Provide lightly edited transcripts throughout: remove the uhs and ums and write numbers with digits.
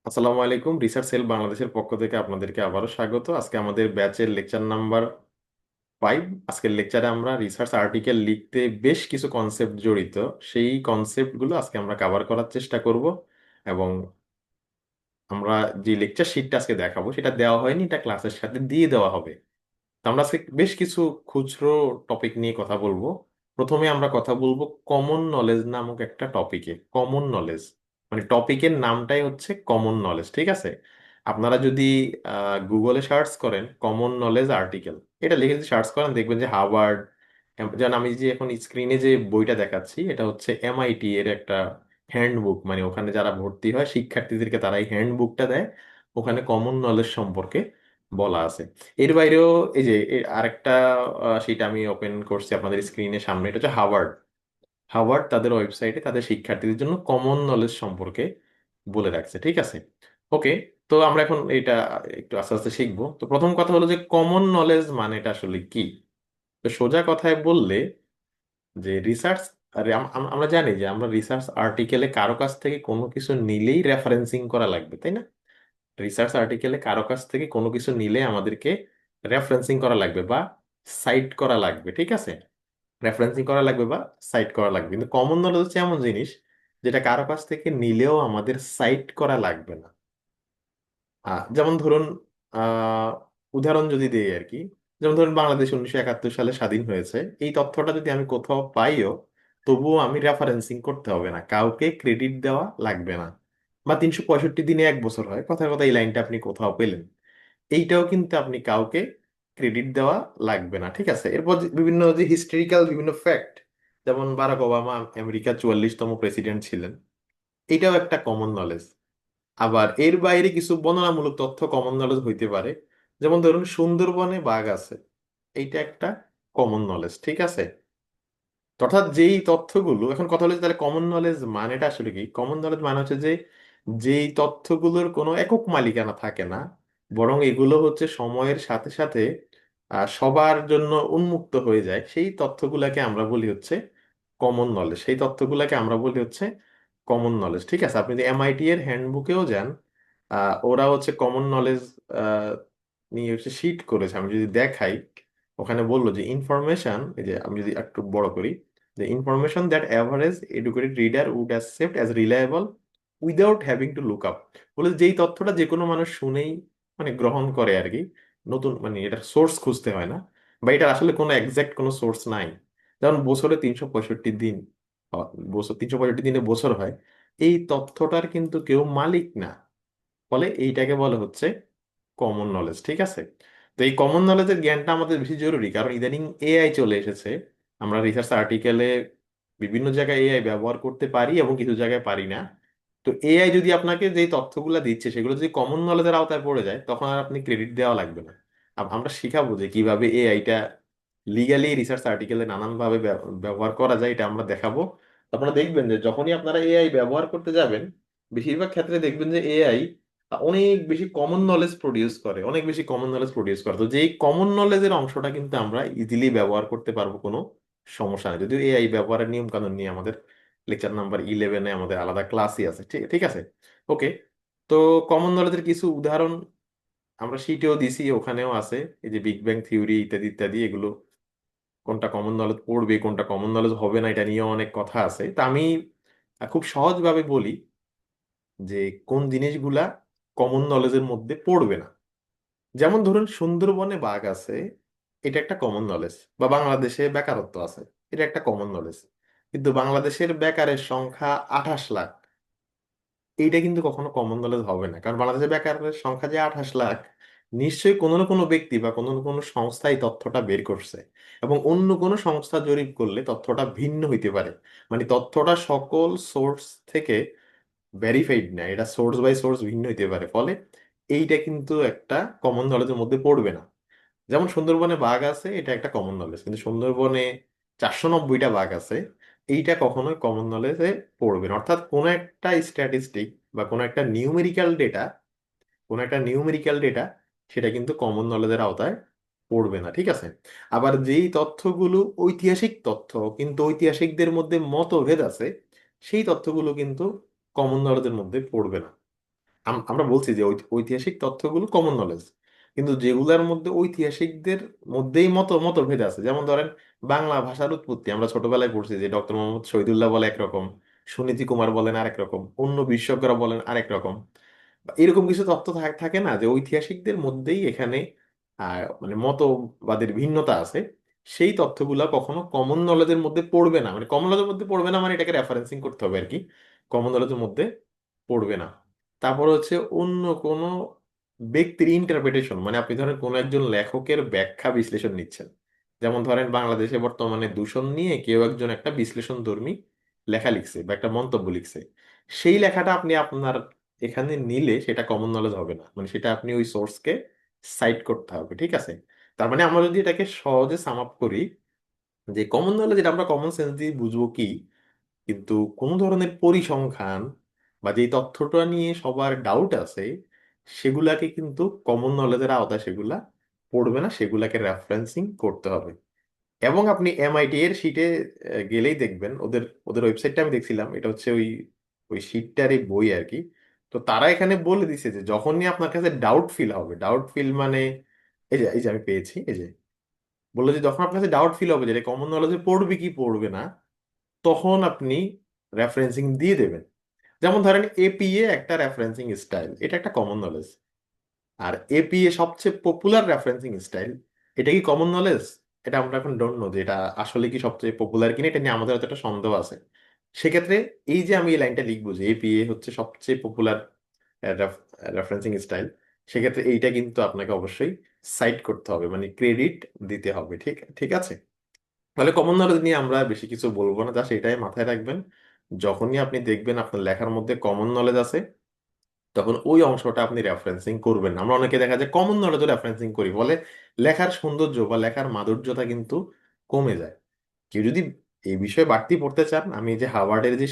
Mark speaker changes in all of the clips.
Speaker 1: আসসালামু আলাইকুম। Research sell বাংলাদেশের পক্ষ থেকে আপনাদেরকে আবারও স্বাগত। আজকে আমাদের ব্যাচের লেকচার নাম্বার 5। আজকের লেকচারে আমরা রিসার্চ আর্টিকেল লিখতে বেশ কিছু কনসেপ্ট জড়িত, সেই কনসেপ্টগুলো আজকে আমরা কভার করার চেষ্টা করব। এবং আমরা যে লেকচার শিটটা আজকে দেখাবো সেটা দেওয়া হয়নি, এটা ক্লাসের সাথে দিয়ে দেওয়া হবে। তো আমরা আজকে বেশ কিছু খুচরো টপিক নিয়ে কথা বলবো। প্রথমে আমরা কথা বলবো কমন নলেজ নামক একটা টপিকে। কমন নলেজ মানে টপিকের নামটাই হচ্ছে কমন নলেজ, ঠিক আছে? আপনারা যদি গুগলে সার্চ করেন কমন নলেজ আর্টিকেল, এটা লিখে যদি সার্চ করেন দেখবেন যে হার্ভার্ড, যেমন আমি যে এখন স্ক্রিনে যে বইটা দেখাচ্ছি এটা হচ্ছে এমআইটি এর একটা হ্যান্ডবুক, মানে ওখানে যারা ভর্তি হয় শিক্ষার্থীদেরকে তারা এই হ্যান্ডবুকটা দেয়। ওখানে কমন নলেজ সম্পর্কে বলা আছে। এর বাইরেও এই যে আরেকটা সেটা আমি ওপেন করছি আপনাদের স্ক্রিনের সামনে, এটা হচ্ছে হার্ভার্ড। হার্ভার্ড তাদের ওয়েবসাইটে তাদের শিক্ষার্থীদের জন্য কমন নলেজ সম্পর্কে বলে রাখছে, ঠিক আছে? ওকে, তো আমরা এখন এটা একটু আস্তে আস্তে শিখবো। তো প্রথম কথা হলো যে কমন নলেজ মানে এটা আসলে কি। তো সোজা কথায় বললে যে রিসার্চ, আরে আমরা জানি যে আমরা রিসার্চ আর্টিকেলে কারো কাছ থেকে কোনো কিছু নিলেই রেফারেন্সিং করা লাগবে, তাই না? রিসার্চ আর্টিকেলে কারো কাছ থেকে কোনো কিছু নিলে আমাদেরকে রেফারেন্সিং করা লাগবে বা সাইট করা লাগবে, ঠিক আছে? রেফারেন্সিং করা লাগবে বা সাইট করা লাগবে, কিন্তু কমন নলেজ হচ্ছে এমন জিনিস যেটা কারো কাছ থেকে নিলেও আমাদের সাইট করা লাগবে না। যেমন ধরুন, আহ উদাহরণ যদি দেই আর কি, যেমন ধরুন বাংলাদেশ 1971 সালে স্বাধীন হয়েছে, এই তথ্যটা যদি আমি কোথাও পাইও তবুও আমি রেফারেন্সিং করতে হবে না, কাউকে ক্রেডিট দেওয়া লাগবে না। বা 365 দিনে 1 বছর হয়, কথার কথা এই লাইনটা আপনি কোথাও পেলেন, এইটাও কিন্তু আপনি কাউকে ক্রেডিট দেওয়া লাগবে না, ঠিক আছে? এরপর বিভিন্ন যে হিস্টোরিক্যাল বিভিন্ন ফ্যাক্ট, যেমন বারাক ওবামা আমেরিকার 44তম প্রেসিডেন্ট ছিলেন, এটাও একটা কমন নলেজ। আবার এর বাইরে কিছু বর্ণনামূলক তথ্য কমন নলেজ হইতে পারে, যেমন ধরুন সুন্দরবনে বাঘ আছে, এইটা একটা কমন নলেজ, ঠিক আছে? অর্থাৎ যেই তথ্যগুলো, এখন কথা হলো যে তাহলে কমন নলেজ মানেটা আসলে কি। কমন নলেজ মানে হচ্ছে যে যেই তথ্যগুলোর কোনো একক মালিকানা থাকে না, বরং এগুলো হচ্ছে সময়ের সাথে সাথে সবার জন্য উন্মুক্ত হয়ে যায়, সেই তথ্যগুলোকে আমরা বলি হচ্ছে কমন নলেজ। সেই তথ্যগুলোকে আমরা বলি হচ্ছে কমন নলেজ, ঠিক আছে? আপনি যদি এমআইটি এর হ্যান্ডবুকেও যান, ওরা হচ্ছে কমন নলেজ নিয়ে হচ্ছে শিট করেছে। আমি যদি দেখাই, ওখানে বললো যে ইনফরমেশন, এই যে আমি যদি একটু বড় করি, the information that average educated reader would accept as reliable without having to look up। বলে যেই তথ্যটা যে কোনো মানুষ শুনেই মানে গ্রহণ করে আর কি, নতুন মানে এটার সোর্স খুঁজতে হয় না, বা এটার আসলে কোনো এক্সাক্ট কোনো সোর্স নাই। যেমন বছরে 365 দিন, বছর 365 দিনে বছর হয়, এই তথ্যটার কিন্তু কেউ মালিক না, ফলে এইটাকে বলে হচ্ছে কমন নলেজ, ঠিক আছে? তো এই কমন নলেজের জ্ঞানটা আমাদের বেশি জরুরি, কারণ ইদানিং এআই চলে এসেছে। আমরা রিসার্চ আর্টিকেলে বিভিন্ন জায়গায় এআই ব্যবহার করতে পারি এবং কিছু জায়গায় পারি না। তো এআই যদি আপনাকে যে তথ্যগুলো দিচ্ছে সেগুলো যদি কমন নলেজের আওতায় পড়ে যায়, তখন আর আপনি ক্রেডিট দেওয়া লাগবে না। আমরা শিখাবো যে কিভাবে এআইটা লিগালি রিসার্চ আর্টিকেলে নানানভাবে ব্যবহার করা যায়, এটা আমরা দেখাবো। আপনারা দেখবেন যে যখনই আপনারা এআই ব্যবহার করতে যাবেন, বেশিরভাগ ক্ষেত্রে দেখবেন যে এআই অনেক বেশি কমন নলেজ প্রডিউস করে, অনেক বেশি কমন নলেজ প্রডিউস করে। তো যেই কমন নলেজের অংশটা কিন্তু আমরা ইজিলি ব্যবহার করতে পারবো, কোনো সমস্যা নেই। যদিও এআই ব্যবহারের নিয়ম কানুন নিয়ে আমাদের লেকচার নাম্বার 11-এ আমাদের আলাদা ক্লাসই আছে, ঠিক ঠিক আছে? ওকে, তো কমন নলেজের কিছু উদাহরণ আমরা শিটেও দিছি, ওখানেও আছে। এই যে বিগ ব্যাং থিওরি ইত্যাদি ইত্যাদি, এগুলো কোনটা কমন নলেজ পড়বে কোনটা কমন নলেজ হবে না, এটা নিয়েও অনেক কথা আছে। তা আমি খুব সহজভাবে বলি যে কোন জিনিসগুলা কমন নলেজের মধ্যে পড়বে না। যেমন ধরুন সুন্দরবনে বাঘ আছে, এটা একটা কমন নলেজ। বা বাংলাদেশে বেকারত্ব আছে, এটা একটা কমন নলেজ। কিন্তু বাংলাদেশের বেকারের সংখ্যা 28 লাখ, এইটা কিন্তু কখনো কমন নলেজ হবে না, কারণ বাংলাদেশের বেকারের সংখ্যা যে 28 লাখ, নিশ্চয়ই কোনো না কোনো ব্যক্তি বা কোনো না কোনো সংস্থা এই তথ্যটা বের করছে। এবং অন্য কোনো সংস্থা জরিপ করলে তথ্যটা ভিন্ন হইতে পারে, মানে তথ্যটা সকল সোর্স থেকে ভেরিফাইড না, এটা সোর্স বাই সোর্স ভিন্ন হইতে পারে, ফলে এইটা কিন্তু একটা কমন নলেজের মধ্যে পড়বে না। যেমন সুন্দরবনে বাঘ আছে, এটা একটা কমন নলেজ, কিন্তু সুন্দরবনে 490টা বাঘ আছে, এইটা কখনোই কমন নলেজে পড়বে না। অর্থাৎ কোনো একটা স্ট্যাটিস্টিক বা কোনো একটা নিউমেরিক্যাল ডেটা সেটা কিন্তু কমন নলেজের আওতায় পড়বে না, ঠিক আছে? আবার যেই তথ্যগুলো ঐতিহাসিক তথ্য, কিন্তু ঐতিহাসিকদের মধ্যে মতভেদ আছে, সেই তথ্যগুলো কিন্তু কমন নলেজের মধ্যে পড়বে না। আমরা বলছি যে ঐতিহাসিক তথ্যগুলো কমন নলেজ, কিন্তু যেগুলোর মধ্যে ঐতিহাসিকদের মধ্যেই মতভেদ আছে, যেমন ধরেন বাংলা ভাষার উৎপত্তি আমরা ছোটবেলায় পড়ছি যে ডক্টর মোহাম্মদ শহীদুল্লাহ বলে একরকম, সুনীতি কুমার বলেন আরেক রকম, অন্য বিশেষজ্ঞরা বলেন আরেক রকম। বা এরকম কিছু তথ্য থাকে না যে ঐতিহাসিকদের মধ্যেই এখানে মানে মতবাদের ভিন্নতা আছে। সেই তথ্যগুলা কখনো কমন নলেজের মধ্যে পড়বে না, মানে কমন নলেজের মধ্যে পড়বে না মানে এটাকে রেফারেন্সিং করতে হবে আর কি, কমন নলেজের মধ্যে পড়বে না। তারপর হচ্ছে অন্য কোনো ব্যক্তির ইন্টারপ্রিটেশন, মানে আপনি ধরেন কোনো একজন লেখকের ব্যাখ্যা বিশ্লেষণ নিচ্ছেন, যেমন ধরেন বাংলাদেশে বর্তমানে দূষণ নিয়ে কেউ একজন একটা বিশ্লেষণধর্মী লেখা লিখছে বা একটা মন্তব্য লিখছে, সেই লেখাটা আপনি আপনার এখানে নিলে সেটা কমন নলেজ হবে না, মানে সেটা আপনি ওই সোর্সকে সাইট করতে হবে, ঠিক আছে? তার মানে আমরা যদি এটাকে সহজে সাম আপ করি, যে কমন নলেজ এটা আমরা কমন সেন্স দিয়ে বুঝবো কি, কিন্তু কোনো ধরনের পরিসংখ্যান বা যেই তথ্যটা নিয়ে সবার ডাউট আছে সেগুলাকে কিন্তু কমন নলেজের আওতায় সেগুলা পড়বে না, সেগুলাকে রেফারেন্সিং করতে হবে। এবং আপনি এমআইটি এর শিটে গেলেই দেখবেন, ওদের ওদের ওয়েবসাইটটা আমি দেখছিলাম, এটা হচ্ছে ওই ওই শিটটারই বই আর কি। তো তারা এখানে বলে দিছে যে যখনই আপনার কাছে ডাউট ফিল হবে, ডাউট ফিল মানে এই যে আমি পেয়েছি, এই যে বললো যে যখন আপনার কাছে ডাউট ফিল হবে যে কমন নলেজে পড়বে কি পড়বে না, তখন আপনি রেফারেন্সিং দিয়ে দেবেন। যেমন ধরেন এপিএ একটা রেফারেন্সিং স্টাইল, এটা একটা কমন নলেজ। আর এপিএ সবচেয়ে পপুলার রেফারেন্সিং স্টাইল, এটা কি কমন নলেজ? এটা আমরা এখন ডোন্ট নো যে এটা আসলে কি সবচেয়ে পপুলার কিনা, এটা নিয়ে আমাদের হয়তো একটা সন্দেহ আছে। সেক্ষেত্রে এই যে আমি এই লাইনটা লিখবো যে এপিএ হচ্ছে সবচেয়ে পপুলার রেফারেন্সিং স্টাইল, সেক্ষেত্রে এইটা কিন্তু আপনাকে অবশ্যই সাইট করতে হবে, মানে ক্রেডিট দিতে হবে, ঠিক ঠিক আছে? তাহলে কমন নলেজ নিয়ে আমরা বেশি কিছু বলবো না, জাস্ট এটাই মাথায় রাখবেন, যখনই আপনি দেখবেন আপনার লেখার মধ্যে কমন নলেজ আছে তখন ওই অংশটা আপনি রেফারেন্সিং করবেন না। আমরা অনেকে দেখা যায় কমন নলেজও রেফারেন্সিং করি বলে লেখার সৌন্দর্য বা লেখার মাধুর্যতা কিন্তু কমে যায়। কেউ যদি এই বিষয়ে বাড়তি পড়তে চান, আমি এই যে হার্ভার্ডের যে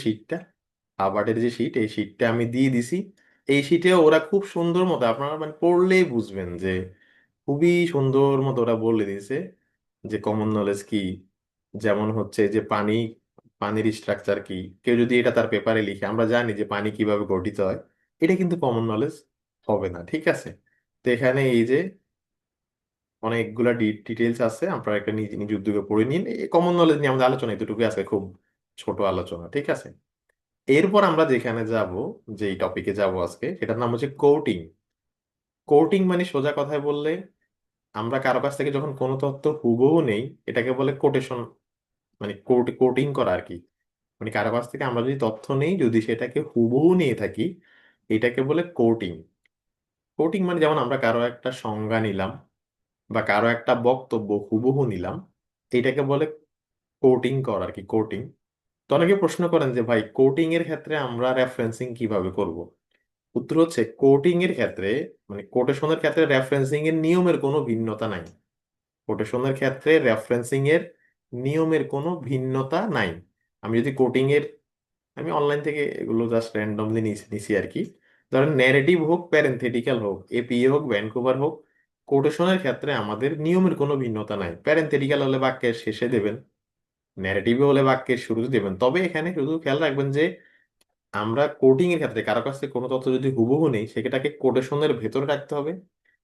Speaker 1: শীট, এই শীটটা আমি দিয়ে দিছি। এই শীটে ওরা খুব সুন্দর মতো আপনারা মানে পড়লেই বুঝবেন যে খুবই সুন্দর মতো ওরা বলে দিয়েছে যে কমন নলেজ কি। যেমন হচ্ছে যে পানির স্ট্রাকচার কি, কেউ যদি এটা তার পেপারে লিখে, আমরা জানি যে পানি কিভাবে গঠিত হয়, এটা কিন্তু কমন নলেজ হবে না, ঠিক আছে? তো এখানে এই যে অনেকগুলা ডিটেলস আছে, আপনারা একটা নিজ নিজ উদ্যোগে পড়ে নিন। এই কমন নলেজ নিয়ে আমাদের আলোচনা এতটুকু আছে, খুব ছোট আলোচনা, ঠিক আছে? এরপর আমরা যেখানে যাব, যেই টপিকে যাব আজকে, সেটার নাম হচ্ছে কোটিং। কোটিং মানে সোজা কথায় বললে, আমরা কারো কাছ থেকে যখন কোনো তথ্য হুবহু নেই, এটাকে বলে কোটেশন, মানে কোটিং করা আর কি। মানে কারো কাছ থেকে আমরা যদি তথ্য নেই, যদি সেটাকে হুবহু নিয়ে থাকি, এটাকে বলে কোটিং। কোটিং মানে যেমন আমরা কারো একটা সংজ্ঞা নিলাম বা কারো একটা বক্তব্য হুবহু নিলাম, এটাকে বলে কোটিং করা আর কি, কোটিং। তো অনেকে প্রশ্ন করেন যে ভাই কোটিং এর ক্ষেত্রে আমরা রেফারেন্সিং কিভাবে করব? উত্তর হচ্ছে কোটিং এর ক্ষেত্রে, মানে কোটেশনের ক্ষেত্রে রেফারেন্সিং এর নিয়মের কোনো ভিন্নতা নাই। কোটেশনের ক্ষেত্রে রেফারেন্সিং এর নিয়মের কোনো ভিন্নতা নাই। আমি যদি কোটিং এর, আমি অনলাইন থেকে এগুলো জাস্ট র্যান্ডমলি নিছি আর কি। ধরেন ন্যারেটিভ হোক, প্যারেন্থেটিক্যাল হোক, এপিএ হোক, ভ্যানকুভার হোক, কোটেশনের ক্ষেত্রে আমাদের নিয়মের কোনো ভিন্নতা নাই। প্যারেন্থেটিক্যাল হলে বাক্যের শেষে দেবেন, ন্যারেটিভে হলে বাক্যের শুরুতে দেবেন। তবে এখানে শুধু খেয়াল রাখবেন যে আমরা কোডিং এর ক্ষেত্রে কারো কাছ থেকে কোনো তথ্য যদি হুবহু নেই, সেটাকে কোটেশনের ভেতরে রাখতে হবে,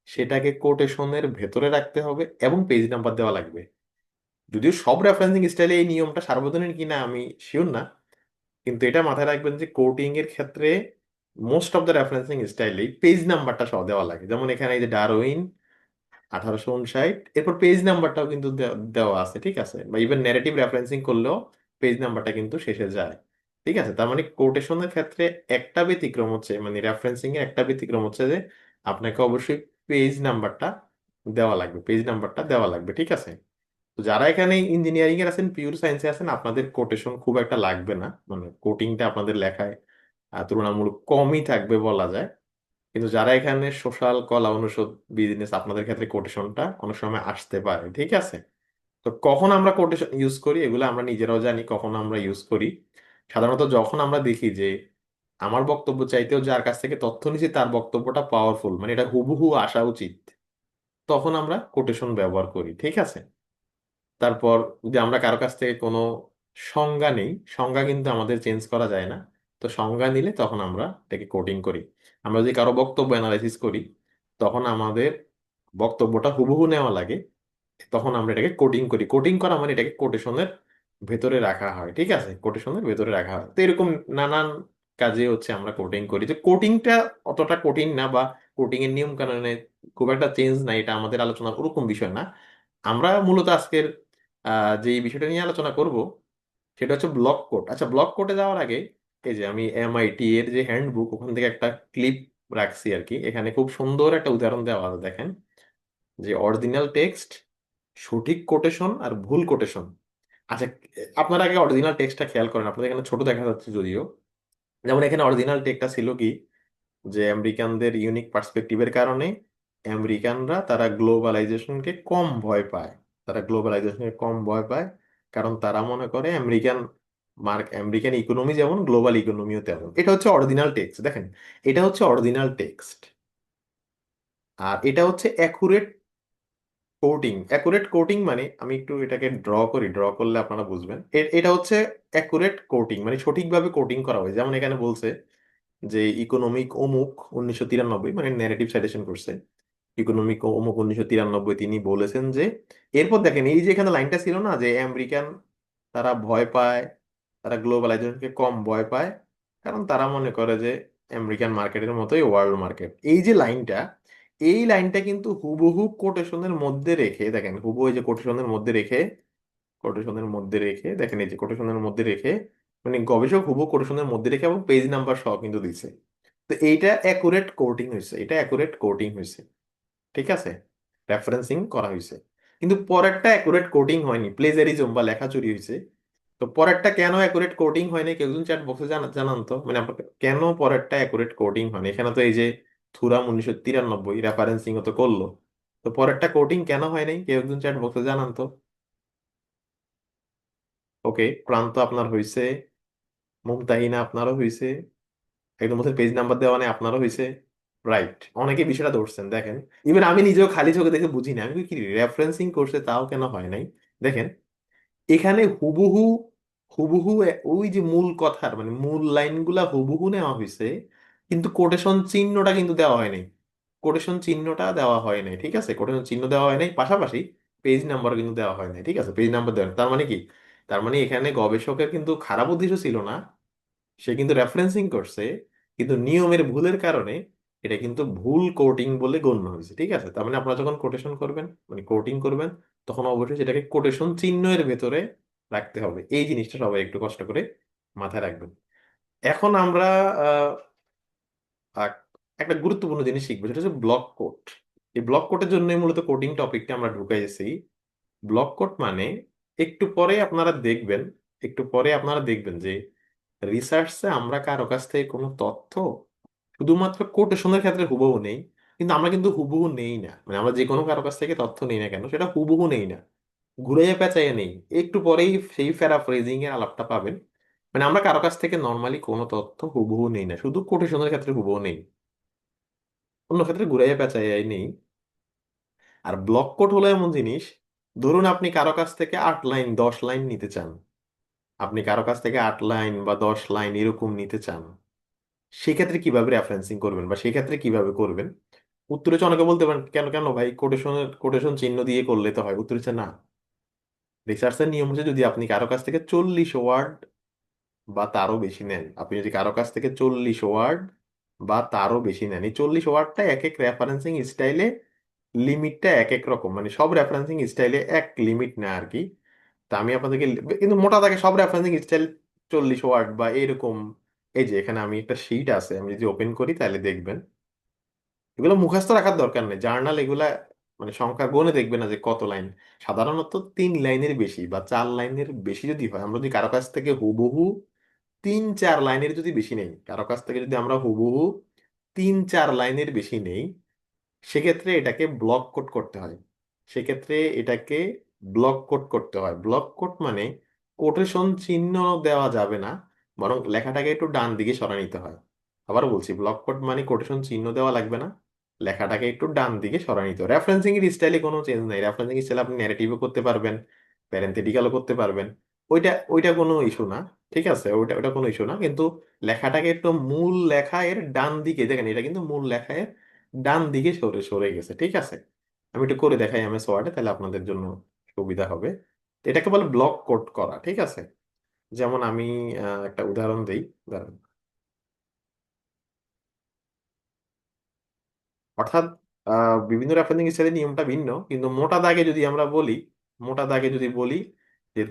Speaker 1: সেটাকে কোটেশনের ভেতরে রাখতে হবে এবং পেজ নাম্বার দেওয়া লাগবে। যদিও সব রেফারেন্সিং স্টাইলে এই নিয়মটা সার্বজনীন কিনা আমি শিওর না, কিন্তু এটা মাথায় রাখবেন যে কোডিং এর ক্ষেত্রে মোস্ট অফ দ্য রেফারেন্সিং স্টাইলেই পেজ নাম্বারটা সহ দেওয়া লাগে। যেমন এখানে এই যে ডারউইন 1859, এরপর পেজ নাম্বারটাও কিন্তু দেওয়া আছে, ঠিক আছে? বা ইভেন ন্যারেটিভ রেফারেন্সিং করলেও পেজ নাম্বারটা কিন্তু শেষে যায়, ঠিক আছে? তার মানে কোটেশনের ক্ষেত্রে একটা ব্যতিক্রম হচ্ছে, মানে রেফারেন্সিং এর একটা ব্যতিক্রম হচ্ছে যে আপনাকে অবশ্যই পেজ নাম্বারটা পেজ নাম্বারটা দেওয়া লাগবে, ঠিক আছে? তো যারা এখানে ইঞ্জিনিয়ারিং এর আছেন, পিওর সায়েন্সে আছেন, আপনাদের কোটেশন খুব একটা লাগবে না, মানে কোটিংটা আপনাদের লেখায় তুলনামূলক কমই থাকবে বলা যায়। কিন্তু যারা এখানে সোশ্যাল, কলা অনুষদ, বিজনেস, আপনাদের ক্ষেত্রে কোটেশনটা অনেক সময় আসতে পারে, ঠিক আছে? তো কখন আমরা কোটেশন ইউজ করি এগুলো আমরা নিজেরাও জানি কখন আমরা ইউজ করি। সাধারণত যখন আমরা দেখি যে আমার বক্তব্য চাইতেও যার কাছ থেকে তথ্য নিছি তার বক্তব্যটা পাওয়ারফুল, মানে এটা হুবহু আসা উচিত, তখন আমরা কোটেশন ব্যবহার করি, ঠিক আছে? তারপর যদি আমরা কারো কাছ থেকে কোনো সংজ্ঞা নেই, সংজ্ঞা কিন্তু আমাদের চেঞ্জ করা যায় না, তো সংজ্ঞা নিলে তখন আমরা এটাকে কোডিং করি। আমরা যদি কারো বক্তব্য অ্যানালাইসিস করি, তখন আমাদের বক্তব্যটা হুবহু নেওয়া লাগে, তখন আমরা এটাকে কোডিং করি। কোডিং করা মানে এটাকে কোটেশনের ভেতরে রাখা হয়, ঠিক আছে, কোটেশনের ভেতরে রাখা হয়। তো এরকম নানান কাজে হচ্ছে আমরা কোডিং করি। যে কোডিংটা অতটা কঠিন না, বা কোডিং এর নিয়ম কানুনে খুব একটা চেঞ্জ নাই, এটা আমাদের আলোচনার ওরকম বিষয় না। আমরা মূলত আজকের যে বিষয়টা নিয়ে আলোচনা করব সেটা হচ্ছে ব্লক কোড। আচ্ছা, ব্লক কোডে যাওয়ার আগে এই যে আমি এমআইটি এর যে হ্যান্ডবুক, ওখান থেকে একটা ক্লিপ রাখছি আর কি। এখানে খুব সুন্দর একটা উদাহরণ দেওয়া আছে, দেখেন, যে অরিজিনাল টেক্সট, সঠিক কোটেশন আর ভুল কোটেশন। আচ্ছা, আপনারা আগে অরিজিনাল টেক্সটটা খেয়াল করেন, আপনাদের এখানে ছোট দেখা যাচ্ছে যদিও। যেমন এখানে অরিজিনাল টেক্সটটা ছিল কি, যে আমেরিকানদের ইউনিক পার্সপেক্টিভের কারণে আমেরিকানরা তারা গ্লোবালাইজেশনকে কম ভয় পায়। তারা গ্লোবালাইজেশনকে কম ভয় পায় কারণ তারা মনে করে আমেরিকান ইকোনমি যেমন, গ্লোবাল ইকোনমিও তেমন। এটা হচ্ছে অরিজিনাল টেক্সট, দেখেন, এটা হচ্ছে অরিজিনাল টেক্সট। আর এটা হচ্ছে অ্যাকুরেট কোটিং। অ্যাকুরেট কোটিং মানে, আমি একটু এটাকে ড্র করি, ড্র করলে আপনারা বুঝবেন। এটা হচ্ছে অ্যাকুরেট কোটিং, মানে সঠিকভাবে কোটিং করা হয়েছে। যেমন এখানে বলছে যে ইকোনমিক অমুক 1993, মানে নেগেটিভ সাইটেশন করছে, ইকোনমিক অমুক 1993 তিনি বলেছেন যে, এরপর দেখেন এই যে এখানে লাইনটা ছিল না, যে আমেরিকান তারা ভয় পায়, তারা গ্লোবালাইজেশনকে কম ভয় পায় কারণ তারা মনে করে যে আমেরিকান মার্কেটের মতোই ওয়ার্ল্ড মার্কেট। এই যে লাইনটা, এই লাইনটা কিন্তু হুবহু কোটেশনের মধ্যে রেখে, দেখেন হুবহু এই যে কোটেশনের মধ্যে রেখে, কোটেশনের মধ্যে রেখে দেখেন, এই যে কোটেশনের মধ্যে রেখে, মানে গবেষক হুবহু কোটেশনের মধ্যে রেখে এবং পেজ নাম্বার সহ কিন্তু দিছে। তো এইটা অ্যাকুরেট কোটিং হয়েছে, এটা অ্যাকুরেট কোটিং হয়েছে, ঠিক আছে, রেফারেন্সিং করা হয়েছে। কিন্তু পরেরটা অ্যাকুরেট কোডিং হয়নি, প্লেজারিজম বা লেখা চুরি হয়েছে। তো পরেরটা কেন অ্যাকুরেট কোডিং হয়নি, কেউ একজন চ্যাট বক্সে জানান তো, মানে আপনাকে কেন পরেরটা অ্যাকুরেট কোডিং হয়নি। এখানে তো এই যে থুরাম 1993 রেফারেন্সিং তো করলো, তো পরেরটা কোডিং কেন হয় নাই, কেউ একজন চ্যাট বক্সে জানান তো। ওকে, প্রান্ত আপনার হয়েছে, মুমতাহিনা আপনারও হয়েছে, একদম পেজ নাম্বার দেওয়া নেই আপনারও হয়েছে। রাইট, অনেকে বিষয়টা ধরছেন, দেখেন। ইভেন আমি নিজেও খালি চোখে দেখে বুঝি না, আমি কি রেফারেন্সিং করছে তাও কেন হয় নাই। দেখেন, এখানে হুবহু, হুবহু ওই যে মূল কথার মানে মূল লাইনগুলা হুবহু নেওয়া হয়েছে, কিন্তু কোটেশন চিহ্নটা কিন্তু দেওয়া হয় নাই। কোটেশন চিহ্নটা দেওয়া হয় নাই, ঠিক আছে, কোটেশন চিহ্ন দেওয়া হয় নাই, পাশাপাশি পেজ নাম্বার কিন্তু দেওয়া হয় নাই, ঠিক আছে, পেজ নাম্বার দেওয়া হয় নাই। তার মানে কি, তার মানে এখানে গবেষকের কিন্তু খারাপ উদ্দেশ্য ছিল না, সে কিন্তু রেফারেন্সিং করছে, কিন্তু নিয়মের ভুলের কারণে এটা কিন্তু ভুল কোটিং বলে গণ্য হয়েছে, ঠিক আছে। তার মানে আপনারা যখন কোটেশন করবেন, মানে কোটিং করবেন, তখন অবশ্যই সেটাকে কোটেশন চিহ্নের ভেতরে রাখতে হবে। এই জিনিসটা সবাই একটু কষ্ট করে মাথায় রাখবেন। এখন আমরা আহ, আহ, একটা গুরুত্বপূর্ণ জিনিস শিখবো, সেটা হচ্ছে ব্লক কোড। এই ব্লক কোডের জন্য মূলত কোডিং টপিকটা আমরা ঢুকাইছি। ব্লক কোড মানে, একটু পরে আপনারা দেখবেন, একটু পরে আপনারা দেখবেন যে রিসার্চে আমরা কারো কাছ থেকে কোনো তথ্য শুধুমাত্র কোটেশনের ক্ষেত্রে হুবহু নেই, কিন্তু আমরা কিন্তু হুবহু নেই না, মানে আমরা যে কোনো কারো কাছ থেকে তথ্য নেই না কেন, সেটা হুবহু নেই না, ঘুরাইয়া পেঁচাইয়া নেই। একটু পরেই সেই প্যারাফ্রেজিং এর আলাপটা পাবেন। মানে আমরা কারো কাছ থেকে নর্মালি কোনো তথ্য হুবহু নেই না, শুধু কোটেশনের ক্ষেত্রে হুবহু নেই, অন্য ক্ষেত্রে ঘুরাইয়া পেঁচাইয়াই নেই। আর ব্লক কোড হলো এমন জিনিস, ধরুন আপনি কারো কাছ থেকে 8 লাইন 10 লাইন নিতে চান, আপনি কারো কাছ থেকে 8 লাইন বা 10 লাইন এরকম নিতে চান, সেক্ষেত্রে কিভাবে রেফারেন্সিং করবেন বা সেক্ষেত্রে কিভাবে করবেন। উত্তরে হচ্ছে, অনেকে বলতে পারেন কেন কেন ভাই, কোটেশন চিহ্ন দিয়ে করলে তো হয়। উত্তর হচ্ছে না, রিসার্চের নিয়ম হচ্ছে যদি আপনি কারো কাছ থেকে 40 ওয়ার্ড বা তারও বেশি নেন, আপনি যদি কারো কাছ থেকে 40 ওয়ার্ড বা তারও বেশি নেন, এই 40 ওয়ার্ডটা এক এক রেফারেন্সিং স্টাইলে লিমিটটা এক এক রকম, মানে সব রেফারেন্সিং স্টাইলে এক লিমিট না আর কি। তা আমি আপনাদেরকে কিন্তু মোটা থাকে সব রেফারেন্সিং স্টাইল 40 ওয়ার্ড বা এরকম। এই যে এখানে আমি একটা শিট আছে, আমি যদি ওপেন করি তাহলে দেখবেন, এগুলো মুখস্থ রাখার দরকার নেই, জার্নাল এগুলা মানে সংখ্যা গুণে দেখবে না যে কত লাইন। সাধারণত 3 লাইনের বেশি বা 4 লাইনের বেশি যদি হয়, আমরা যদি কারো কাছ থেকে হুবহু 3-4 লাইনের যদি বেশি নেই, কারো কাছ থেকে যদি আমরা হুবহু 3-4 লাইনের বেশি নেই, সেক্ষেত্রে এটাকে ব্লক কোড করতে হয়। সেক্ষেত্রে এটাকে ব্লক কোড করতে হয়। ব্লক কোড মানে কোটেশন চিহ্ন দেওয়া যাবে না, বরং লেখাটাকে একটু ডান দিকে সরায় নিতে হয়। আবার বলছি, ব্লক কোড মানে কোটেশন চিহ্ন দেওয়া লাগবে না, লেখাটাকে একটু ডান দিকে সরায় নিতে হয়। রেফারেন্সিং এর স্টাইলে কোনো চেঞ্জ নাই, রেফারেন্সিং স্টাইল আপনি ন্যারেটিভও করতে পারবেন, প্যারেন্থেটিক্যালও করতে পারবেন, ওইটা ওইটা কোনো ইস্যু না, ঠিক আছে, ওইটা ওটা কোনো ইস্যু না, কিন্তু লেখাটাকে একটু মূল লেখা এর ডান দিকে দেখেন, এটা কিন্তু মূল লেখা এর ডান দিকে সরে সরে গেছে, ঠিক আছে। আমি একটু করে দেখাই এমএস ওয়ার্ডে, তাহলে আপনাদের জন্য সুবিধা হবে। তো এটাকে বলে ব্লক কোড করা, ঠিক আছে। যেমন আমি একটা উদাহরণ দিই, দাঁড়ান। অর্থাৎ বিভিন্ন রেফারেন্সিং স্টাইলের নিয়মটা ভিন্ন, কিন্তু মোটা দাগে যদি আমরা বলি, মোটা দাগে যদি বলি যে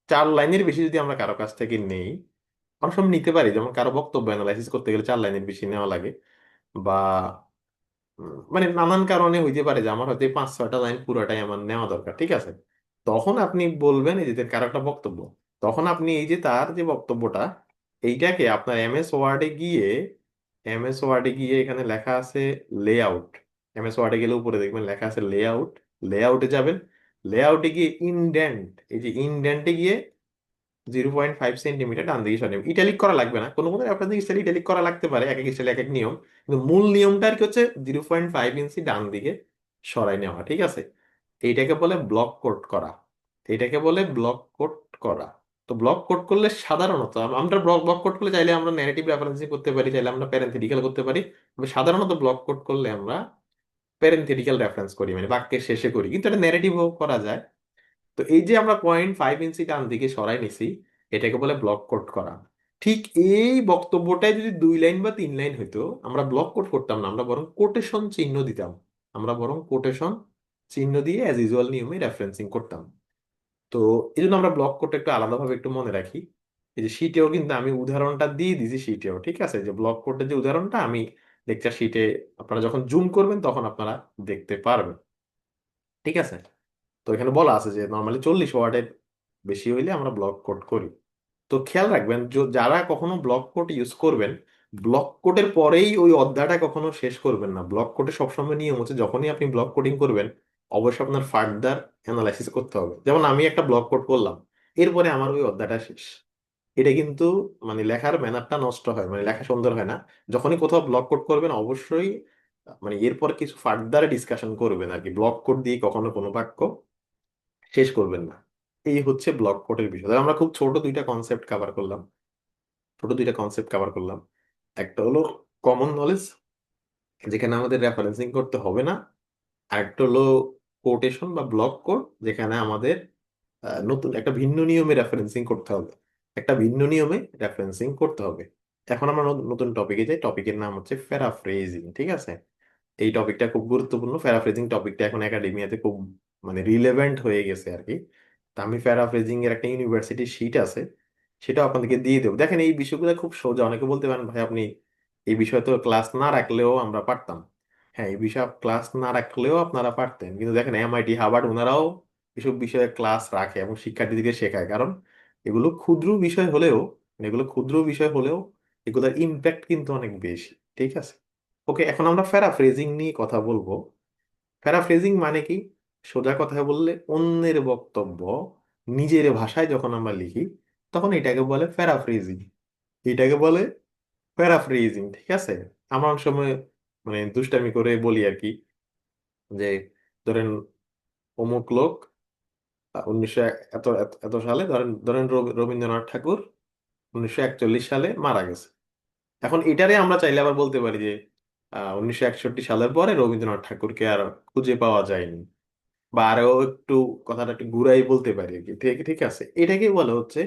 Speaker 1: 4 লাইনের বেশি যদি আমরা কারো কাছ থেকে নেই, অনেক সময় নিতে পারি, যেমন কারো বক্তব্য অ্যানালাইসিস করতে গেলে 4 লাইনের বেশি নেওয়া লাগে, বা মানে নানান কারণে হইতে পারে যে আমার হয়তো এই 5-6টা লাইন পুরোটাই আমার নেওয়া দরকার, ঠিক আছে। তখন আপনি বলবেন এই যে কারো একটা বক্তব্য, তখন আপনি এই যে তার যে বক্তব্যটা, এইটাকে আপনার এমএস ওয়ার্ডে গিয়ে এখানে লেখা আছে লেআউট। এমএস ওয়ার্ডে গেলে উপরে দেখবেন লেখা আছে লেআউট। লেআউটে যাবেন, লেআউটে গিয়ে ইনডেন্ট, এই যে ইনডেন্টে গিয়ে 0.5 সেন্টিমিটার ডান দিকে সরিয়ে নেবেন। ইটালিক করা লাগবে না, কোনো কোনো আপনাদের স্টাইলে ইটালিক করা লাগতে পারে, এক এক স্টাইলে এক এক নিয়ম, কিন্তু মূল নিয়মটা আর কি হচ্ছে 0.5 ইঞ্চি ডান দিকে সরাই নেওয়া, ঠিক আছে। এইটাকে বলে ব্লক কোড করা, এইটাকে বলে ব্লক কোড করা। তো ব্লক কোড করলে সাধারণত আমরা ব্লক ব্লক কোড করলে চাইলে আমরা ন্যারেটিভ রেফারেন্সিং করতে পারি, চাইলে আমরা প্যারেন্থেটিক্যাল করতে পারি, তবে সাধারণত ব্লক কোড করলে আমরা প্যারেন্থেটিক্যাল রেফারেন্স করি, মানে বাক্যের শেষে করি, কিন্তু এটা ন্যারেটিভও করা যায়। তো এই যে আমরা 0.5 ইঞ্চি ডান দিকে সরাই নিছি, এটাকে বলে ব্লক কোড করা। ঠিক এই বক্তব্যটাই যদি 2 লাইন বা 3 লাইন হইতো, আমরা ব্লক কোড করতাম না, আমরা বরং কোটেশন চিহ্ন দিতাম। আমরা বরং কোটেশন চিহ্ন দিয়ে অ্যাজ ইউজুয়াল নিয়মে রেফারেন্সিং করতাম। তো এই জন্য আমরা ব্লক কোডটা একটু আলাদাভাবে একটু মনে রাখি। এই যে শিটেও কিন্তু আমি উদাহরণটা দিয়ে দিয়েছি, শিটেও ঠিক আছে, যে ব্লক কোডের যে উদাহরণটা আমি লেকচার শিটে আপনারা যখন জুম করবেন তখন আপনারা দেখতে পারবেন, ঠিক আছে। তো এখানে বলা আছে যে নর্মালি 40 ওয়ার্ডের বেশি হইলে আমরা ব্লক কোড করি। তো খেয়াল রাখবেন যারা কখনো ব্লক কোড ইউজ করবেন, ব্লক কোডের পরেই ওই অধ্যায়টা কখনো শেষ করবেন না। ব্লক কোডে সবসময় নিয়ম হচ্ছে যখনই আপনি ব্লক কোডিং করবেন, অবশ্যই আপনার ফার্দার অ্যানালাইসিস করতে হবে। যেমন আমি একটা ব্লক কোড করলাম, এরপরে আমার ওই অধ্যায়টা শেষ, এটা কিন্তু মানে লেখার ম্যানারটা নষ্ট হয়, মানে লেখা সুন্দর হয় না। যখনই কোথাও ব্লক কোড করবেন অবশ্যই মানে এরপর কিছু ফার্দার ডিসকাশন করবেন আর কি, ব্লক কোড দিয়ে কখনো কোনো বাক্য শেষ করবেন না। এই হচ্ছে ব্লক কোডের বিষয়। তাহলে আমরা খুব ছোট দুইটা কনসেপ্ট কভার করলাম। একটা হলো কমন নলেজ, যেখানে আমাদের রেফারেন্সিং করতে হবে না। আরেকটা হলো কোটেশন বা ব্লক কোড, যেখানে আমাদের নতুন একটা ভিন্ন নিয়মে রেফারেন্সিং করতে হবে, একটা ভিন্ন নিয়মে রেফারেন্সিং করতে হবে। এখন আমরা নতুন টপিকে যাই, টপিকের নাম হচ্ছে প্যারাফ্রেজিং, ঠিক আছে। এই টপিকটা খুব গুরুত্বপূর্ণ, প্যারাফ্রেজিং টপিকটা এখন একাডেমিয়াতে খুব মানে রিলেভেন্ট হয়ে গেছে আর কি। তা আমি প্যারাফ্রেজিং এর একটা ইউনিভার্সিটি শিট আছে, সেটা আপনাদেরকে দিয়ে দেবো। দেখেন এই বিষয়গুলো খুব সোজা, অনেকে বলতে পারেন ভাই আপনি এই বিষয়ে তো ক্লাস না রাখলেও আমরা পারতাম। হ্যাঁ, এই বিষয়ে ক্লাস না রাখলেও আপনারা পারতেন, কিন্তু দেখেন এমআইটি হার্ভার্ড ওনারাও এসব বিষয়ে ক্লাস রাখে এবং শিক্ষার্থীদেরকে শেখায়, কারণ এগুলো ক্ষুদ্র বিষয় হলেও, এগুলো ক্ষুদ্র বিষয় হলেও এগুলোর ইম্প্যাক্ট কিন্তু অনেক বেশি, ঠিক আছে। ওকে, এখন আমরা প্যারাফ্রেজিং নিয়ে কথা বলবো। প্যারাফ্রেজিং মানে কি? সোজা কথা বললে অন্যের বক্তব্য নিজের ভাষায় যখন আমরা লিখি, তখন এটাকে বলে প্যারাফ্রেজিং। এটাকে বলে প্যারাফ্রেজিং, ঠিক আছে। আমরা অনেক সময় মানে দুষ্টামি করে বলি আর কি, যে ধরেন অমুক লোক 1900 এত এত এত সালে, ধরেন ধরেন রবীন্দ্রনাথ ঠাকুর 1941 সালে মারা গেছে। এখন এটারে আমরা চাইলে আবার বলতে পারি যে 1961 সালের পরে রবীন্দ্রনাথ ঠাকুরকে আর খুঁজে পাওয়া যায়নি, বা আরো একটু কথাটা একটু ঘুরাই বলতে পারি আর কি, ঠিক ঠিক আছে। এটাকে বলা হচ্ছে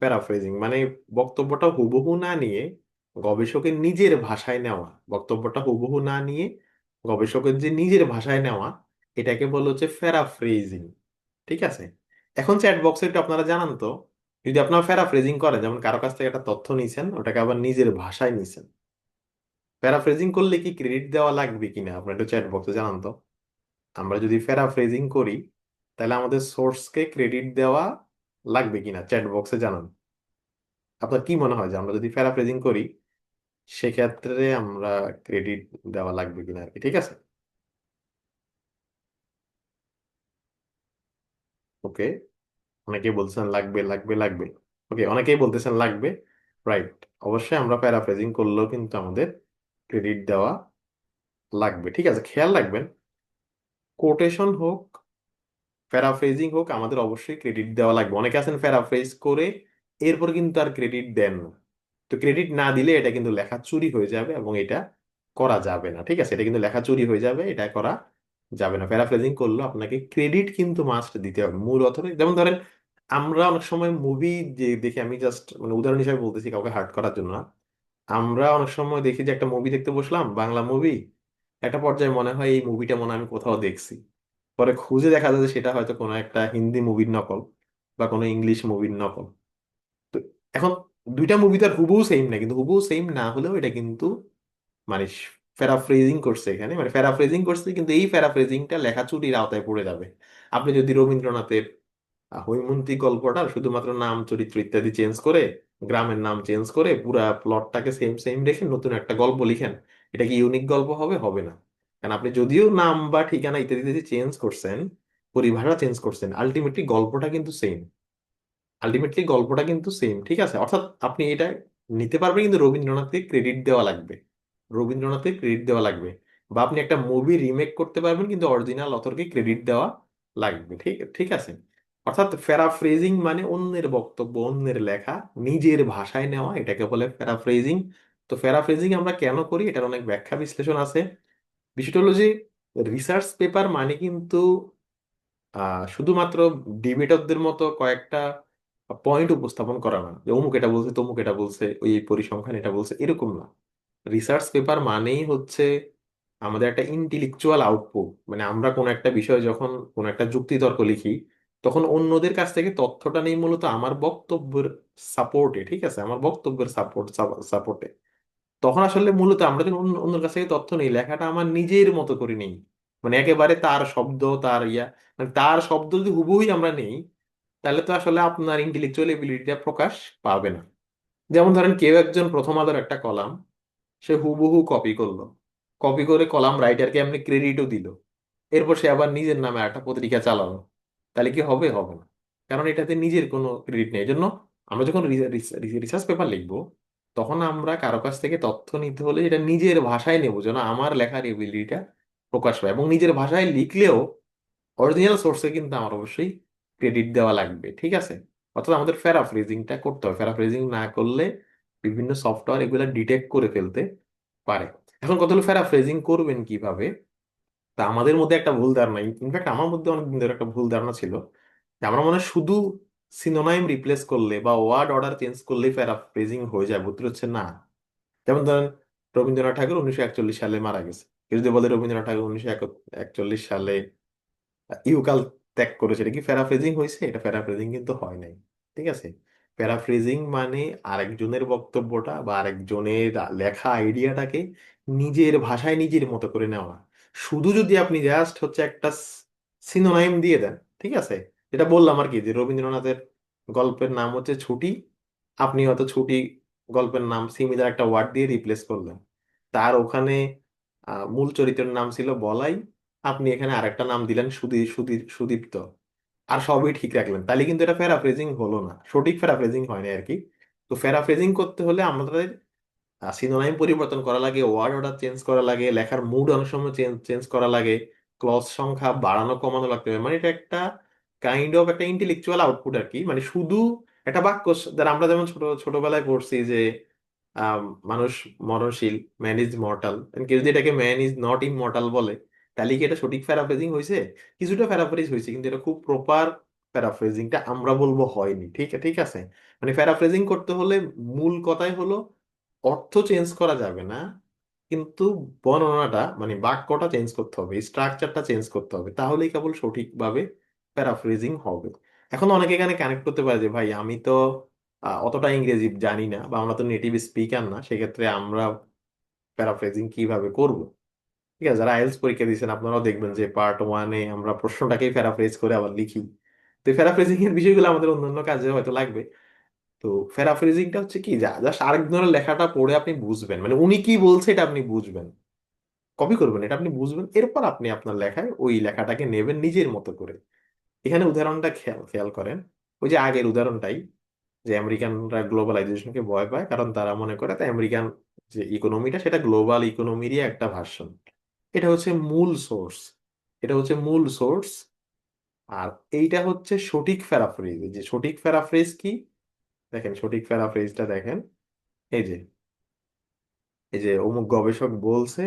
Speaker 1: প্যারাফ্রেজিং, মানে বক্তব্যটা হুবহু না নিয়ে গবেষকের নিজের ভাষায় নেওয়া, বক্তব্যটা হুবহু না নিয়ে গবেষকের যে নিজের ভাষায় নেওয়া, এটাকে বলা হচ্ছে প্যারাফ্রেজিং, ঠিক আছে। এখন চ্যাট বক্সে একটু আপনারা জানান তো, যদি আপনারা প্যারাফ্রেজিং করেন, যেমন কারো কাছ থেকে একটা তথ্য নিছেন, ওটাকে আবার নিজের ভাষায় নিছেন, প্যারাফ্রেজিং করলে কি ক্রেডিট দেওয়া লাগবে কিনা আপনার একটু চ্যাট বক্সে জানান তো। আমরা যদি প্যারাফ্রেজিং করি, তাহলে আমাদের সোর্সকে ক্রেডিট দেওয়া লাগবে কিনা চ্যাট বক্সে জানান। আপনার কি মনে হয় যে আমরা যদি প্যারাফ্রেজিং করি, সেক্ষেত্রে আমরা ক্রেডিট দেওয়া লাগবে কিনা আর কি, ঠিক আছে। ওকে, অনেকেই বলছেন লাগবে লাগবে লাগবে। ওকে, অনেকেই বলতেছেন লাগবে, রাইট। অবশ্যই আমরা প্যারাফ্রেজিং করলেও কিন্তু আমাদের ক্রেডিট দেওয়া লাগবে, ঠিক আছে। খেয়াল রাখবেন, কোটেশন হোক প্যারাফ্রেজিং হোক, আমাদের অবশ্যই ক্রেডিট দেওয়া লাগবে। অনেকে আছেন প্যারাফ্রেজ করে এরপর কিন্তু আর ক্রেডিট দেন না। তো ক্রেডিট না দিলে এটা কিন্তু লেখা চুরি হয়ে যাবে এবং এটা করা যাবে না। ঠিক আছে, এটা কিন্তু লেখা চুরি হয়ে যাবে, এটা করা যাবে না। প্যারাফ্রেজিং করলে আপনাকে ক্রেডিট কিন্তু মাস্ট দিতে হবে মূল অথরে। যেমন ধরেন আমরা অনেক সময় মুভি যে দেখি, আমি জাস্ট মানে উদাহরণ হিসেবে বলতেছি, কাউকে হার্ট করার জন্য না। আমরা অনেক সময় দেখি যে একটা মুভি দেখতে বসলাম, বাংলা মুভি, একটা পর্যায়ে মনে হয় এই মুভিটা মনে হয় আমি কোথাও দেখছি। পরে খুঁজে দেখা যায় যে সেটা হয়তো কোনো একটা হিন্দি মুভির নকল বা কোনো ইংলিশ মুভির নকল। তো এখন দুইটা মুভি তো আর হুবহু সেম না, কিন্তু হুবহু সেম না হলেও এটা কিন্তু মানে প্যারাফ্রেজিং করছে এখানে, মানে প্যারাফ্রেজিং করছে, কিন্তু এই প্যারাফ্রেজিংটা লেখা চুরির আওতায় পড়ে যাবে। আপনি যদি রবীন্দ্রনাথের হৈমন্তী গল্পটার শুধুমাত্র নাম চরিত্র ইত্যাদি চেঞ্জ করে, গ্রামের নাম চেঞ্জ করে, পুরা প্লটটাকে সেম সেম রেখে নতুন একটা গল্প লিখেন, এটা কি ইউনিক গল্প হবে? হবে না। কারণ আপনি যদিও নাম বা ঠিকানা ইত্যাদি চেঞ্জ করছেন, পরিভাষা চেঞ্জ করছেন, আলটিমেটলি গল্পটা কিন্তু সেম। আলটিমেটলি গল্পটা কিন্তু সেম, ঠিক আছে? অর্থাৎ আপনি এটা নিতে পারবেন, কিন্তু রবীন্দ্রনাথকে ক্রেডিট দেওয়া লাগবে। রবীন্দ্রনাথকে ক্রেডিট দেওয়া লাগবে। বা আপনি একটা মুভি রিমেক করতে পারবেন, কিন্তু অরিজিনাল অথরকে ক্রেডিট দেওয়া লাগবে। ঠিক ঠিক আছে। অর্থাৎ প্যারাফ্রেজিং মানে অন্যের বক্তব্য, অন্যের লেখা নিজের ভাষায় নেওয়া, এটাকে বলে প্যারাফ্রেজিং। তো প্যারাফ্রেজিং আমরা কেন করি, এটার অনেক ব্যাখ্যা বিশ্লেষণ আছে। বিষয়টা হলো যে রিসার্চ পেপার মানে কিন্তু শুধুমাত্র ডিবেটরদের মতো কয়েকটা পয়েন্ট উপস্থাপন করা না, যে অমুক এটা বলছে, তমুক এটা বলছে, ওই এই পরিসংখ্যান এটা বলছে, এরকম না। রিসার্চ পেপার মানেই হচ্ছে আমাদের একটা ইন্টেলেকচুয়াল আউটপুট। মানে আমরা কোন একটা বিষয় যখন কোন একটা যুক্তিতর্ক লিখি, তখন অন্যদের কাছ থেকে তথ্যটা নেই মূলত আমার বক্তব্যের সাপোর্টে। ঠিক আছে, আমার বক্তব্যের সাপোর্টে। তখন আসলে মূলত আমরা যখন অন্যের কাছ থেকে তথ্য নেই, লেখাটা আমার নিজের মতো করে নেই। মানে একেবারে তার শব্দ, তার মানে তার শব্দ যদি হুবহুই আমরা নেই, তাহলে তো আসলে আপনার ইন্টেলেকচুয়াল এবিলিটিটা প্রকাশ পাবে না। যেমন ধরেন কেউ একজন প্রথম আলোর একটা কলাম সে হুবহু কপি করলো, কপি করে কলাম রাইটারকে এমনি ক্রেডিটও দিল, এরপর সে আবার নিজের নামে একটা পত্রিকা চালানো, তাহলে কি হবে? হবে না। কারণ এটাতে নিজের কোনো ক্রেডিট নেই। এই জন্য আমরা যখন রিসার্চ পেপার লিখবো, তখন আমরা কারো কাছ থেকে তথ্য নিতে হলে এটা নিজের ভাষায় নেবো, যেন আমার লেখার এবিলিটিটা প্রকাশ পায়। এবং নিজের ভাষায় লিখলেও অরিজিনাল সোর্সে কিন্তু আমার অবশ্যই ক্রেডিট দেওয়া লাগবে। ঠিক আছে। অর্থাৎ আমাদের প্যারাফ্রেজিংটা করতে হবে। প্যারাফ্রেজিং না করলে বিভিন্ন সফটওয়্যার এগুলো ডিটেক্ট করে ফেলতে পারে। এখন কত হলো প্যারাফ্রেজিং করবেন কিভাবে? তা আমাদের মধ্যে একটা ভুল ধারণা, ইনফ্যাক্ট আমার মধ্যে অনেকদিন ধরে একটা ভুল ধারণা ছিল যে আমরা মনে হয় শুধু সিনোনাইম রিপ্লেস করলে বা ওয়ার্ড অর্ডার চেঞ্জ করলেই প্যারাফ্রেজিং হয়ে যায়। বুঝতে হচ্ছে না। যেমন ধরেন রবীন্দ্রনাথ ঠাকুর 1941 সালে মারা গেছে, কেউ যদি বলে রবীন্দ্রনাথ ঠাকুর 1941 সালে ইউকাল ত্যাগ করেছে, এটা কি প্যারাফ্রেজিং হয়েছে? এটা প্যারাফ্রেজিং কিন্তু হয় নাই। ঠিক আছে। প্যারাফ্রেজিং মানে আরেকজনের বক্তব্যটা বা আরেকজনের লেখা আইডিয়াটাকে নিজের ভাষায় নিজের মতো করে নেওয়া। শুধু যদি আপনি জাস্ট হচ্ছে একটা সিনোনাইম দিয়ে দেন, ঠিক আছে, যেটা বললাম আর কি, যে রবীন্দ্রনাথের গল্পের নাম হচ্ছে ছুটি, আপনি হয়তো ছুটি গল্পের নাম সিমিলার একটা ওয়ার্ড দিয়ে রিপ্লেস করলেন। তার ওখানে মূল চরিত্রের নাম ছিল বলাই, আপনি এখানে আরেকটা নাম দিলেন সুদীপ্ত, আর সবই ঠিক রাখলেন, তাহলে কিন্তু এটা প্যারাফ্রেজিং হলো না, সঠিক প্যারাফ্রেজিং হয় না আর কি। তো প্যারাফ্রেজিং করতে হলে আমাদের সিনোনাইম পরিবর্তন করা লাগে, ওয়ার্ড অর্ডার চেঞ্জ করা লাগে, লেখার মুড অনেক সময় চেঞ্জ চেঞ্জ করা লাগে, ক্লজ সংখ্যা বাড়ানো কমানো লাগতে হবে। মানে এটা একটা কাইন্ড অফ একটা ইন্টেলেকচুয়াল আউটপুট আর কি। মানে শুধু একটা বাক্য, যারা আমরা যেমন ছোটবেলায় পড়ছি যে আম, মানুষ মরণশীল, ম্যান ইজ মর্টাল, কেউ যদি এটাকে ম্যান ইজ নট ইমমর্টাল বলে, তাহলে কি এটা সঠিক প্যারাফ্রেজিং হয়েছে? কিছুটা প্যারাফ্রেজ হয়েছে, কিন্তু এটা খুব প্রপার প্যারাফ্রেজিংটা আমরা বলবো হয়নি। ঠিক ঠিক আছে। মানে প্যারাফ্রেজিং করতে হলে মূল কথাই হলো অর্থ চেঞ্জ করা যাবে না, কিন্তু বর্ণনাটা মানে বাক্যটা চেঞ্জ করতে হবে, স্ট্রাকচারটা চেঞ্জ করতে হবে, তাহলেই কেবল সঠিকভাবে প্যারাফ্রেজিং হবে। এখন অনেকে এখানে কানেক্ট করতে পারে যে ভাই আমি তো অতটা ইংরেজি জানি না বা আমরা তো নেটিভ স্পিকার না, সেক্ষেত্রে আমরা প্যারাফ্রেজিং কিভাবে করব? ঠিক আছে, যারা আইএলটিএস পরীক্ষা দিয়েছেন আপনারাও দেখবেন যে পার্ট ওয়ানে আমরা প্রশ্নটাকেই প্যারাফ্রেজ করে আবার লিখি। তো প্যারাফ্রেজিং এর বিষয়গুলো আমাদের অন্যান্য কাজে হয়তো লাগবে। তো প্যারাফ্রেজিংটা হচ্ছে কি, যা জাস্ট আরেকজনের লেখাটা পড়ে আপনি বুঝবেন, মানে উনি কি বলছে এটা আপনি বুঝবেন, কপি করবেন এটা আপনি বুঝবেন, এরপর আপনি আপনার লেখায় ওই লেখাটাকে নেবেন নিজের মতো করে। এখানে উদাহরণটা খেয়াল খেয়াল করেন, ওই যে আগের উদাহরণটাই, যে আমেরিকানরা গ্লোবালাইজেশনকে ভয় পায় কারণ তারা মনে করে তো আমেরিকান যে ইকোনমিটা সেটা গ্লোবাল ইকোনমিরই একটা ভার্সন। এটা হচ্ছে মূল সোর্স, এটা হচ্ছে মূল সোর্স আর এইটা হচ্ছে সঠিক প্যারাফ্রেজ। এই যে সঠিক প্যারাফ্রেজ কি, দেখেন সঠিক প্যারাফ্রেজটা দেখেন। এই যে অমুক গবেষক বলছে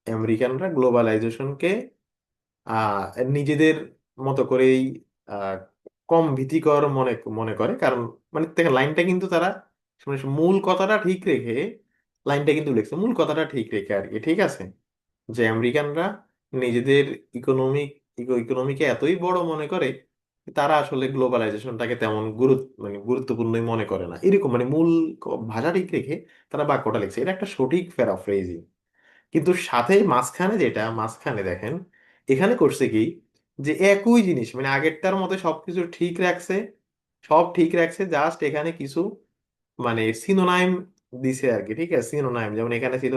Speaker 1: আমেরিকানরা গ্লোবালাইজেশনকে নিজেদের মতো করেই আহ, কম ভীতিকর মনে মনে করে। কারণ মানে দেখেন লাইনটা কিন্তু তারা মানে মূল কথাটা ঠিক রেখে, লাইনটা কিন্তু লিখছে মূল কথাটা ঠিক রেখে আর কি, ঠিক আছে? যে আমেরিকানরা নিজেদের ইকোনমিক ইকোনমিকে এতই বড় মনে করে, তারা আসলে গ্লোবালাইজেশনটাকে তেমন মানে গুরুত্বপূর্ণই মনে করে না, এরকম মানে মূল ভাষা ঠিক রেখে তারা বাক্যটা লিখছে। এটা একটা সঠিক প্যারাফ্রেজিং। কিন্তু সাথে মাঝখানে দেখেন এখানে করছে কি, যে একই জিনিস মানে আগেরটার মতো সবকিছু ঠিক রাখছে, সব ঠিক রাখছে, জাস্ট এখানে কিছু মানে সিনোনাইম দিছে আর কি, ঠিক আছে? সিনোনাইম যেমন এখানে ছিল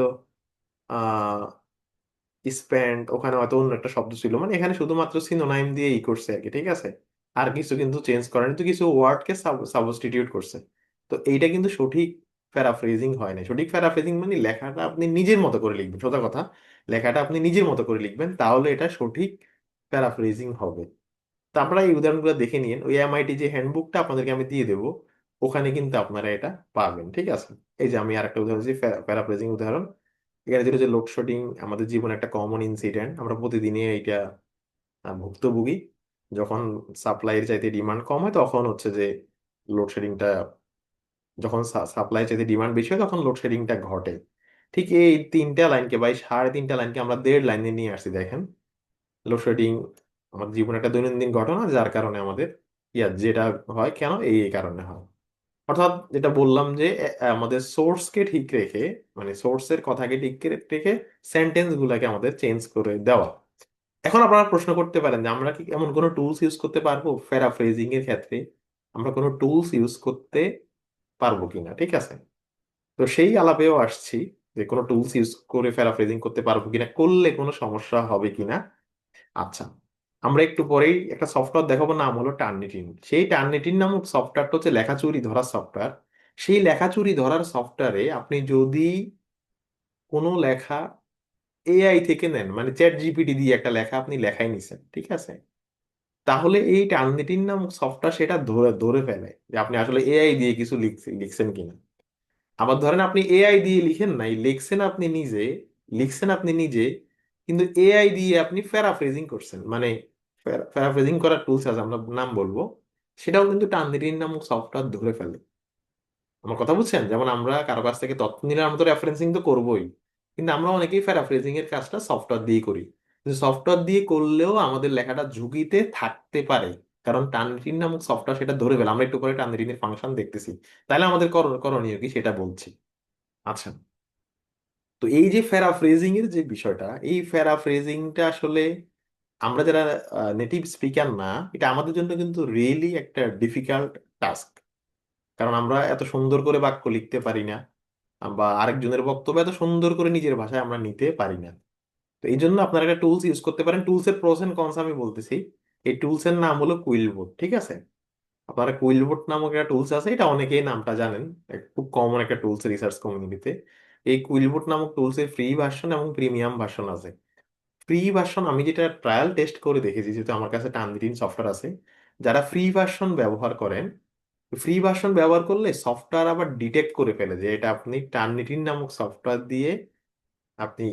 Speaker 1: স্প্যান্ড, ওখানে হয়তো অন্য একটা শব্দ ছিল, মানে এখানে শুধুমাত্র সিনোনাইম দিয়ে ই করছে আর কি, ঠিক আছে? আর কিছু কিন্তু চেঞ্জ করেনি, তো কিছু ওয়ার্ডকে সাবস্টিটিউট করছে। তো এইটা কিন্তু সঠিক প্যারাফ্রেজিং হয় না। সঠিক প্যারাফ্রেজিং মানে লেখাটা আপনি নিজের মতো করে লিখবেন, সোজা কথা, লেখাটা আপনি নিজের মতো করে লিখবেন, তাহলে এটা সঠিক প্যারাফ্রেজিং হবে। তো আপনারা এই উদাহরণগুলো দেখে নিন, ওই এমআইটি যে হ্যান্ডবুকটা আপনাদেরকে আমি দিয়ে দেবো, ওখানে কিন্তু আপনারা এটা পাবেন, ঠিক আছে? এই যে আমি আরেকটা উদাহরণ দিচ্ছি, প্যারাফ্রেজিং উদাহরণ। এখানে যেটা হচ্ছে লোডশেডিং আমাদের জীবনে একটা কমন ইনসিডেন্ট, আমরা প্রতিদিনই এইটা ভুক্তভোগী। যখন সাপ্লাইয়ের চাইতে ডিমান্ড কম হয় তখন হচ্ছে যে লোডশেডিংটা, যখন সাপ্লাই চাইতে ডিমান্ড বেশি হয় তখন লোডশেডিংটা ঘটে। ঠিক এই তিনটা লাইনকে বা এই সাড়ে তিনটা লাইনকে আমরা 1.5 লাইনে নিয়ে আসছি, দেখেন। লোডশেডিং আমাদের জীবনে একটা দৈনন্দিন ঘটনা, যার কারণে আমাদের যেটা হয় কেন, এই কারণে হয়। অর্থাৎ যেটা বললাম যে আমাদের সোর্সকে ঠিক রেখে, মানে সোর্সের কথাকে ঠিক রেখে সেন্টেন্স গুলাকে আমাদের চেঞ্জ করে দেওয়া। এখন আপনারা প্রশ্ন করতে পারেন যে আমরা কি এমন কোনো টুলস ইউজ করতে পারবো প্যারাফ্রেজিং এর ক্ষেত্রে, আমরা কোনো টুলস ইউজ করতে পারবো কিনা, ঠিক আছে? তো সেই আলাপেও আসছি যে কোনো টুলস ইউজ করে প্যারাফ্রেজিং করতে পারবো কিনা, করলে কোনো সমস্যা হবে কিনা। আচ্ছা, আমরা একটু পরেই একটা সফটওয়্যার দেখাবো, নাম হলো টার্নিটিন। সেই টার্নিটিন নামক সফটওয়্যারটা হচ্ছে লেখাচুরি ধরার সফটওয়্যার। সেই লেখাচুরি ধরার সফটওয়্যারে আপনি যদি কোনো লেখা এআই থেকে নেন, মানে চ্যাট জিপিটি দিয়ে একটা লেখা আপনি লেখাই নিছেন, ঠিক আছে? তাহলে এই টার্নিটিন নামক সফটওয়্যার সেটা ধরে ধরে ফেলে যে আপনি আসলে এআই দিয়ে কিছু লিখছেন কিনা। আবার ধরেন আপনি এআই দিয়ে লিখেন নাই, লিখছেন আপনি নিজে, কিন্তু এআই দিয়ে আপনি প্যারাফ্রেজিং করছেন, মানে প্যারাফ্রেজিং করার টুলস আছে, আমরা নাম বলবো, সেটাও কিন্তু টার্নিটিন নামক সফটওয়্যার ধরে ফেলে। আমার কথা বুঝছেন? যেমন আমরা কারো কাছ থেকে তথ্য নিলে আমরা তো রেফারেন্সিং তো করবোই, কিন্তু আমরা অনেকেই প্যারাফ্রেজিং এর কাজটা সফটওয়্যার দিয়ে করি। কিন্তু সফটওয়্যার দিয়ে করলেও আমাদের লেখাটা ঝুঁকিতে থাকতে পারে, কারণ টার্নিটিন নামক সফটওয়্যার সেটা ধরে ফেলে। আমরা একটু পরে টার্নিটিনের ফাংশন দেখতেছি, তাহলে আমাদের করণীয় কি সেটা বলছি। আচ্ছা, তো এই যে প্যারাফ্রেজিং এর যে বিষয়টা, এই প্যারাফ্রেজিংটা আসলে আমরা যারা নেটিভ স্পিকার না, এটা আমাদের জন্য কিন্তু রিয়েলি একটা ডিফিকাল্ট টাস্ক। কারণ আমরা এত সুন্দর করে বাক্য লিখতে পারি না, বা আরেকজনের বক্তব্য এত সুন্দর করে নিজের ভাষায় আমরা নিতে পারি না। তো এই জন্য আপনারা একটা টুলস ইউজ করতে পারেন। টুলস এর প্রোস এন্ড কনস আমি বলতেছি। এই টুলস এর নাম হলো কুইলবোর্ড, ঠিক আছে? আপনারা কুইলবোর্ড নামক একটা টুলস আছে, এটা অনেকেই নামটা জানেন, খুব কমন একটা টুলস রিসার্চ কমিউনিটিতে। এই কুইলবোর্ড নামক টুলস এর ফ্রি ভার্সন এবং প্রিমিয়াম ভার্সন আছে। ফ্রি ভার্সন আমি যেটা ট্রায়াল টেস্ট করে দেখেছি, যেহেতু আমার কাছে টানদিন সফটওয়্যার আছে, যারা ফ্রি ভার্সন ব্যবহার করেন, ফ্রি ভার্সন ব্যবহার করলে সফটওয়্যার আবার ডিটেক্ট করে ফেলে যে এটা আপনি টার্নিটিন নামক সফটওয়্যার দিয়ে আপনি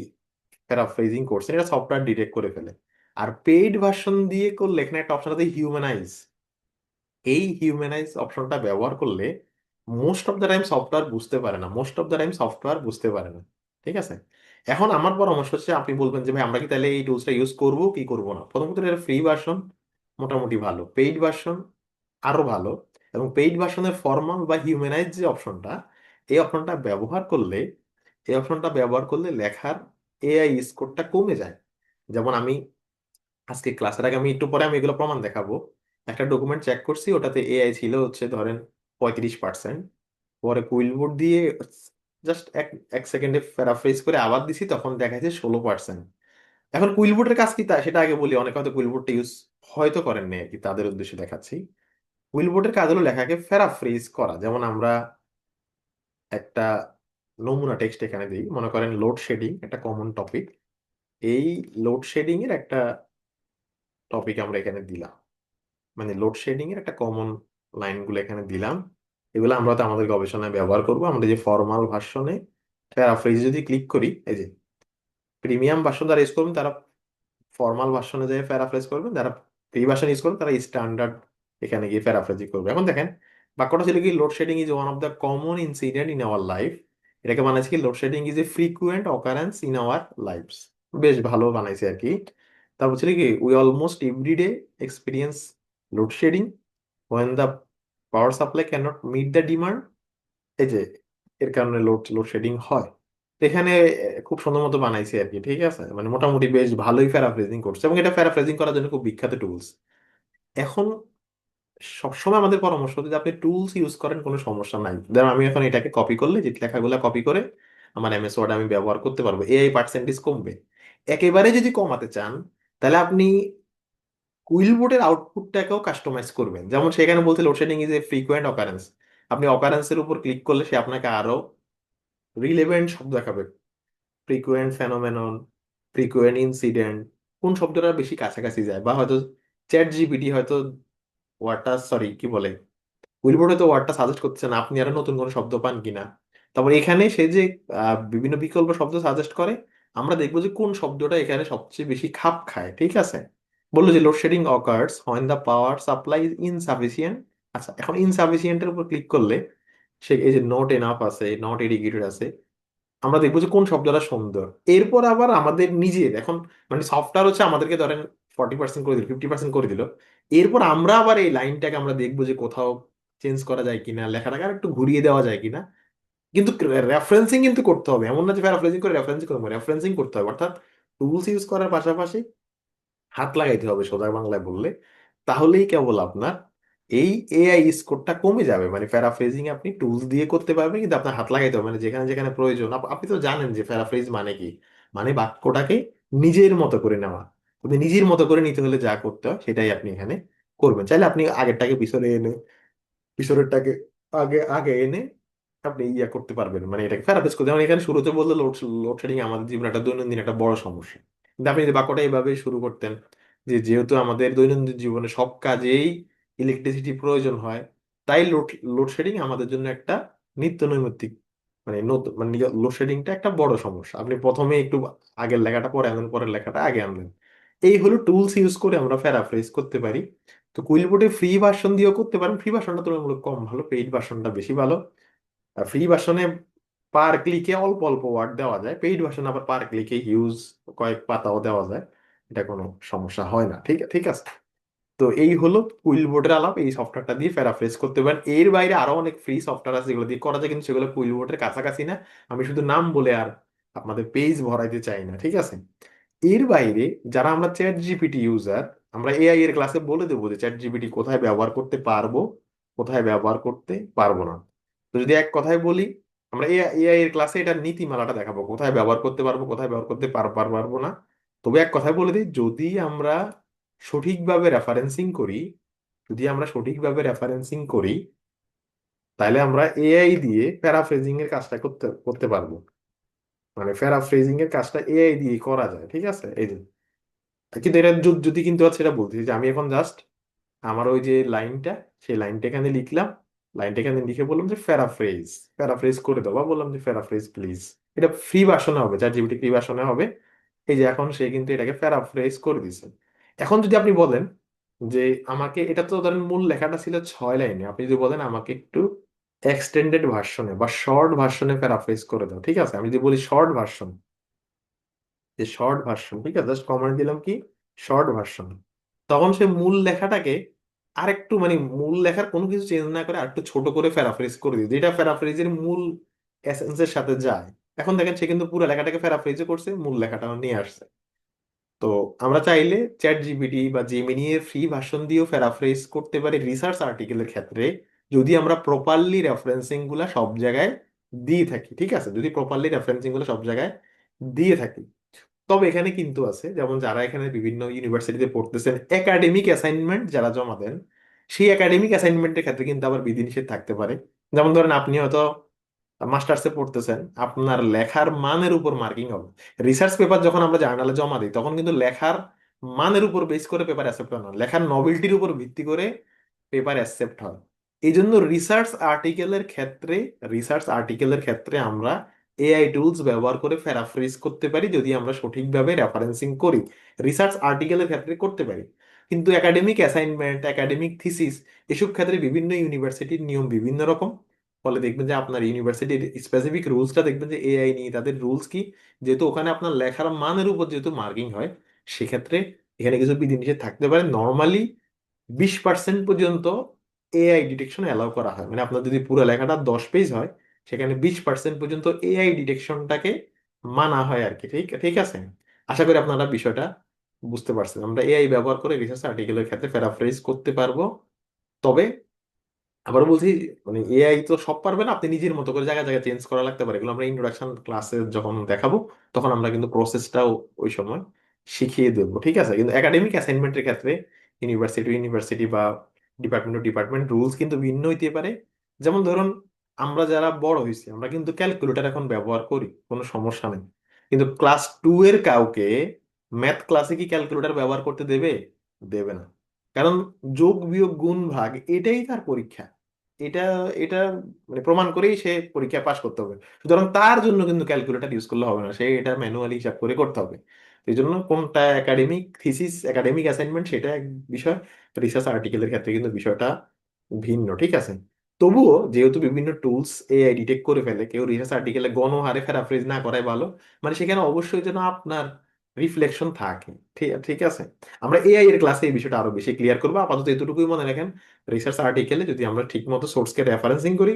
Speaker 1: প্যারাফ্রেজিং করছেন, এটা সফটওয়্যার ডিটেক্ট করে ফেলে। আর পেইড ভার্সন দিয়ে করলে এখানে একটা অপশন আছে হিউম্যানাইজ। এই হিউম্যানাইজ অপশনটা ব্যবহার করলে most of the time software বুঝতে পারে না, most of the time software বুঝতে পারে না, ঠিক আছে? এখন আমার পরামর্শ হচ্ছে, আপনি বলবেন যে ভাই আমরা কি তাহলে এই টুলসটা ইউজ করবো কি করবো না। প্রথমত এর ফ্রি ভার্সন মোটামুটি ভালো, পেইড ভার্সন আরো ভালো। এবং পেইড ভার্সনের ফর্মাল বা হিউম্যানাইজ যে অপশনটা, এই অপশনটা ব্যবহার করলে, লেখার এআই স্কোরটা কমে যায়। যেমন আমি আজকে ক্লাসের আগে আমি একটু পরে আমি এগুলো প্রমাণ দেখাবো, একটা ডকুমেন্ট চেক করছি, ওটাতে এআই ছিল হচ্ছে ধরেন 35%। পরে কুইলবোর্ড দিয়ে জাস্ট এক এক সেকেন্ডে প্যারাফ্রেজ করে আবার দিছি, তখন দেখা যায় 16%। এখন কুইলবোর্ডের কাজ কি তা সেটা আগে বলি, অনেকে হয়তো কুইলবোর্ডটা ইউজ হয়তো করেন নাই আর কি, তাদের উদ্দেশ্যে দেখাচ্ছি। কুইলবোর্ডের কাজ হলো লেখাকে প্যারাফ্রেজ করা। যেমন আমরা একটা নমুনা টেক্সট এখানে দিই, মনে করেন লোডশেডিং একটা কমন টপিক, এই লোডশেডিং এর একটা টপিক আমরা এখানে দিলাম। মানে লোডশেডিং এর একটা কমন লাইনগুলো এখানে দিলাম। এগুলো আমরা তো আমাদের গবেষণায় ব্যবহার করব। আমরা যে ফর্মাল ভার্সনে প্যারাফ্রেজ যদি ক্লিক করি, এই যে প্রিমিয়াম ভার্সন যারা ইউজ করবেন তারা ফর্মাল ভার্সনে যেয়ে প্যারাফ্রেজ করবেন, যারা ফ্রি ভার্সন ইউজ করবেন তারা স্ট্যান্ডার্ড এখানে গিয়ে প্যারাফ্রেজিং করবে। এখন দেখেন বাক্যটা ছিল কি, load shedding is one of the common incident in our life. এটাকে বানাইছে কি, load shedding is a frequent occurrence in our lifes. বেশ ভালো বানাইছে আর কি। তারপর ছিল কি, we almost everyday experience load shedding when the power supply cannot meet the demand। এই যে এর কারণে লোডশেডিং হয়। তো এখানে খুব সুন্দর মতো বানাইছে আর কি, ঠিক আছে, মানে মোটামুটি বেশ ভালোই প্যারাফ্রেজিং করছে, এবং এটা প্যারাফ্রেজিং করার জন্য খুব বিখ্যাত টুলস। এখন সবসময় আমাদের পরামর্শ হচ্ছে যে আপনি টুলস ইউজ করেন, কোনো সমস্যা নাই। ধরুন আমি এখন এটাকে কপি করলে, যে লেখাগুলো কপি করে আমার এমএস ওয়ার্ড আমি ব্যবহার করতে পারবো, এআই পার্সেন্টেজ কমবে। একেবারে যদি কমাতে চান, তাহলে আপনি কুইলবোর্ডের আউটপুটটাকেও কাস্টমাইজ করবেন। যেমন সেখানে বলছে load shedding is A frequent occurrence, আপনি অকারেন্সের উপর ক্লিক করলে সে আপনাকে আরো রিলেভেন্ট শব্দ দেখাবে। ফ্রিকুয়েন্ট ফেনোমেনন, ফ্রিকুয়েন্ট ইনসিডেন্ট, কোন শব্দটা বেশি কাছাকাছি যায়। বা হয়তো চ্যাট জিপিটি হয়তো ওয়ার্ডটা, সরি কি বলে, উইলবোর্ড হয়তো ওয়ার্ডটা সাজেস্ট করতেছে না, আপনি আরো নতুন কোনো শব্দ পান কিনা। তারপর এখানে সে যে বিভিন্ন বিকল্প শব্দ সাজেস্ট করে, আমরা দেখবো যে কোন শব্দটা এখানে সবচেয়ে বেশি খাপ খায়, ঠিক আছে। বললো যে load shedding occurs when the power supply is insufficient. আচ্ছা, এখন ইনসাফিসিয়েন্টের উপর ক্লিক করলে সে এই যে নট এনাফ আছে, নট এডিকেটেড আছে, আমরা দেখবো যে কোন শব্দটা সুন্দর। এরপর আবার আমাদের নিজের এখন, মানে সফটওয়্যার হচ্ছে আমাদেরকে ধরেন 40% করে দিল, 50% করে দিল। এরপর আমরা আবার এই লাইনটাকে আমরা দেখবো যে কোথাও চেঞ্জ করা যায় কিনা, লেখাটাকে আর একটু ঘুরিয়ে দেওয়া যায় কিনা। কিন্তু রেফারেন্সিং কিন্তু করতে হবে, এমন না যে প্যারাফ্রেজিং করে রেফারেন্সিং করবো, রেফারেন্সিং করতে হবে। অর্থাৎ টুলস ইউজ করার পাশাপাশি হাত লাগাইতে হবে, সোজা বাংলায় বললে। তাহলেই কেবল আপনার এই এআই স্কোরটা কমে যাবে। মানে প্যারাফ্রেজিং আপনি টুলস দিয়ে করতে পারবেন, কিন্তু আপনার হাত লাগাইতে হবে, মানে যেখানে যেখানে প্রয়োজন। আপনি তো জানেন যে প্যারাফ্রেজ মানে কি, মানে বাক্যটাকে নিজের মতো করে নেওয়া। আপনি নিজের মতো করে নিতে হলে যা করতে হয় সেটাই আপনি এখানে করবেন। চাইলে আপনি আগেরটাকে পিছনে এনে, পিছনেরটাকে আগে আগে এনে আপনি ইয়া করতে পারবেন, মানে এটাকে প্যারাফ্রেজ করতে। যেমন এখানে শুরুতে বললে লোডশেডিং আমাদের জীবনে একটা দৈনন্দিন একটা বড় সমস্যা। কিন্তু আপনি যদি বাক্যটা এইভাবে শুরু করতেন, যে যেহেতু আমাদের দৈনন্দিন জীবনে সব কাজেই ইলেকট্রিসিটি প্রয়োজন হয়, তাই লোডশেডিং আমাদের জন্য একটা নিত্য নৈমিত্তিক, মানে নতুন, মানে লোডশেডিংটা একটা বড় সমস্যা। আপনি প্রথমে একটু আগের লেখাটা পরে আনলেন, পরের লেখাটা আগে আনলেন। এই হলো টুলস ইউজ করে আমরা প্যারাফ্রেজ করতে পারি। তো কুইলবোর্ডে ফ্রি ভার্সন দিয়েও করতে পারেন, ফ্রি ভার্সনটা তুলনামূলক কম ভালো, পেইড ভার্সনটা বেশি ভালো। ফ্রি ভার্সনে পার ক্লিকে অল্প অল্প ওয়ার্ড দেওয়া যায়, পেইড ভার্সন আবার পার ক্লিকে হিউজ কয়েক পাতাও দেওয়া যায়, এটা কোনো সমস্যা হয় না। ঠিক ঠিক আছে। তো এই হলো কুইলবোর্ডের আলাপ, এই সফটওয়্যারটা দিয়ে প্যারাফ্রেজ করতে পারেন। এর বাইরে আরো অনেক ফ্রি সফটওয়্যার আছে যেগুলো দিয়ে করা যায়, কিন্তু সেগুলো কুইলবোর্ডের কাছাকাছি না। আমি শুধু নাম বলে আর আপনাদের পেজ ভরাইতে চাই না, ঠিক আছে। এর বাইরে যারা আমরা চ্যাট জিপিটি ইউজার, আমরা এআই এর ক্লাসে বলে দেবো যে চ্যাট জিপিটি কোথায় ব্যবহার করতে পারবো, কোথায় ব্যবহার করতে পারবো না। তো যদি এক কথায় বলি, আমরা এআই এর ক্লাসে এটার নীতিমালাটা দেখাবো, কোথায় ব্যবহার করতে পারবো, কোথায় ব্যবহার করতে পারবো না। তবে এক কথায় বলে দিই, যদি আমরা সঠিকভাবে রেফারেন্সিং করি, যদি আমরা সঠিকভাবে রেফারেন্সিং করি, তাহলে আমরা এআই দিয়ে প্যারাফ্রেজিং এর কাজটা করতে করতে পারবো। মানে প্যারাফ্রেজিং এর কাজটা এআই দিয়ে করা যায়, ঠিক আছে। এই যে, কিন্তু এটা যদি কিন্তু হচ্ছে, এটা বলতেছি যে আমি এখন জাস্ট আমার ওই যে লাইনটা, সেই লাইনটা এখানে লিখলাম, লাইনটা এখানে লিখে বললাম যে প্যারাফ্রেজ, প্যারাফ্রেজ করে দাও, বা বললাম যে প্যারাফ্রেজ প্লিজ। এটা ফ্রি ভার্সনে হবে, চ্যাট জিপিটি ফ্রি ভার্সনে হবে। এই যে এখন সে কিন্তু এটাকে প্যারাফ্রেজ করে দিছে। এখন যদি আপনি বলেন যে আমাকে, এটা তো ধরেন মূল লেখাটা ছিল 6 লাইনে, আপনি যদি বলেন আমাকে একটু এক্সটেন্ডেড ভার্সনে বা শর্ট ভার্সনে প্যারাফ্রেজ করে দাও, ঠিক আছে। আমি যদি বলি শর্ট ভার্সন, যে শর্ট ভার্সন, ঠিক আছে, জাস্ট কমান্ড দিলাম কি শর্ট ভার্সন, তখন সে মূল লেখাটাকে আরেকটু, মানে মূল লেখার কোনো কিছু চেঞ্জ না করে আরেকটু ছোট করে প্যারাফ্রেজ করে দিই, যেটা প্যারাফ্রেজের মূল এসেন্সের সাথে যায়। এখন দেখেন সে কিন্তু পুরো লেখাটাকে প্যারাফ্রেজও করছে, মূল লেখাটাও নিয়ে আসছে। তো আমরা চাইলে চ্যাট জিপিটি বা জেমিনি এর ফ্রি ভার্সন দিয়েও প্যারাফ্রেজ করতে পারি রিসার্চ আর্টিকেলের ক্ষেত্রে, যদি আমরা প্রপারলি রেফারেন্সিং গুলা সব জায়গায় দিয়ে থাকি, ঠিক আছে, যদি প্রপারলি রেফারেন্সিং গুলো সব জায়গায় দিয়ে থাকি। তবে এখানে কিন্তু আছে, যেমন যারা এখানে বিভিন্ন ইউনিভার্সিটিতে পড়তেছেন, একাডেমিক অ্যাসাইনমেন্ট যারা জমা দেন, সেই একাডেমিক অ্যাসাইনমেন্টের ক্ষেত্রে কিন্তু আবার বিধিনিষেধ থাকতে পারে। যেমন ধরেন আপনি হয়তো মাস্টার্সে পড়তেছেন, আপনার লেখার মানের উপর মার্কিং হবে। রিসার্চ পেপার যখন আমরা জার্নালে জমা দিই, তখন কিন্তু লেখার মানের উপর বেস করে পেপার অ্যাকসেপ্ট হয় না, লেখার নভেলটির উপর ভিত্তি করে পেপার অ্যাকসেপ্ট হয়। এই জন্য রিসার্চ আর্টিকেলের ক্ষেত্রে আমরা এআই টুলস ব্যবহার করে প্যারাফ্রেজ করতে পারি যদি আমরা সঠিকভাবে রেফারেন্সিং করি। রিসার্চ আর্টিকেলের ক্ষেত্রে করতে পারি, কিন্তু একাডেমিক অ্যাসাইনমেন্ট, একাডেমিক থিসিস, এসব ক্ষেত্রে বিভিন্ন ইউনিভার্সিটির নিয়ম বিভিন্ন রকম। ফলে দেখবেন যে আপনার ইউনিভার্সিটির স্পেসিফিক রুলসটা দেখবেন যে এআই নিয়ে তাদের রুলস কি, যেহেতু ওখানে আপনার লেখার মানের উপর যেহেতু মার্কিং হয়, সেক্ষেত্রে এখানে কিছু বিধিনিষেধ থাকতে পারে। নর্মালি 20% পর্যন্ত এআই ডিটেকশন অ্যালাউ করা হয়, মানে আপনার যদি পুরো লেখাটা 10 পেজ হয়, সেখানে 20% পর্যন্ত এআই ডিটেকশনটাকে মানা হয় আর কি। ঠিক ঠিক আছে। আশা করি আপনারা বিষয়টা বুঝতে পারছেন। আমরা এআই ব্যবহার করে রিসার্চ আর্টিকেলের ক্ষেত্রে প্যারাফ্রেজ করতে পারবো। তবে আবার বলছি, মানে এআই তো সব পারবে না, আপনি নিজের মতো করে জায়গায় জায়গায় চেঞ্জ করা লাগতে পারে। এগুলো আমরা ইন্ট্রোডাকশন ক্লাসে যখন দেখাবো, তখন আমরা কিন্তু প্রসেসটাও ওই সময় শিখিয়ে দেবো। ঠিক আছে। কিন্তু একাডেমিক অ্যাসাইনমেন্টের ক্ষেত্রে ইউনিভার্সিটি বা ডিপার্টমেন্ট রুলস কিন্তু ভিন্ন হইতে পারে। যেমন ধরুন, আমরা যারা বড় হয়েছি আমরা কিন্তু ক্যালকুলেটর এখন ব্যবহার করি, কোনো সমস্যা নেই। কিন্তু ক্লাস 2 এর কাউকে ম্যাথ ক্লাসে কি ক্যালকুলেটর ব্যবহার করতে দেবে? দেবে না। কারণ যোগ বিয়োগ গুণ ভাগ এটাই তার পরীক্ষা। এটা এটা মানে প্রমাণ করেই সে পরীক্ষা পাশ করতে হবে। সুতরাং তার জন্য কিন্তু ক্যালকুলেটর ইউজ করলে হবে না, সে এটা ম্যানুয়ালি হিসাব করে করতে হবে। এই জন্য কোনটা একাডেমিক থিসিস, একাডেমিক অ্যাসাইনমেন্ট সেটা এক বিষয়, রিসার্চ আর্টিকেলের ক্ষেত্রে কিন্তু বিষয়টা ভিন্ন। ঠিক আছে। তবুও যেহেতু বিভিন্ন টুলস এআই ডিটেক্ট করে ফেলে, কেউ রিসার্চ আর্টিকেলে গণহারে প্যারাফ্রেজ না করাই ভালো। মানে সেখানে অবশ্যই যেন আপনার রিফ্লেকশন থাকে। ঠিক ঠিক আছে। আমরা এআই এর ক্লাসে এই বিষয়টা আরো বেশি ক্লিয়ার করবো। আপাতত এতটুকুই মনে রাখেন, রিসার্চ আর্টিকেলে যদি আমরা ঠিকমতো সোর্সকে রেফারেন্সিং করি,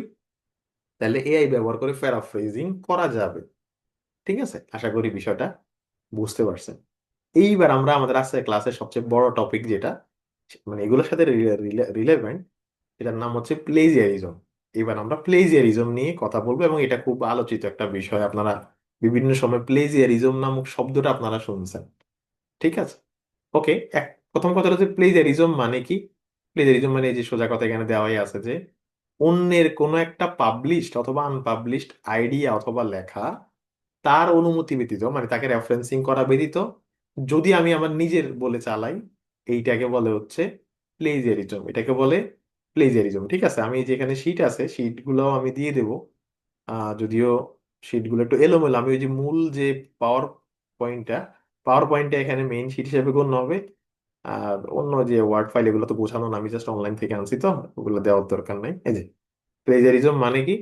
Speaker 1: তাহলে এআই ব্যবহার করে প্যারাফ্রেজিং করা যাবে। ঠিক আছে। আশা করি বিষয়টা বুঝতে পারছেন। এইবার আমরা আমাদের আজকে ক্লাসের সবচেয়ে বড় টপিক যেটা, মানে এগুলোর সাথে রিলেভেন্ট, এটার নাম হচ্ছে প্লেজিয়ারিজম। এবার আমরা প্লেজিয়ারিজম নিয়ে কথা বলবো, এবং এটা খুব আলোচিত একটা বিষয়। আপনারা বিভিন্ন সময় প্লেজিয়ারিজম নামক শব্দটা আপনারা শুনছেন। ঠিক আছে। ওকে। এক প্রথম কথা হচ্ছে প্লেজারিজম মানে কি। প্লেজারিজম মানে এই যে সোজা কথা এখানে দেওয়াই আছে যে অন্যের কোনো একটা পাবলিশড অথবা আনপাবলিশড আইডিয়া অথবা লেখা তার অনুমতি ব্যতীত, মানে তাকে রেফারেন্সিং করা ব্যতীত যদি আমি আমার নিজের বলে চালাই, এইটাকে বলে হচ্ছে প্লেজিয়ারিজম। এটাকে বলে প্লেজিয়ারিজম। ঠিক আছে। আমি যেখানে শীট আছে, শীট গুলো আমি দিয়ে দেবো। যদিও শিটগুলো একটু এলোমেলো, আমি ওই যে মূল যে পাওয়ার পয়েন্টটা পাওয়ার পয়েন্টটা এখানে মেইন শিট হিসেবে গণ্য হবে। আর অন্য যে ওয়ার্ড ফাইল এগুলো তো গোছানো না, আমি জাস্ট অনলাইন থেকে আনছি, তো ওগুলো দেওয়ার দরকার নাই। এই যে প্লেজারিজম মানে কি।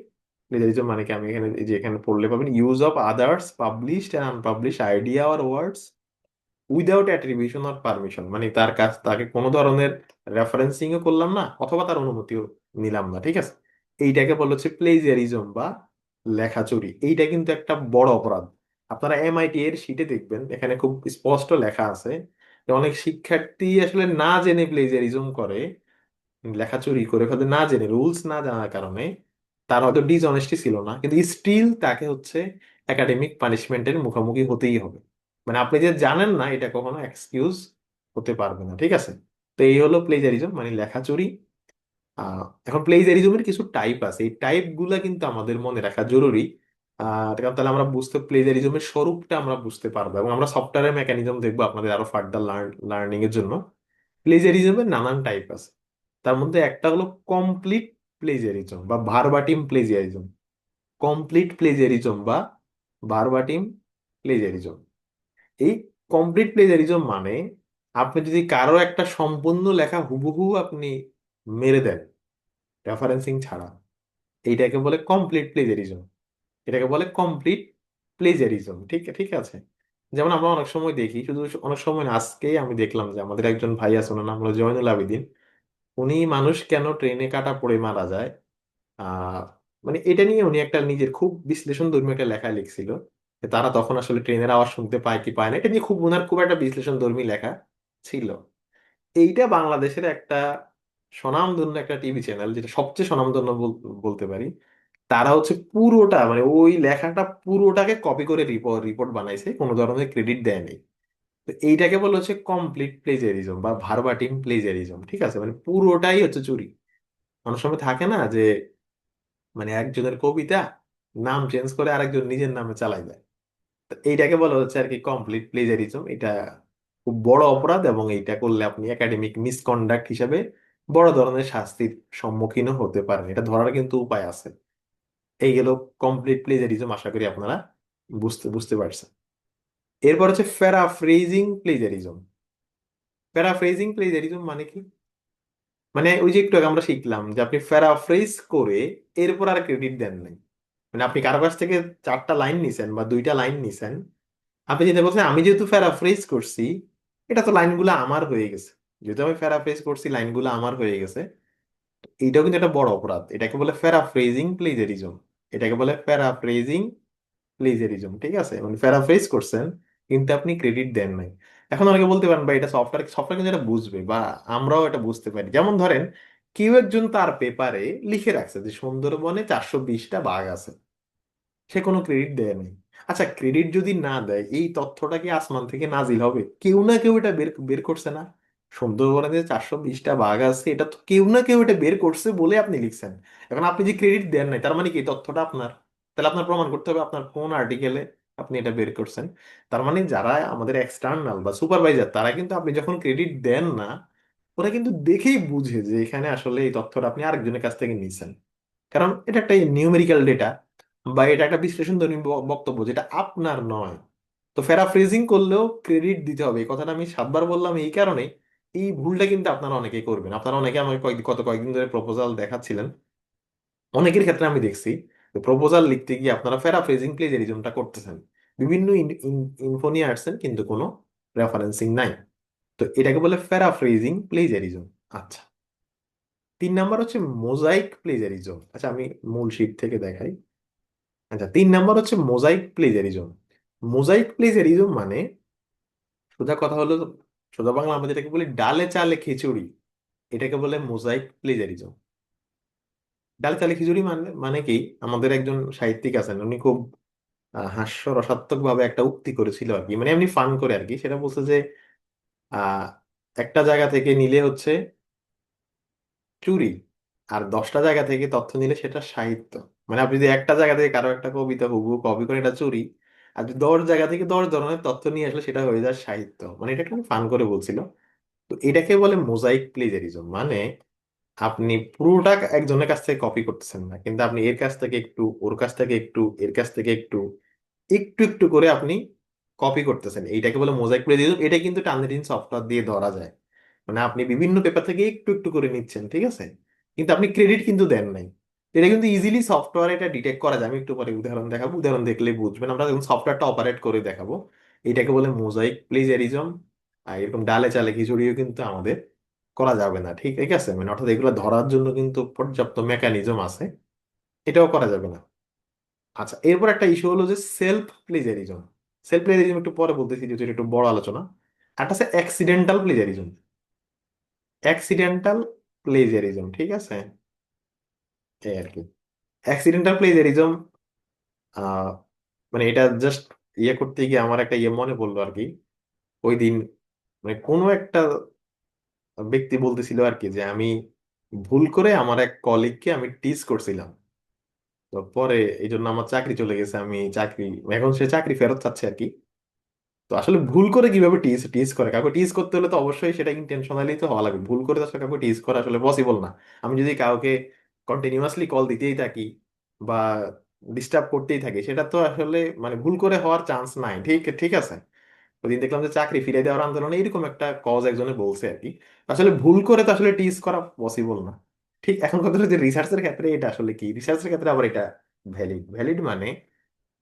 Speaker 1: প্লেজারিজম মানে কি, আমি এখানে এই যে এখানে পড়লে পাবেন, use of others published and unpublished idea or words without attribution or permission. মানে তাকে কোনো ধরনের রেফারেন্সিং ও করলাম না, অথবা তার অনুমতিও নিলাম না। ঠিক আছে। এইটাকে বলা হচ্ছে প্লেজিয়ারিজম বা লেখাচুরি। এইটা কিন্তু একটা বড় অপরাধ। আপনারা এমআইটি এর শিটে দেখবেন, এখানে খুব স্পষ্ট লেখা আছে যে অনেক শিক্ষার্থী আসলে না জেনে প্লেজিয়ারিজম করে, লেখাচুরি করে ফেলে না জেনে, রুলস না জানার কারণে। তার হয়তো ডিসঅনেস্টি ছিল না, কিন্তু স্টিল তাকে হচ্ছে একাডেমিক পানিশমেন্টের মুখোমুখি হতেই হবে। মানে আপনি যে জানেন না, এটা কখনো এক্সকিউজ হতে পারবে না। ঠিক আছে। তো এই হলো প্লেজারিজম মানে লেখাচুরি। এখন প্লেজারিজমের কিছু টাইপ আছে, এই টাইপ গুলা কিন্তু আমাদের মনে রাখা জরুরি। কারণ তাহলে আমরা প্লেজারিজমের স্বরূপটা আমরা বুঝতে পারবো, এবং আমরা সফটওয়্যার মেকানিজম দেখবো আপনাদের আরো ফার্দার লার্নিং এর জন্য। প্লেজারিজমের নানান টাইপ আছে। তার মধ্যে একটা হলো কমপ্লিট প্লেজারিজম বা ভার্বাটিম প্লেজিয়ারিজম। কমপ্লিট প্লেজারিজম বা ভার্বাটিম প্লেজারিজম। এই কমপ্লিট প্লেজারিজম মানে আপনি যদি কারো একটা সম্পূর্ণ লেখা হুবহু আপনি মেরে দেন রেফারেন্সিং ছাড়া, এইটাকে বলে কমপ্লিট প্লেজারিজম। এটাকে বলে কমপ্লিট প্লেজারিজম। ঠিক ঠিক আছে। যেমন আমরা অনেক সময় দেখি, শুধু অনেক সময় না, আজকেই আমি দেখলাম যে আমাদের একজন ভাই আছে, ওনার নাম হলো জয়নুল আবেদিন। উনি মানুষ কেন ট্রেনে কাটা পড়ে মারা যায়, আহ মানে এটা নিয়ে উনি একটা নিজের খুব বিশ্লেষণ ধর্মী একটা লেখা লিখছিল, যে তারা তখন আসলে ট্রেনের আওয়াজ শুনতে পায় কি পায় না। এটা নিয়ে ওনার খুব একটা বিশ্লেষণ ধর্মী লেখা ছিল। এইটা বাংলাদেশের একটা স্বনামধন্য একটা টিভি চ্যানেল, যেটা সবচেয়ে স্বনামধন্য বলতে পারি, তারা হচ্ছে পুরোটা, মানে ওই লেখাটা পুরোটাকে কপি করে রিপোর্ট রিপোর্ট বানাইছে, কোনো ধরনের ক্রেডিট দেয়নি। তো এইটাকে বলা হচ্ছে কমপ্লিট প্লেজারিজম বা ভার্বাটিম প্লেজারিজম। ঠিক আছে। মানে পুরোটাই হচ্ছে চুরি। অনেক সময় থাকে না যে, মানে একজনের কবিতা নাম চেঞ্জ করে আরেকজন নিজের নামে চালাই দেয়। তো এইটাকে বলা হচ্ছে আর কি কমপ্লিট প্লেজারিজম। এটা খুব বড় অপরাধ, এবং এইটা করলে আপনি একাডেমিক মিসকন্ডাক্ট হিসাবে বড় ধরনের শাস্তির সম্মুখীনও হতে পারেন। এটা ধরার কিন্তু উপায় আছে। এই গেল কমপ্লিট প্লেজারিজম, আশা করি আপনারা বুঝতে বুঝতে পারছেন। এরপর হচ্ছে প্যারাফ্রেজিং প্লেজারিজম। প্যারাফ্রেজিং প্লেজারিজম মানে কি? মানে ওই যে একটু আগে আমরা শিখলাম যে আপনি প্যারাফ্রেজ করে এরপর আর ক্রেডিট দেন নাই। মানে আপনি কারো কাছ থেকে 4টা লাইন নিছেন বা 2টা লাইন নিছেন, আপনি যেটা বলছেন আমি যেহেতু প্যারাফ্রেজ করছি, এটা তো লাইনগুলো আমার হয়ে গেছে, যেহেতু আমি প্যারাফ্রেজ করছি লাইনগুলো আমার হয়ে গেছে, এইটাও কিন্তু একটা বড় অপরাধ। এটাকে বলে প্যারাফ্রেজিং প্লেজারিজম। এটাকে বলে প্যারাফ্রেজিং প্লেজারিজম, ঠিক আছে? মানে প্যারাফ্রেজ করছেন কিন্তু আপনি ক্রেডিট দেন নাই। এখন অনেকে বলতে পারেন বা এটা সফটওয়্যার সফটওয়্যার কিন্তু এটা বুঝবে, বা আমরাও এটা বুঝতে পারি। যেমন ধরেন কেউ একজন তার পেপারে লিখে রাখছে যে সুন্দরবনে 420টা বাঘ আছে, সে কোনো ক্রেডিট দেয় নাই। আচ্ছা, ক্রেডিট যদি না দেয়, এই তথ্যটা কি আসমান থেকে নাজিল হবে? কেউ না কেউ এটা বের বের করছে না। সুন্দরবনে যে 420টা বাঘ আছে, এটা তো কেউ না কেউ এটা বের করছে বলে আপনি লিখছেন। এখন আপনি যে ক্রেডিট দেন নাই, তার মানে কি এই তথ্যটা আপনার? তাহলে আপনার প্রমাণ করতে হবে আপনার কোন আর্টিকেলে আপনি এটা বের করছেন। তার মানে যারা আমাদের এক্সটার্নাল বা সুপারভাইজার, তারা কিন্তু আপনি যখন ক্রেডিট দেন না, ওরা কিন্তু দেখেই বুঝে যে এখানে আসলে এই তথ্যটা আপনি আরেকজনের কাছ থেকে নিছেন। কারণ এটা একটা নিউমেরিক্যাল ডেটা, বা এটা একটা বিশ্লেষণধর্মী বক্তব্য যেটা আপনার নয়। তো প্যারাফ্রেজিং করলেও ক্রেডিট দিতে হবে, এই কথাটা আমি 7বার বললাম এই কারণে। এই ভুলটা কিন্তু আপনারা অনেকেই করবেন। আপনারা অনেকে আমাকে কয়েকদিন ধরে প্রপোজাল দেখাচ্ছিলেন। অনেকের ক্ষেত্রে আমি দেখছি প্রপোজাল লিখতে গিয়ে আপনারা প্যারাফ্রেজিং প্লেজারিজমটা করতেছেন। বিভিন্ন ইনফো নিয়ে আসছেন কিন্তু কোনো রেফারেন্সিং নাই। তো এটাকে বলে প্যারাফ্রেজিং প্লেজারিজম। আচ্ছা, 3 নাম্বার হচ্ছে মোজাইক প্লেজারিজম। আচ্ছা, আমি মূল শিট থেকে দেখাই। আচ্ছা, 3 নাম্বার হচ্ছে মোজাইক প্লেজারিজম। মোজাইক প্লেজারিজম মানে, সোজা কথা হলো, সোজা বাংলা আমরা যেটাকে বলি ডালে চালে খিচুড়ি, এটাকে বলে মোজাইক প্লেজারিজম। ডালে চালে খিচুড়ি মানে মানে কি? আমাদের একজন সাহিত্যিক আছেন, উনি খুব হাস্যরসাত্মক ভাবে একটা উক্তি করেছিল আর কি, মানে এমনি ফান করে আর কি। সেটা বলছে যে আহ একটা জায়গা থেকে নিলে হচ্ছে চুরি, আর 10টা জায়গা থেকে তথ্য নিলে সেটা সাহিত্য। মানে আপনি যদি একটা জায়গা থেকে কারো একটা কবিতা হুবহু কপি করে, এটা চুরি। আর যদি 10 জায়গা থেকে 10 ধরনের তথ্য নিয়ে আসলে সেটা হয়ে যায় সাহিত্য। মানে এটা একটু ফান করে বলছিল। তো এটাকে বলে মোজাইক প্লেজারিজম। মানে আপনি পুরোটা একজনের কাছ থেকে কপি করতেছেন না, কিন্তু আপনি এর কাছ থেকে একটু, ওর কাছ থেকে একটু, এর কাছ থেকে একটু, একটু একটু করে আপনি কপি করতেছেন। এইটাকে বলে মোজাইক প্লেজারিজম। এটা কিন্তু টার্নিটিন সফটওয়্যার দিয়ে ধরা যায়। মানে আপনি বিভিন্ন পেপার থেকে একটু একটু করে নিচ্ছেন, ঠিক আছে, কিন্তু আপনি ক্রেডিট কিন্তু দেন নাই। এটা কিন্তু ইজিলি সফটওয়্যার এটা ডিটেক্ট করা যায়। আমি একটু পরে উদাহরণ দেখাবো, উদাহরণ দেখলে বুঝবেন। আমরা যখন সফটওয়্যারটা অপারেট করে দেখাবো। এটাকে বলে মোজাইক প্লেজারিজম। আর এরকম ডালে চালে খিচুড়িও কিন্তু আমাদের করা যাবে না, ঠিক ঠিক আছে? মানে অর্থাৎ এগুলো ধরার জন্য কিন্তু পর্যাপ্ত মেকানিজম আছে, এটাও করা যাবে না। আচ্ছা, এরপর একটা ইস্যু হলো যে সেলফ প্লেজারিজম। সেলফ প্লেজারিজম একটু পরে বলতেছি, যেহেতু এটা একটু বড় আলোচনা। একটা আছে অ্যাক্সিডেন্টাল প্লেজারিজম। অ্যাক্সিডেন্টাল প্লেজারিজম, ঠিক আছে, এই আর কি। অ্যাক্সিডেন্টাল প্লেজারিজম, আহ মানে এটা জাস্ট ইয়ে করতে গিয়ে আমার একটা ইয়ে মনে পড়লো আর কি। ওই দিন মানে কোনো একটা ব্যক্তি বলতেছিল আর কি যে আমি ভুল করে আমার এক কলিগকে আমি টিজ করছিলাম। তো পরে এই জন্য আমার চাকরি চলে গেছে, আমি চাকরি, এখন সে চাকরি ফেরত চাচ্ছে আর কি। তো আসলে ভুল করে কিভাবে টিজ টিজ করে? কাউকে টিজ করতে হলে তো অবশ্যই সেটা ইন্টেনশনালি তো হওয়া লাগবে। ভুল করে তো আসলে কাউকে টিজ করা আসলে পসিবল না। আমি যদি কাউকে কন্টিনিউয়াসলি কল দিতেই থাকি বা ডিস্টার্ব করতেই থাকি, সেটা তো আসলে মানে ভুল করে হওয়ার চান্স নাই, ঠিক ঠিক আছে। ওইদিন দেখলাম যে চাকরি ফিরে দেওয়ার আন্দোলনে এরকম একটা কজ একজনে বলছে আর কি। আসলে ভুল করে তো আসলে টিজ করা পসিবল না। ঠিক, এখন কথা হলো যে রিসার্চের ক্ষেত্রে এটা আসলে কি? রিসার্চের ক্ষেত্রে আবার এটা ভ্যালিড। ভ্যালিড মানে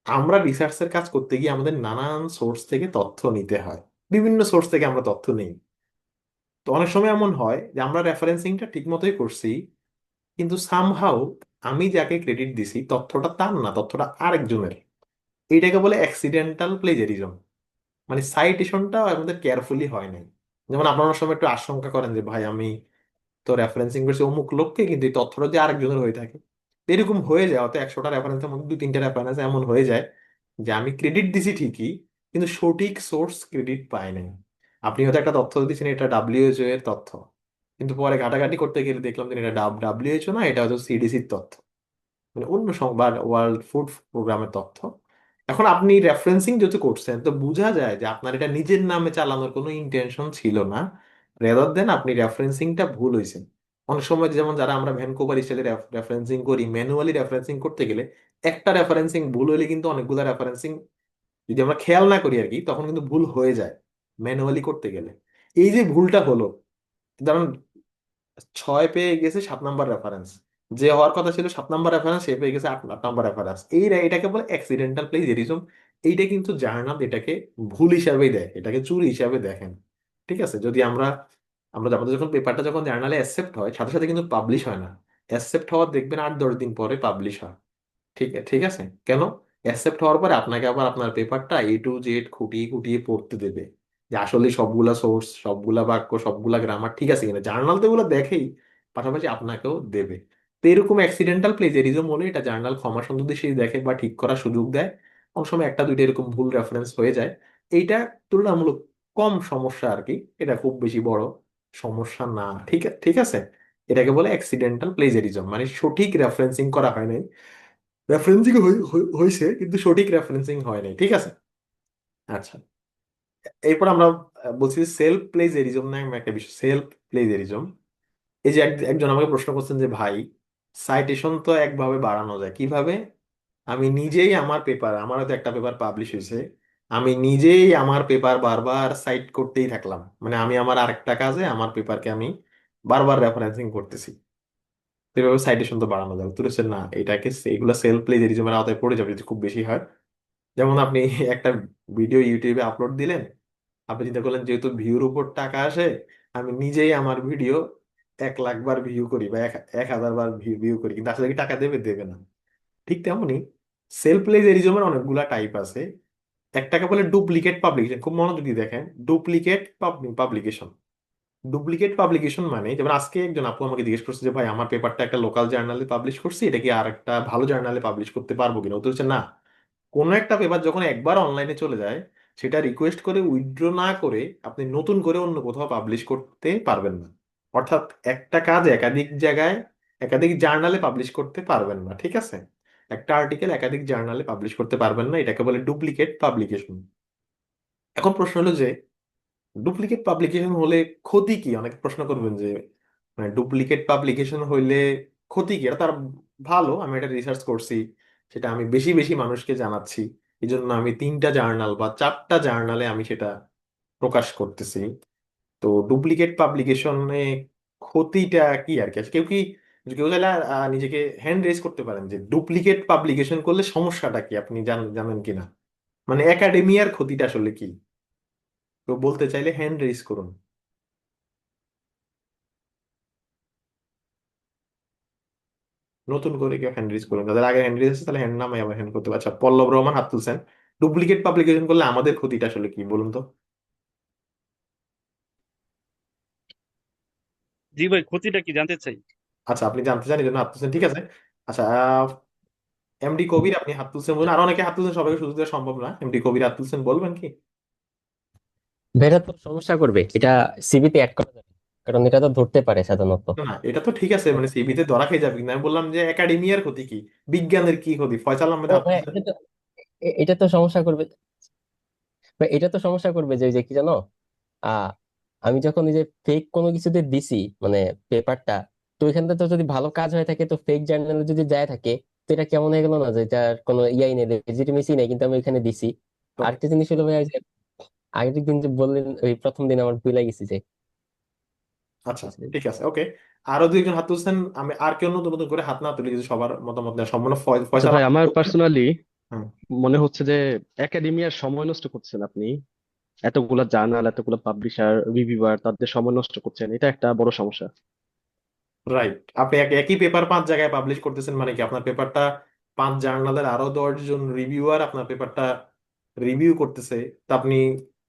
Speaker 1: আমরা রিসার্চের কাজ করতে গিয়ে আমাদের নানান সোর্স থেকে তথ্য নিতে হয়। বিভিন্ন সোর্স থেকে আমরা তথ্য নিই। তো অনেক সময় এমন হয় যে আমরা রেফারেন্সিংটা ঠিক মতোই করছি, কিন্তু সামহাউ আমি যাকে ক্রেডিট দিছি তথ্যটা তার না, তথ্যটা আরেকজনের। এইটাকে বলে অ্যাক্সিডেন্টাল প্লেজারিজম। মানে সাইটেশনটা আমাদের কেয়ারফুলি হয় নাই। যেমন আপনারা অনেক সময় একটু আশঙ্কা করেন যে ভাই আমি তো রেফারেন্সিং করছি অমুক লোককে, কিন্তু এই তথ্যটা যে আরেকজনের হয়ে থাকে। এরকম হয়ে যায়, অত 100টা রেফারেন্সের মধ্যে 2-3টা রেফারেন্স এমন হয়ে যায় যে আমি ক্রেডিট দিছি ঠিকই, কিন্তু সঠিক সোর্স ক্রেডিট পাই নাই। আপনি হয়তো একটা তথ্য দিচ্ছেন এটা ডাব্লিউএইচও এর তথ্য, কিন্তু পরে ঘাটাঘাটি করতে গেলে দেখলাম যে এটা ডাব্লিউএইচও না, এটা হচ্ছে সিডিসির তথ্য, মানে অন্য সংবাদ ওয়ার্ল্ড ফুড প্রোগ্রামের তথ্য। এখন আপনি রেফারেন্সিং যেহেতু করছেন, তো বোঝা যায় যে আপনার এটা নিজের নামে চালানোর কোনো ইন্টেনশন ছিল না, রেদার দেন আপনি রেফারেন্সিংটা ভুল হয়েছে। অনেক সময় যেমন যারা আমরা ভ্যানকুভার স্টাইলে রেফারেন্সিং করি, ম্যানুয়ালি রেফারেন্সিং করতে গেলে একটা রেফারেন্সিং ভুল হলে কিন্তু অনেকগুলো রেফারেন্সিং যদি আমরা খেয়াল না করি আর কি, তখন কিন্তু ভুল হয়ে যায় ম্যানুয়ালি করতে গেলে। এই যে ভুলটা হলো, ধরুন 6 পেয়ে গেছে 7 নাম্বার রেফারেন্স, যে হওয়ার কথা ছিল 7 নাম্বার রেফারেন্স সে পেয়ে গেছে 8 নাম্বার রেফারেন্স, এটাকে বলে অ্যাক্সিডেন্টাল প্লেজারিজম। এইটা কিন্তু জার্নাল এটাকে ভুল হিসাবেই দেয়, এটাকে চুরি হিসাবে দেখেন। ঠিক আছে, যদি আমরা আমরা আমাদের যখন পেপারটা যখন জার্নালে অ্যাকসেপ্ট হয় সাথে সাথে কিন্তু পাবলিশ হয় না। অ্যাকসেপ্ট হওয়ার দেখবেন 8-10 দিন পরে পাবলিশ হয়। ঠিক ঠিক আছে, কেন? অ্যাকসেপ্ট হওয়ার পরে আপনাকে আবার আপনার পেপারটা A to Z খুঁটিয়ে খুঁটিয়ে পড়তে দেবে, যে আসলে সবগুলা সোর্স, সবগুলা বাক্য, সবগুলা গ্রামার ঠিক আছে কিনা। জার্নাল তো এগুলো দেখেই, পাশাপাশি আপনাকেও দেবে। তো এরকম অ্যাক্সিডেন্টাল প্লেজারিজম হলে এটা জার্নাল ক্ষমা সুন্দর দৃষ্টিতে দেখে বা ঠিক করার সুযোগ দেয়। অনেক সময় একটা দুইটা এরকম ভুল রেফারেন্স হয়ে যায়। এইটা তুলনামূলক কম সমস্যা আর কি, এটা খুব বেশি বড় সমস্যা না। ঠিক ঠিক আছে, এটাকে বলে অ্যাক্সিডেন্টাল প্লেজারিজম, মানে সঠিক রেফারেন্সিং করা হয় নাই। রেফারেন্সিং হয়েছে কিন্তু সঠিক রেফারেন্সিং হয় নাই। ঠিক আছে, আচ্ছা। এরপর আমরা বলছি সেলফ প্লেজারিজম নামে একটা বিষয়, সেলফ প্লেজারিজম। এই যে একজন আমাকে প্রশ্ন করছেন যে ভাই, সাইটেশন তো একভাবে বাড়ানো যায় কিভাবে? আমি নিজেই আমার পেপার, আমার হয়তো একটা পেপার পাবলিশ হয়েছে, আমি নিজেই আমার পেপার বারবার সাইট করতেই থাকলাম, মানে আমি আমার আরেকটা কাজে আমার পেপারকে আমি বারবার রেফারেন্সিং করতেছি। তো এভাবে সাইটেশন তো বাড়ানো যাবে, তো হচ্ছে না, এটাকে এগুলো সেলফ প্লেজারিজমের আওতায় পড়ে যাবে যদি খুব বেশি হয়। যেমন আপনি একটা ভিডিও ইউটিউবে আপলোড দিলেন, আপনি চিন্তা করলেন যেহেতু ভিউর উপর টাকা আসে, আমি নিজেই আমার ভিডিও 1 লাখ বার ভিউ করি বা 1,000 বার ভিউ করি, কিন্তু আসলে কি টাকা দেবে? দেবে না। ঠিক তেমনি সেলফ প্লেজারিজমের অনেকগুলা টাইপ আছে। একটাকে বলে ডুপ্লিকেট পাবলিকেশন, খুব মনোযোগ দিয়ে দেখেন, ডুপ্লিকেট পাবলিকেশন। ডুপ্লিকেট পাবলিকেশন মানে যেমন আজকে একজন আপু আমাকে জিজ্ঞেস করছে যে ভাই আমার পেপারটা একটা লোকাল জার্নালে পাবলিশ করছি, এটা কি আর একটা ভালো জার্নালে পাবলিশ করতে পারবো কিনা। ও তো হচ্ছে না, কোনো একটা পেপার যখন একবার অনলাইনে চলে যায়, সেটা রিকোয়েস্ট করে উইথড্র না করে আপনি নতুন করে অন্য কোথাও পাবলিশ করতে পারবেন না। অর্থাৎ একটা কাজ একাধিক জায়গায় একাধিক জার্নালে পাবলিশ করতে পারবেন না। ঠিক আছে, একটা আর্টিকেল একাধিক জার্নালে পাবলিশ করতে পারবেন না, এটাকে বলে ডুপ্লিকেট পাবলিকেশন। এখন প্রশ্ন হলো যে ডুপ্লিকেট পাবলিকেশন হলে ক্ষতি কি? অনেকে প্রশ্ন করবেন যে মানে ডুপ্লিকেট পাবলিকেশন হইলে ক্ষতি কি। এটা তার ভালো, আমি এটা রিসার্চ করছি, সেটা আমি বেশি বেশি মানুষকে জানাচ্ছি, এই জন্য আমি 3টা জার্নাল বা 4টা জার্নালে আমি সেটা প্রকাশ করতেছি। তো ডুপ্লিকেট পাবলিকেশনে ক্ষতিটা কি আর কি? কেউ কি, কেউ চাইলে নিজেকে হ্যান্ড রেজ করতে পারেন যে ডুপ্লিকেট পাবলিকেশন করলে সমস্যাটা কি, আপনি জানেন কিনা, মানে একাডেমিয়ার ক্ষতিটা আসলে কি? তো বলতে চাইলে হ্যান্ড রেজ করুন। নতুন করে কেউ হ্যান্ড রেজ করুন, যাদের আগে হ্যান্ড রেজ আছে তাহলে হ্যান্ড নামে আবার হ্যান্ড করতে পারছে। আচ্ছা, পল্লব রহমান হাত তুলছেন। ডুপ্লিকেট পাবলিকেশন করলে আমাদের ক্ষতিটা আসলে কি বলুন তো?
Speaker 2: জি ভাই, ক্ষতিটা কি জানতে চাই।
Speaker 1: আচ্ছা, আপনি জানতে চান এই জন্য হাত তুলছেন, ঠিক আছে। আচ্ছা, এমডি কবির আপনি হাত তুলছেন বলুন, আর অনেকে হাত তুলছেন, সবাইকে সুযোগ দেওয়া সম্ভব না। এমডি কবির হাত তুলছেন, বলবেন কি?
Speaker 3: বেটা তো সমস্যা করবে এটা, সিভিতে অ্যাড করা যাবে, কারণ এটা তো ধরতে পারে সাধারণত।
Speaker 1: না, এটা তো ঠিক আছে, মানে সিভিতে ধরা খেয়ে যাবে, কিন্তু আমি বললাম যে একাডেমিয়ার ক্ষতি কি, বিজ্ঞানের কি ক্ষতি? ফয়সাল আহমেদ
Speaker 3: ও
Speaker 1: হাত
Speaker 3: ভাই,
Speaker 1: তুলছেন।
Speaker 3: এটা তো সমস্যা করবে ভাই, এটা তো সমস্যা করবে যে ওই যে কি জানো, আহ আমি যখন এই যে ফেক কোনো কিছুতে দিছি, মানে পেপারটা, তো এখান থেকে তো যদি ভালো কাজ হয়ে থাকে, তো ফেক জার্নালে যদি যায় থাকে, তো এটা কেমন হয়ে গেল না, যে এটার কোনো ইয়াই নেই, লেজিটিমেসি নেই, কিন্তু আমি এখানে দিছি।
Speaker 1: তো
Speaker 3: আরেকটা জিনিস হলো ভাই, ওই যে আগের দিন যে বললেন, ওই প্রথম দিন আমার ভুলে গেছি যে
Speaker 1: আচ্ছা, ঠিক আছে, ওকে। আরো 2 জন হাত তুলছেন, আমি আর কেউ নতুন নতুন করে হাত না তুলি, যদি সবার মতামত নেওয়া সম্পূর্ণ
Speaker 4: আচ্ছা
Speaker 1: ফয়সাল
Speaker 4: ভাই,
Speaker 1: আহমেদ
Speaker 4: আমার
Speaker 1: বলছেন।
Speaker 4: পার্সোনালি
Speaker 1: হুম,
Speaker 4: মনে হচ্ছে যে একাডেমিয়ার সময় নষ্ট করছেন আপনি। এতগুলা জার্নাল, এতগুলা পাবলিশার, রিভিউয়ার, তাদের সময় নষ্ট করছেন, এটা একটা বড় সমস্যা।
Speaker 1: রাইট। আপনি একই পেপার 5 জায়গায় পাবলিশ করতেছেন, মানে কি আপনার পেপারটা 5 জার্নালের আরো 10 জন রিভিউয়ার আপনার পেপারটা রিভিউ করতেছে। তা আপনি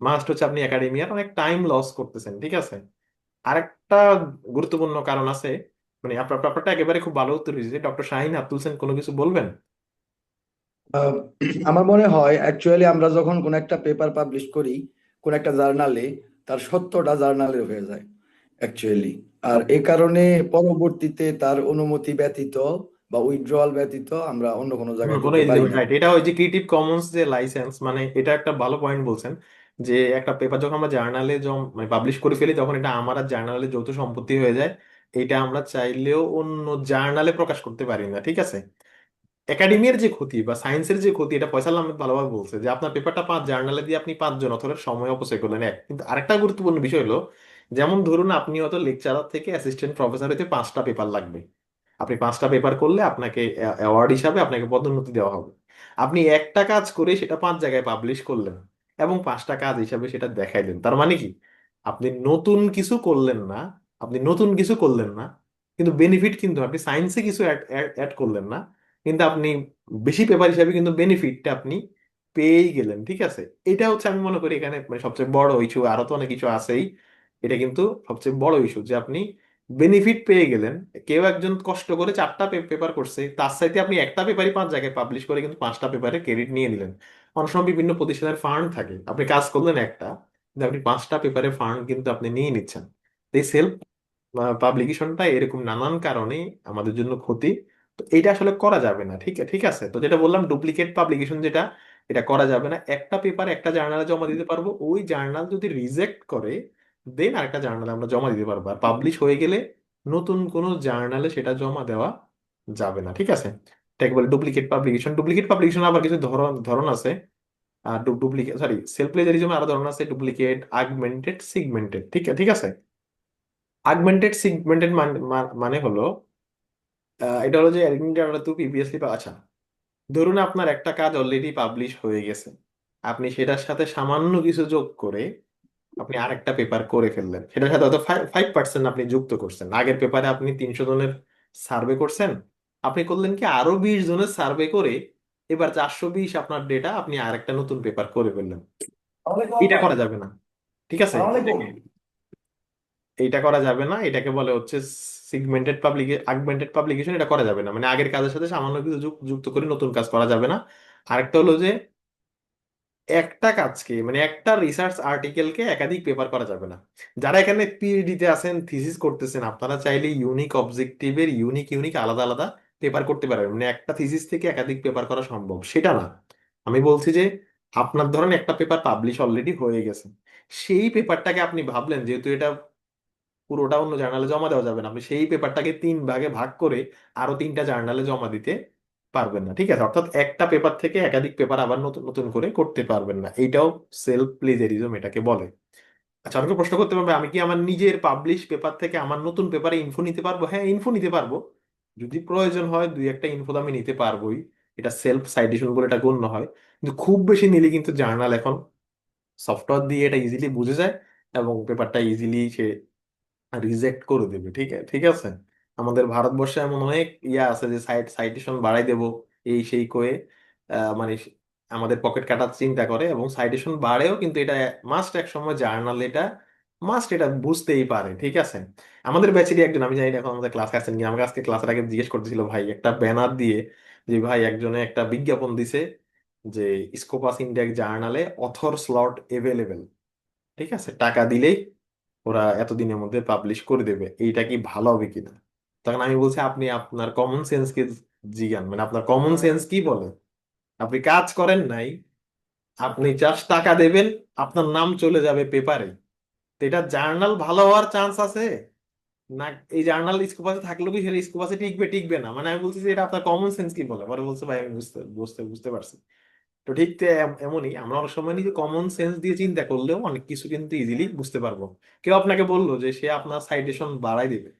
Speaker 1: মাস্ট হচ্ছে আপনি একাডেমিয়ার অনেক টাইম লস করতেছেন। ঠিক আছে, আরেকটা গুরুত্বপূর্ণ কারণ আছে, মানে আপনার ব্যাপারটা একেবারে খুব ভালো উত্তর হয়েছে। ডক্টর শাহিন আব্দুল হোসেন কোনো কিছু বলবেন?
Speaker 5: আহ, আমার মনে হয় অ্যাকচুয়ালি আমরা যখন কোন একটা পেপার পাবলিশ করি কোন একটা জার্নালে, তার 70টা জার্নালে হয়ে যায় অ্যাকচুয়ালি। আর এ কারণে পরবর্তীতে তার অনুমতি ব্যতীত বা উইথড্রয়াল ব্যতীত আমরা অন্য কোনো
Speaker 1: অন্য
Speaker 5: জায়গায়
Speaker 1: কোনো
Speaker 5: যেতে পারি
Speaker 1: এলিজিবল
Speaker 5: না।
Speaker 1: রাইট, এটা ওই যে ক্রিয়েটিভ কমন্স যে লাইসেন্স, মানে এটা একটা ভালো পয়েন্ট বলছেন যে একটা পেপার যখন আমরা জার্নালে মানে পাবলিশ করে ফেলি তখন এটা আমার আর জার্নালে যৌথ সম্পত্তি হয়ে যায়। এটা আমরা চাইলেও অন্য জার্নালে প্রকাশ করতে পারি না, ঠিক আছে। একাডেমির যে ক্ষতি বা সায়েন্সের যে ক্ষতি, এটা ফয়সাল আহমেদ ভালোভাবে বলছে যে আপনার পেপারটা 5 জার্নালে দিয়ে আপনি 5 জন অথরের সময় অপচয় করলেন এক। কিন্তু আরেকটা গুরুত্বপূর্ণ বিষয় হলো, যেমন ধরুন আপনি হয়তো লেকচারার থেকে অ্যাসিস্ট্যান্ট প্রফেসর হতে 5টা পেপার লাগবে। আপনি 5টা পেপার করলে আপনাকে অ্যাওয়ার্ড হিসাবে আপনাকে পদোন্নতি দেওয়া হবে। আপনি একটা কাজ করে সেটা 5 জায়গায় পাবলিশ করলেন এবং 5টা কাজ হিসাবে সেটা দেখাইলেন। তার মানে কি, আপনি নতুন কিছু করলেন না, আপনি নতুন কিছু করলেন না, কিন্তু বেনিফিট কিন্তু আপনি সায়েন্সে কিছু অ্যাড করলেন না, কিন্তু আপনি বেশি পেপার হিসাবে কিন্তু বেনিফিটটা আপনি পেয়েই গেলেন, ঠিক আছে। এটা হচ্ছে আমি মনে করি এখানে মানে সবচেয়ে বড় ইস্যু, আরো তো অনেক কিছু আছেই, এটা কিন্তু সবচেয়ে বড় ইস্যু যে আপনি বেনিফিট পেয়ে গেলেন। কেউ একজন কষ্ট করে 4টা পেপার করছে, তার সাথে আপনি একটা পেপারই 5 জায়গায় পাবলিশ করে কিন্তু 5টা পেপারে ক্রেডিট নিয়ে নিলেন। অনেক সময় বিভিন্ন প্রতিষ্ঠানের ফান্ড থাকে, আপনি কাজ করলেন একটা, কিন্তু আপনি 5টা পেপারে ফান্ড কিন্তু আপনি নিয়ে নিচ্ছেন। এই সেলফ পাবলিকেশনটা এরকম নানান কারণে আমাদের জন্য ক্ষতি। তো এটা আসলে করা যাবে না, ঠিক ঠিক আছে। তো যেটা বললাম ডুপ্লিকেট পাবলিকেশন, যেটা এটা করা যাবে না। একটা পেপার একটা জার্নালে জমা দিতে পারবো, ওই জার্নাল যদি রিজেক্ট করে দেন আরেকটা জার্নালে আমরা জমা দিতে পারবো। আর পাবলিশ হয়ে গেলে নতুন কোনো জার্নালে সেটা জমা দেওয়া যাবে না, ঠিক আছে। এটাকে বলে ডুপ্লিকেট পাবলিকেশন। ডুপ্লিকেট পাবলিকেশন আবার কিছু ধরন ধরন আছে। আর ডুপ্লিকেট সরি সেলফ প্লেজারিজম আরো ধরন আছে, ডুপ্লিকেট, আগমেন্টেড, সিগমেন্টেড, ঠিক ঠিক আছে। আগমেন্টেড সিগমেন্টেড মানে হলো এটা হলো যে অ্যালগরিদম তো প্রিভিয়াসলি আচ্ছা, ধরুন আপনার একটা কাজ অলরেডি পাবলিশ হয়ে গেছে, আপনি সেটার সাথে সামান্য কিছু যোগ করে আপনি আরেকটা পেপার করে ফেললেন, সেটার সাথে হয়তো 5% আপনি যুক্ত করছেন। আগের পেপারে আপনি 300 জনের সার্ভে করছেন, আপনি করলেন কি আরো 20 জনের সার্ভে করে এবার 420 আপনার ডেটা আপনি আরেকটা নতুন পেপার করে ফেললেন।
Speaker 5: আসসালামু
Speaker 1: এটা
Speaker 5: ভাই।
Speaker 1: করা যাবে না, ঠিক আছে।
Speaker 5: আসসালামু আলাইকুম।
Speaker 1: এইটা করা যাবে না, এটাকে বলে হচ্ছে আগমেন্টেড পাবলিকেশন। এটা করা যাবে না, মানে আগের কাজের সাথে সামান্য কিছু যুক্ত করে নতুন কাজ করা যাবে না। আরেকটা হলো যে একটা কাজকে মানে একটা রিসার্চ আর্টিকেলকে একাধিক পেপার করা যাবে না। যারা এখানে পিএইচডি তে আছেন, থিসিস করতেছেন, আপনারা চাইলে ইউনিক অবজেক্টিভের ইউনিক ইউনিক আলাদা আলাদা পেপার করতে পারবেন, মানে একটা থিসিস থেকে একাধিক পেপার করা সম্ভব সেটা না। আমি বলছি যে আপনার ধরেন একটা পেপার পাবলিশ অলরেডি হয়ে গেছে, সেই পেপারটাকে আপনি ভাবলেন যেহেতু এটা পুরোটা অন্য জার্নালে জমা দেওয়া যাবে না, আপনি সেই পেপারটাকে 3 ভাগে ভাগ করে আরো 3টা জার্নালে জমা দিতে পারবেন না, ঠিক আছে। অর্থাৎ একটা পেপার থেকে একাধিক পেপার আবার নতুন নতুন করে করতে পারবেন না, এইটাও সেলফ প্লেজারিজম এটাকে বলে। আচ্ছা, অনেকে প্রশ্ন করতে পারবে আমি কি আমার নিজের পাবলিশ পেপার থেকে আমার নতুন পেপারে ইনফো নিতে পারবো? হ্যাঁ, ইনফো নিতে পারবো। যদি প্রয়োজন হয় দুই একটা ইনফো তো আমি নিতে পারবোই, এটা সেলফ সাইটেশন বলে এটা গণ্য হয়। কিন্তু খুব বেশি নিলে কিন্তু জার্নাল এখন সফটওয়্যার দিয়ে এটা ইজিলি বুঝে যায় এবং পেপারটা ইজিলি সে রিজেক্ট করে দেবে, ঠিক আছে ঠিক আছে। আমাদের ভারতবর্ষে এমন অনেক ইয়া আছে যে সাইটেশন বাড়াই দেব এই সেই কয়ে মানে আমাদের পকেট কাটার চিন্তা করে, এবং সাইটেশন বাড়েও কিন্তু এটা মাস্ট এক সময় জার্নাল এটা মাস্ট এটা বুঝতেই পারে, ঠিক আছে। আমাদের ব্যাচেরই একজন, আমি জানি না এখন আমাদের ক্লাস আসছেন কি, আমাকে আজকে ক্লাসের আগে জিজ্ঞেস করতেছিল ভাই একটা ব্যানার দিয়ে যে ভাই একজনে একটা বিজ্ঞাপন দিছে যে স্কোপাস ইন্ডেক্স জার্নালে অথর স্লট এভেলেবেল, ঠিক আছে, টাকা দিলেই ওরা এতদিনের মধ্যে পাবলিশ করে দেবে, এইটা কি ভালো হবে কিনা। তখন আমি বলছি আপনি আপনার কমন সেন্সকে জিজ্ঞান, মানে আপনার কমন সেন্স কি বলে। আপনি কাজ করেন নাই, আপনি জাস্ট টাকা দেবেন, আপনার নাম চলে যাবে পেপারে, তো এটা জার্নাল ভালো হওয়ার চান্স আছে না? এই জার্নাল স্কোপাসে থাকলেও কি সেটা স্কোপাসে টিকবে টিকবে না? মানে আমি বলছি যে এটা আপনার কমন সেন্স কি বলে। পরে বলছে ভাই আমি বুঝতে বুঝতে বুঝতে পারছি। তো ঠিক এমনই আমরা অনেক সময় নিজে কমন সেন্স দিয়ে চিন্তা করলেও অনেক কিছু কিন্তু ইজিলি বুঝতে পারবো। কেউ আপনাকে বললো যে সে আপনার সাইটেশন বাড়াই দেবে,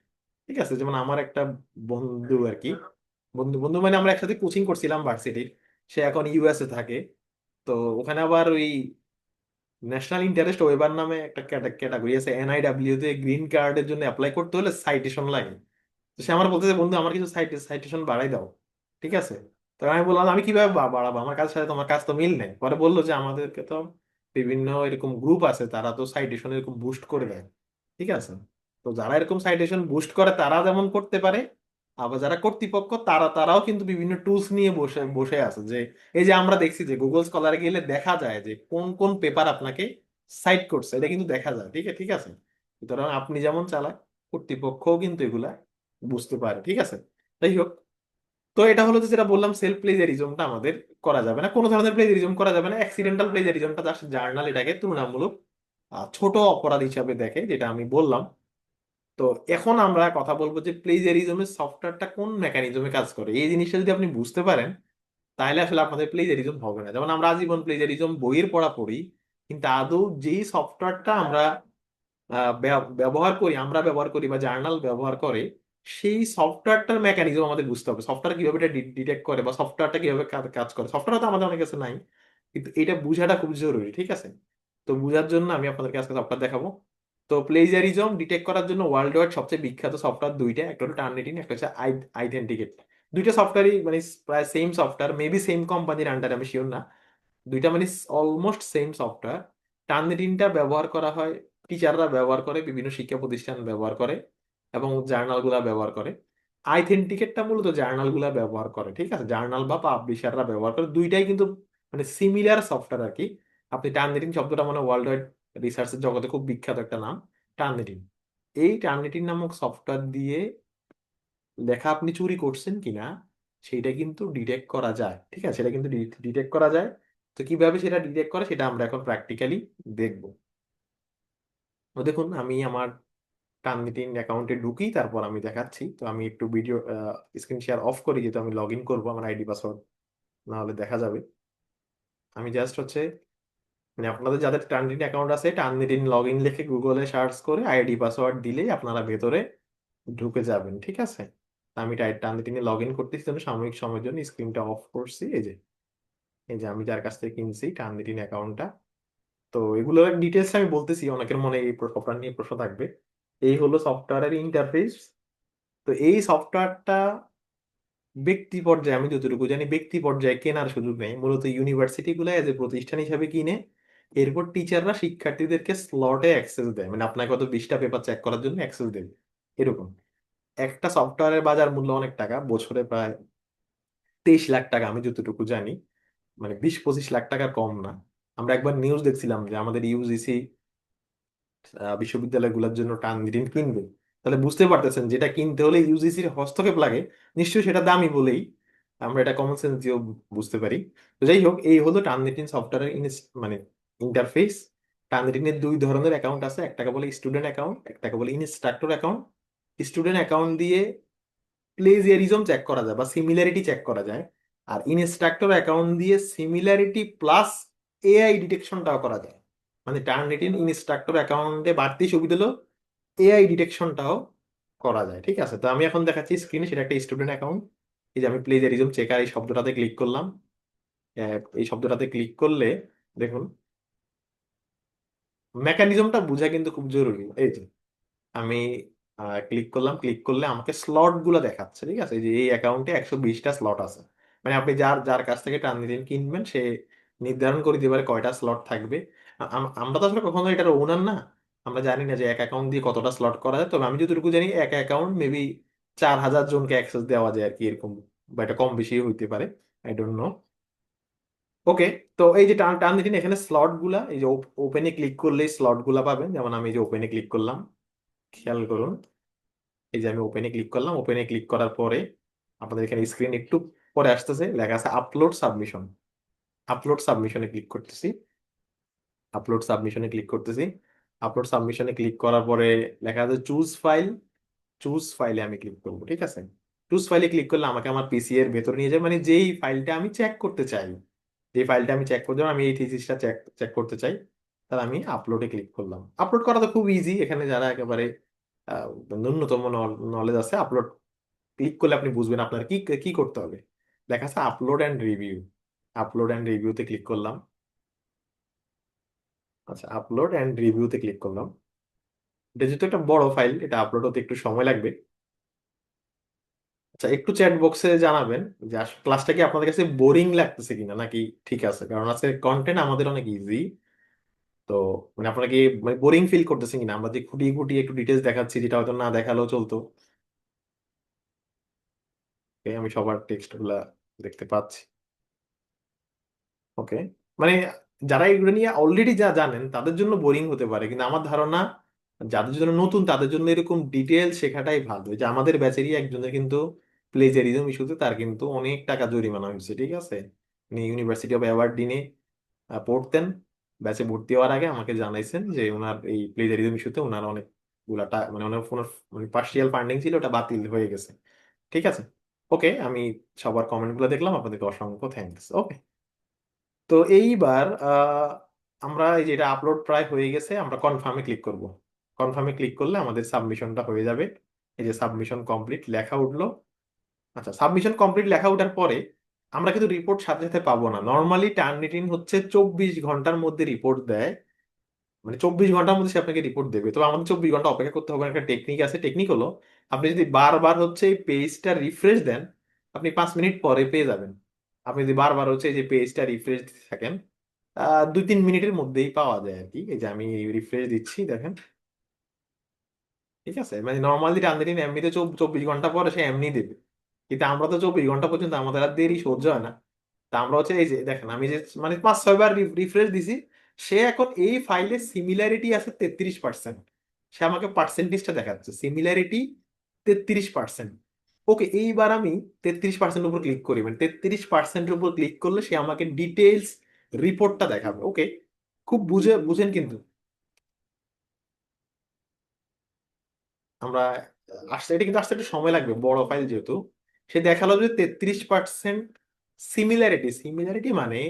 Speaker 1: ঠিক আছে। যেমন আমার একটা বন্ধু আর কি, বন্ধু বন্ধু মানে আমরা একসাথে কোচিং করছিলাম ভার্সিটির, সে এখন ইউএসএ থাকে। তো ওখানে আবার ওই ন্যাশনাল ইন্টারেস্ট ওয়েবার নামে একটা ক্যাটাগরি আছে, এনআইডাব্লিউ তে গ্রিন কার্ডের জন্য অ্যাপ্লাই করতে হলে সাইটেশন লাগে। তো সে আমার বলতেছে বন্ধু আমার কিছু সাইটেশন বাড়াই দাও, ঠিক আছে। তো আমি বললাম আমি কিভাবে বাড়াবো, আমার কাজের সাথে তোমার কাজ তো মিল নেই। পরে বললো যে আমাদেরকে তো বিভিন্ন এরকম গ্রুপ আছে, তারা তো সাইটেশন এরকম বুস্ট করে দেয়, ঠিক আছে। তো যারা এরকম সাইটেশন বুস্ট করে তারা যেমন করতে পারে, আবার যারা কর্তৃপক্ষ তারাও কিন্তু বিভিন্ন টুলস নিয়ে বসে বসে আছে, যে এই যে আমরা দেখছি যে গুগল স্কলারে গেলে দেখা যায় যে কোন কোন পেপার আপনাকে সাইট করছে, এটা কিন্তু দেখা যায়, ঠিক আছে ঠিক আছে। সুতরাং আপনি যেমন চালায় কর্তৃপক্ষও কিন্তু এগুলা বুঝতে পারে, ঠিক আছে। যাই হোক, তো এটা হলো যে যেটা বললাম, সেলফ প্লেজারিজমটা আমাদের করা যাবে না, কোনো ধরনের প্লেজারিজম করা যাবে না। অ্যাক্সিডেন্টাল প্লেজারিজমটা জাস্ট জার্নাল এটাকে তুলনামূলক ছোট অপরাধ হিসাবে দেখে, যেটা আমি বললাম। তো এখন আমরা কথা বলবো যে প্লেজারিজমের সফটওয়্যারটা কোন মেকানিজমে কাজ করে। এই জিনিসটা যদি আপনি বুঝতে পারেন, তাহলে আসলে আপনাদের প্লেজারিজম হবে না। যেমন আমরা আজীবন প্লেজারিজম বইয়ের পড়া পড়ি, কিন্তু আদৌ যেই সফটওয়্যারটা আমরা আমরা ব্যবহার করি বা জার্নাল ব্যবহার করে, সেই সফটওয়্যারটার মেকানিজম আমাদের বুঝতে হবে। সফটওয়্যার কিভাবে এটা ডিটেক্ট করে বা সফটওয়্যারটা কিভাবে কাজ করে, সফটওয়্যার তো আমাদের অনেক কাছে নাই, কিন্তু এটা বুঝাটা খুব জরুরি, ঠিক আছে? তো বুঝার জন্য আমি আপনাদেরকে আজকে সফটওয়্যার দেখাবো। তো প্লেজারিজম ডিটেক্ট করার জন্য ওয়ার্ল্ড ওয়াইড সবচেয়ে বিখ্যাত সফটওয়্যার দুইটা, একটা হলো টার্নিটিন, একটা হচ্ছে আইথেন্টিকেট। দুইটা সফটওয়্যারই মানে প্রায় সেম সফটওয়্যার, মেবি সেম কোম্পানির আন্ডারে, আমি শিওর না। দুইটা মানে অলমোস্ট সেম সফটওয়্যার। টার্নিটিনটা ব্যবহার করা হয়, টিচাররা ব্যবহার করে, বিভিন্ন শিক্ষা প্রতিষ্ঠান ব্যবহার করে, এবং জার্নালগুলা ব্যবহার করে। আইথেন্টিকেটটা মূলত জার্নালগুলা ব্যবহার করে, ঠিক আছে? জার্নাল বা পাবলিশাররা ব্যবহার করে। দুইটাই কিন্তু মানে সিমিলার সফটওয়্যার আর কি। আপনি টার্নিটিন শব্দটা মানে ওয়ার্ল্ড ওয়াইড রিসার্চের জগতে খুব বিখ্যাত একটা নাম, টার্নিটিন। এই টার্নিটিন নামক সফটওয়্যার দিয়ে লেখা আপনি চুরি করছেন কিনা সেটা কিন্তু ডিটেক্ট করা যায়, ঠিক আছে? সেটা কিন্তু ডিটেক্ট করা যায়। তো কিভাবে সেটা ডিটেক্ট করে সেটা আমরা এখন প্র্যাকটিক্যালি দেখব। তো দেখুন, আমি আমার টার্নিটিন অ্যাকাউন্টে ঢুকি, তারপর আমি দেখাচ্ছি। তো আমি একটু ভিডিও স্ক্রিন শেয়ার অফ করি, যেহেতু আমি লগ ইন করবো, আমার আইডি পাসওয়ার্ড না হলে দেখা যাবে। আমি জাস্ট হচ্ছে মানে আপনাদের যাদের টার্নিটিন অ্যাকাউন্ট আছে, টার্নিটিন লগ ইন লিখে গুগলে সার্চ করে আইডি পাসওয়ার্ড দিলেই আপনারা ভেতরে ঢুকে যাবেন, ঠিক আছে? আমি টার্নিটিনে লগ ইন করতেছি জন্য সাময়িক সময়ের জন্য স্ক্রিনটা অফ করছি। এই যে আমি যার কাছ থেকে কিনছি টার্নিটিন অ্যাকাউন্টটা। তো এগুলোর ডিটেলস আমি বলতেছি, অনেকের মনে এই সফটওয়্যার নিয়ে প্রশ্ন থাকবে। এই হলো সফটওয়্যারের ইন্টারফেস। তো এই সফটওয়্যারটা ব্যক্তি পর্যায়ে, আমি যতটুকু জানি ব্যক্তি পর্যায়ে কেনার সুযোগ নেই, মূলত ইউনিভার্সিটি গুলো এজ এ প্রতিষ্ঠান হিসাবে কিনে, এরপর টিচাররা শিক্ষার্থীদেরকে স্লটে অ্যাক্সেস দেয়, মানে আপনাকে কত 20টা পেপার চেক করার জন্য অ্যাক্সেস দেবে, এরকম। একটা সফটওয়্যারের বাজার মূল্য অনেক টাকা, বছরে প্রায় 23 লাখ টাকা, আমি যতটুকু জানি। মানে 20-25 লাখ টাকার কম না। আমরা একবার নিউজ দেখছিলাম যে আমাদের ইউজিসি বিশ্ববিদ্যালয়গুলোর জন্য টার্নিটিন কিনবে। তাহলে বুঝতে পারতেছেন, যেটা কিনতে হলে ইউজিসির হস্তক্ষেপ লাগে, নিশ্চয়ই সেটা দামি বলেই আমরা এটা কমন সেন্স দিয়েও বুঝতে পারি। তো যাই হোক, এই হলো টার্নিটিন সফটওয়্যারের মানে ইন্টারফেস। টার্নিটিনের দুই ধরনের অ্যাকাউন্ট আছে, একটাকে বলে স্টুডেন্ট অ্যাকাউন্ট, একটাকে বলে ইনস্ট্রাক্টর অ্যাকাউন্ট। স্টুডেন্ট অ্যাকাউন্ট দিয়ে প্লেজিয়ারিজম চেক করা যায় বা সিমিলারিটি চেক করা যায়, আর ইনস্ট্রাক্টর অ্যাকাউন্ট দিয়ে সিমিলারিটি প্লাস এআই ডিটেকশনটাও করা যায়। মানে টার্নিটিন ইনস্ট্রাক্টর অ্যাকাউন্টে বাড়তি সুবিধা হলো এআই ডিটেকশনটাও করা যায়, ঠিক আছে? তো আমি এখন দেখাচ্ছি স্ক্রিনে, সেটা একটা স্টুডেন্ট অ্যাকাউন্ট। এই যে আমি প্লেজারিজম চেকার এই শব্দটাতে ক্লিক করলাম। এই শব্দটাতে ক্লিক করলে দেখুন, মেকানিজমটা বোঝা কিন্তু খুব জরুরি। এই যে আমি ক্লিক করলাম, ক্লিক করলে আমাকে স্লট গুলো দেখাচ্ছে, ঠিক আছে? এই যে এই অ্যাকাউন্টে 120টা স্লট আছে। মানে আপনি যার যার কাছ থেকে টার্নিটিন কিনবেন, সে নির্ধারণ করে দিতে পারে কয়টা স্লট থাকবে। আমরা তো আসলে কখনো এটার ওনার না, আমরা জানি না যে এক অ্যাকাউন্ট দিয়ে কতটা স্লট করা যায়। তবে আমি যতটুকু জানি, এক অ্যাকাউন্ট মেবি 4,000 জনকে অ্যাক্সেস দেওয়া যায় আর কি, এরকম। বা এটা কম বেশি হইতে পারে, আই ডোন্ট নো। ওকে। তো এই যে টার্নিটিন, এখানে স্লট গুলা, এই যে ওপেনে ক্লিক করলে স্লট গুলা পাবেন। যেমন আমি এই যে ওপেনে ক্লিক করলাম, খেয়াল করুন। এই যে আমি ওপেনে ক্লিক করলাম, ওপেনে ক্লিক করার পরে আপনাদের এখানে স্ক্রিন একটু পরে আসতেছে, লেখা আছে আপলোড সাবমিশন। আপলোড সাবমিশনে ক্লিক করতেছি, আপলোড সাবমিশনে ক্লিক করতেছি। আপলোড সাবমিশনে ক্লিক করার পরে লেখা আছে চুজ ফাইল। চুজ ফাইলে আমি ক্লিক করবো, ঠিক আছে? চুজ ফাইলে ক্লিক করলে আমাকে আমার পিসি এর ভেতর নিয়ে যায়, মানে যেই ফাইলটা আমি চেক করতে চাই, যে ফাইলটা আমি চেক করতে চাই, আমি এই থিসিসটা চেক চেক করতে চাই, তাহলে আমি আপলোডে ক্লিক করলাম। আপলোড করা তো খুব ইজি, এখানে যারা একেবারে আহ, ন্যূনতম নলেজ আছে, আপলোড ক্লিক করলে আপনি বুঝবেন আপনার কি কি করতে হবে। লেখা আছে upload and review. Upload and রিভিউতে ক্লিক করলাম। আচ্ছা, আপলোড অ্যান্ড রিভিউতে ক্লিক করলাম। এটা যেহেতু একটা বড় ফাইল, এটা আপলোড হতে একটু সময় লাগবে। আচ্ছা, একটু চ্যাট বক্সে জানাবেন যে ক্লাসটা কি আপনাদের কাছে বোরিং লাগতেছে কিনা, নাকি ঠিক আছে, কারণ আজকে কন্টেন্ট আমাদের অনেক ইজি। তো মানে আপনারা কি মানে বোরিং ফিল করতেছেন কিনা, আমরা যে খুঁটিয়ে খুঁটিয়ে একটু ডিটেলস দেখাচ্ছি, যেটা হয়তো না দেখালেও চলতো। আমি সবার টেক্সট গুলা দেখতে পাচ্ছি। ওকে। মানে যারা এগুলো নিয়ে অলরেডি যা জানেন তাদের জন্য বোরিং হতে পারে, কিন্তু আমার ধারণা যাদের জন্য নতুন তাদের জন্য এরকম ডিটেল শেখাটাই ভালো। এই যে আমাদের ব্যাচেরই একজনের কিন্তু প্লেজারিজম ইস্যুতে তার কিন্তু অনেক টাকা জরিমানা হয়েছে, ঠিক আছে। উনি ইউনিভার্সিটি অফ অ্যাবারডিনে পড়তেন। ব্যাচে ভর্তি হওয়ার আগে আমাকে জানাইছেন যে ওনার এই প্লেজারিজম ইস্যুতে ওনার অনেকগুলা টাকা, মানে ওনার মানে পার্শিয়াল ফান্ডিং ছিল, ওটা বাতিল হয়ে গেছে। ঠিক আছে, ওকে, আমি সবার কমেন্ট গুলো দেখলাম, আপনাদেরকে অসংখ্য থ্যাঙ্কস। ওকে, তো এইবার আমরা এই যেটা আপলোড প্রায় হয়ে গেছে, আমরা কনফার্মে ক্লিক করব। কনফার্মে ক্লিক করলে আমাদের সাবমিশনটা হয়ে যাবে। এই যে সাবমিশন কমপ্লিট লেখা উঠলো। আচ্ছা, সাবমিশন কমপ্লিট লেখা ওঠার পরে আমরা কিন্তু রিপোর্ট সাথে সাথে পাবো না। নর্মালি টার্নিটিন হচ্ছে 24 ঘন্টার মধ্যে রিপোর্ট দেয়, মানে 24 ঘন্টার মধ্যে সে আপনাকে রিপোর্ট দেবে। তবে আমাদের 24 ঘন্টা অপেক্ষা করতে হবে। একটা টেকনিক আছে, টেকনিক হলো আপনি যদি বারবার হচ্ছে এই পেজটা রিফ্রেশ দেন, আপনি 5 মিনিট পরে পেয়ে যাবেন। আপনি যদি বারবার হচ্ছে এই যে পেজটা রিফ্রেশ দিতে থাকেন, 2-3 মিনিটের মধ্যেই পাওয়া যায় আর কি। এই যে আমি রিফ্রেশ দিচ্ছি, দেখেন, ঠিক আছে। মানে নর্মালি টার্নিটিন এমনিতে 24 ঘন্টা পরে সে এমনি দেবে, কিন্তু আমরা তো 24 ঘন্টা পর্যন্ত আমাদের আর দেরি সহ্য হয় না। তা আমরা হচ্ছে এই যে দেখেন, আমি যে মানে 5-6 বার রিফ্রেশ দিছি, সে এখন এই ফাইলে সিমিলারিটি আছে 33%। সে আমাকে পার্সেন্টেজটা দেখাচ্ছে, সিমিলারিটি 33%। ওকে, এইবার আমি 33% উপর ক্লিক করি, মানে 33%-এর উপর ক্লিক করলে সে আমাকে ডিটেলস রিপোর্টটা দেখাবে। ওকে, খুব বুঝেন কিন্তু আমরা আসতে, এটা কিন্তু আসতে একটু সময় লাগবে, বড় ফাইল যেহেতু। সে দেখালো যে 33% সিমিলারিটি। সিমিলারিটি মানে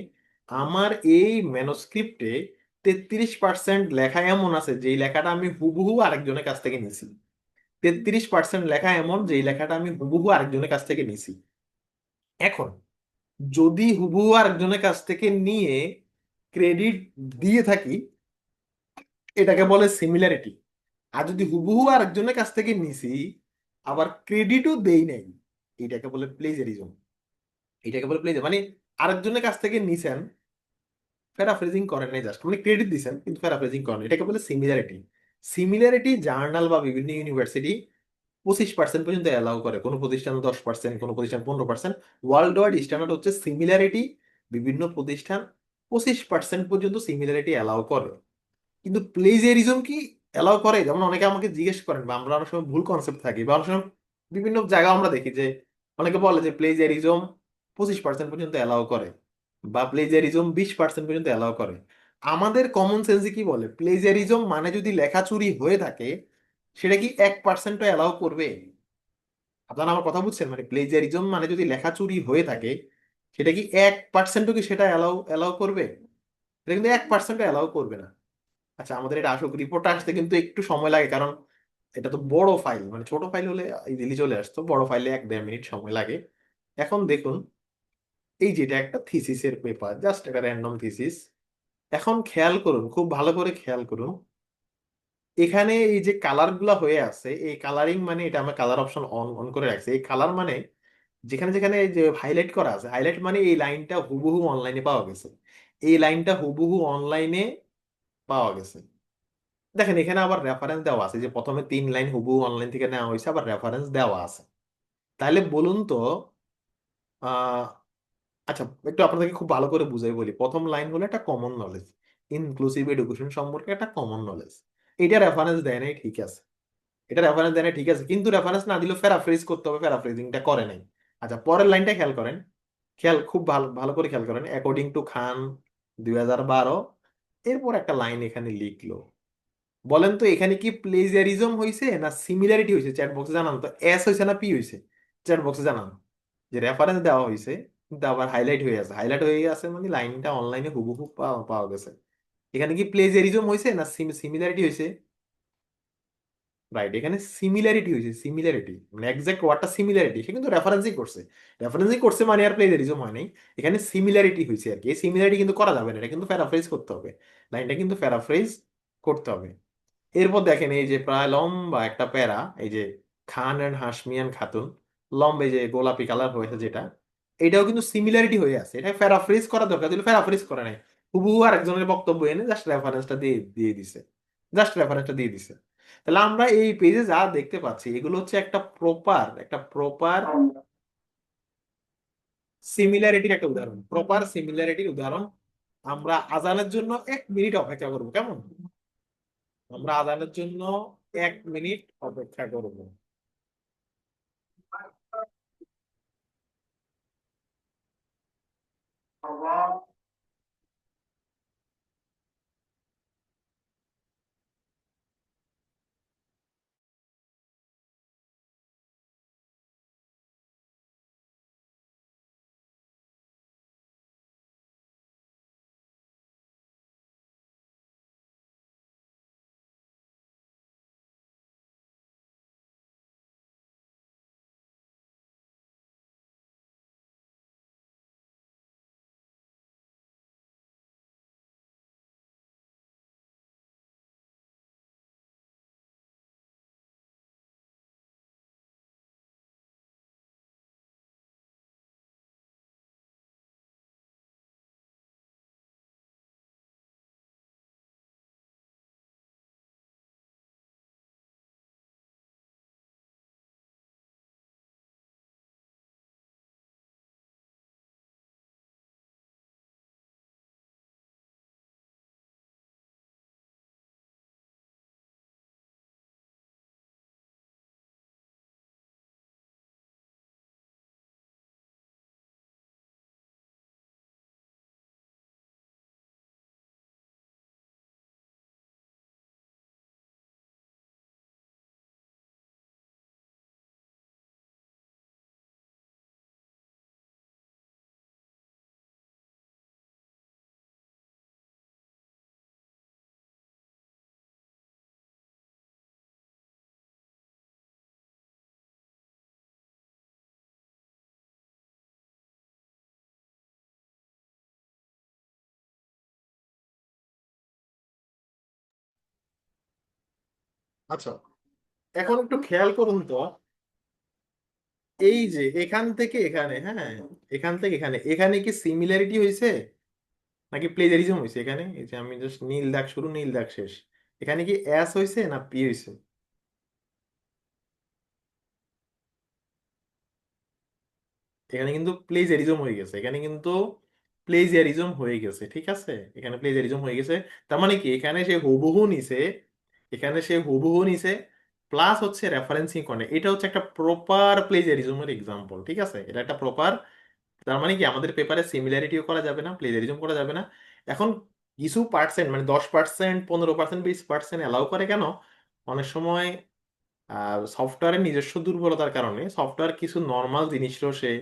Speaker 1: আমার এই ম্যানোস্ক্রিপ্টে 33% লেখা এমন আছে যেই লেখাটা আমি হুবহু আরেকজনের কাছ থেকে নিছি। 33% লেখা এমন যেই লেখাটা আমি হুবহু আরেকজনের কাছ থেকে নিছি। এখন যদি হুবহু আরেকজনের কাছ থেকে নিয়ে ক্রেডিট দিয়ে থাকি, এটাকে বলে সিমিলারিটি। আর যদি হুবহু আরেকজনের কাছ থেকে নিছি আবার ক্রেডিটও দেই নাই, এটাকে বলে প্লেজারিজম। এটাকে বলে প্লেজার মানে আরেকজনের কাছ থেকে নিছেন, প্যারাফ্রেজিং করেন নাই, জাস্ট মানে ক্রেডিট দিছেন কিন্তু প্যারাফ্রেজিং করেন নাই। এটাকে বলে সিমিলারিটি। সিমিলারিটি জার্নাল বা বিভিন্ন ইউনিভার্সিটি 25% পর্যন্ত অ্যালাউ করে, কোনো প্রতিষ্ঠান 10%, কোনো প্রতিষ্ঠান 15%। ওয়ার্ল্ড ওয়াইড স্ট্যান্ডার্ড হচ্ছে সিমিলারিটি, বিভিন্ন প্রতিষ্ঠান 25% পর্যন্ত সিমিলারিটি অ্যালাউ করে। কিন্তু প্লেজিয়ারিজম কি এলাও করে? যেমন অনেকে আমাকে জিজ্ঞেস করেন, বা আমরা অনেক সময় ভুল কনসেপ্ট থাকি, বা অনেক সময় বিভিন্ন জায়গায় আমরা দেখি যে অনেকে বলে যে প্লেজিয়ারিজম 25% পর্যন্ত এলাও করে, বা প্লেজিয়ারিজম 20% পর্যন্ত এলাও করে। আমাদের কমন সেন্সে কি বলে, প্লেজিয়ারিজম মানে যদি লেখা চুরি হয়ে থাকে, সেটা কি 1%ও এলাও করবে? আপনারা আমার কথা বুঝছেন? মানে প্লেজিয়ারিজম মানে যদি লেখা চুরি হয়ে থাকে, সেটা কি 1%ও কি সেটা এলাও এলাও করবে? এটা কিন্তু 1%ও এলাও করবে না। আচ্ছা, আমাদের এটা আসুক, রিপোর্ট আসতে কিন্তু একটু সময় লাগে, কারণ এটা তো বড় ফাইল। মানে ছোট ফাইল হলে ইজিলি চলে আসতো, বড় ফাইলে 1-1.5 মিনিট সময় লাগে। এখন দেখুন, এই যেটা একটা থিসিসের পেপার, জাস্ট একটা র্যান্ডম থিসিস। এখন খেয়াল করুন, খুব ভালো করে খেয়াল করুন, এখানে এই যে কালার গুলা হয়ে আছে, এই কালারিং মানে এটা আমরা কালার অপশন অন অন করে রাখছি। এই কালার মানে যেখানে যেখানে এই যে হাইলাইট করা আছে, হাইলাইট মানে এই লাইনটা হুবহু অনলাইনে পাওয়া গেছে। এই লাইনটা হুবহু অনলাইনে পাওয়া গেছে। দেখেন, এখানে আবার রেফারেন্স দেওয়া আছে, যে প্রথমে 3 লাইন হুবহু অনলাইন থেকে নেওয়া হয়েছে, আবার রেফারেন্স দেওয়া আছে। তাহলে বলুন তো, আহ আচ্ছা, একটু আপনাদেরকে খুব ভালো করে বুঝাই বলি। প্রথম লাইন হলো একটা কমন নলেজ, ইনক্লুসিভ এডুকেশন সম্পর্কে একটা কমন নলেজ। এটা রেফারেন্স দেয় নাই, ঠিক আছে। এটা রেফারেন্স দেয় নাই, ঠিক আছে, কিন্তু রেফারেন্স না দিলেও প্যারাফ্রেজ করতে হবে, প্যারাফ্রেজিংটা করে নাই। আচ্ছা, পরের লাইনটা খেয়াল করেন, খেয়াল খুব ভালো ভালো করে খেয়াল করেন। অ্যাকর্ডিং টু খান 2012, এরপর একটা লাইন এখানে লিখলো। বলেন তো, এখানে কি প্লেজিয়ারিজম হয়েছে না সিমিলারিটি হয়েছে? চ্যাট বক্সে জানান তো, এস হয়েছে না পি হয়েছে? চ্যাট বক্সে জানান। যে রেফারেন্স দেওয়া হয়েছে কিন্তু আবার হাইলাইট হয়ে আছে, হাইলাইট হয়ে আছে মানে লাইনটা অনলাইনে হুবহু পাওয়া পাওয়া গেছে। এখানে কি প্লেজিয়ারিজম হয়েছে না সিমিলারিটি হয়েছে? রাইট, এখানে সিমিলারিটি হয়েছে। সিমিলারিটি মানে এক্সাক্ট ওয়ার্ডটা সিমিলারিটি, সে কিন্তু রেফারেন্সই করছে। রেফারেন্সই করছে মানে আর প্লেজারিজম হয় নাই। এখানে সিমিলারিটি হয়েছে আর কি। এই সিমিলারিটি কিন্তু করা যাবে না, এটা কিন্তু প্যারাফ্রেজ করতে হবে। লাইনটা কিন্তু প্যারাফ্রেজ করতে হবে। এরপর দেখেন, এই যে প্রায় লম্বা একটা প্যারা, এই যে খান এন্ড হাসমিয়ান খাতুন, লম্বা, এই যে গোলাপি কালার হয়েছে যেটা, এটাও কিন্তু সিমিলারিটি হয়ে আছে। এটা প্যারাফ্রেজ করা দরকার, দিলে প্যারাফ্রেজ করে নাই, হুবহু আরেকজনের বক্তব্য এনে জাস্ট রেফারেন্সটা দিয়ে দিয়ে দিছে। জাস্ট রেফারেন্সটা দিয়ে দিছে। তাহলে আমরা এই পেজে যা দেখতে পাচ্ছি, এগুলো হচ্ছে একটা প্রপার সিমিলারিটির একটা উদাহরণ, প্রপার সিমিলারিটির উদাহরণ। আমরা আজানের জন্য 1 মিনিট অপেক্ষা করবো, কেমন? আমরা আজানের জন্য 1 মিনিট অপেক্ষা করব। আচ্ছা, এখন একটু খেয়াল করুন তো, এই যে এখান থেকে এখানে, হ্যাঁ, এখান থেকে এখানে, এখানে কি সিমিলারিটি হয়েছে নাকি প্লেজারিজম হয়েছে? এখানে এই যে আমি জাস্ট নীল দাগ শুরু, নীল দাগ শেষ, এখানে কি এস হয়েছে না পি হয়েছে? এখানে কিন্তু প্লেজিয়ারিজম হয়ে গেছে, এখানে কিন্তু প্লেজিয়ারিজম হয়ে গেছে, ঠিক আছে, এখানে প্লেজিয়ারিজম হয়ে গেছে। তার মানে কি, এখানে সে হুবহু নিছে, এখানে সে হুবহু নিছে, প্লাস হচ্ছে রেফারেন্সিং করে, এটা হচ্ছে একটা প্রপার প্লেজিয়ারিজমের এক্সাম্পল, ঠিক আছে, এটা একটা প্রপার। তার মানে কি, আমাদের পেপারে সিমিলারিটিও করা যাবে না, প্লেজারিজম করা যাবে না। এখন কিছু পার্সেন্ট, মানে 10%, 15%, 20% অ্যালাউ করে কেন? অনেক সময় সফটওয়্যারের নিজস্ব দুর্বলতার কারণে সফটওয়্যার কিছু নর্মাল জিনিসও সে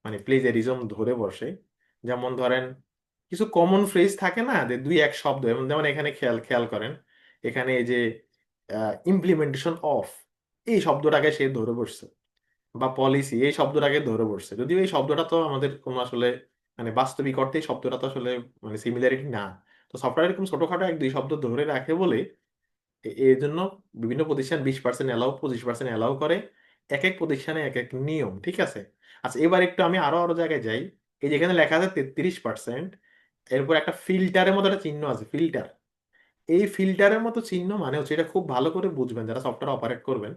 Speaker 1: মানে প্লেজারিজম ধরে বসে। যেমন ধরেন, কিছু কমন ফ্রেজ থাকে না, যে দুই এক শব্দ, যেমন যেমন এখানে খেয়াল খেয়াল করেন, এখানে এই যে ইমপ্লিমেন্টেশন অফ, এই শব্দটাকে সে ধরে বসছে, বা পলিসি এই শব্দটাকে ধরে বসছে, যদিও এই শব্দটা তো আমাদের কোনো আসলে মানে বাস্তবিক অর্থে এই শব্দটা তো আসলে মানে সিমিলারিটি না। তো সফটওয়্যার এরকম ছোটখাটো এক দুই শব্দ ধরে রাখে বলে এর জন্য বিভিন্ন প্রতিষ্ঠান 20% অ্যালাউ, 25% অ্যালাউ করে, এক এক প্রতিষ্ঠানে এক এক নিয়ম, ঠিক আছে। আচ্ছা, এবার একটু আমি আরো আরো জায়গায় যাই। এই যেখানে লেখা আছে 33%, এরপর একটা ফিল্টারের মতো একটা চিহ্ন আছে, ফিল্টার। এই ফিল্টারের মতো চিহ্ন মানে হচ্ছে, এটা খুব ভালো করে বুঝবেন যারা সফটওয়্যার অপারেট করবেন।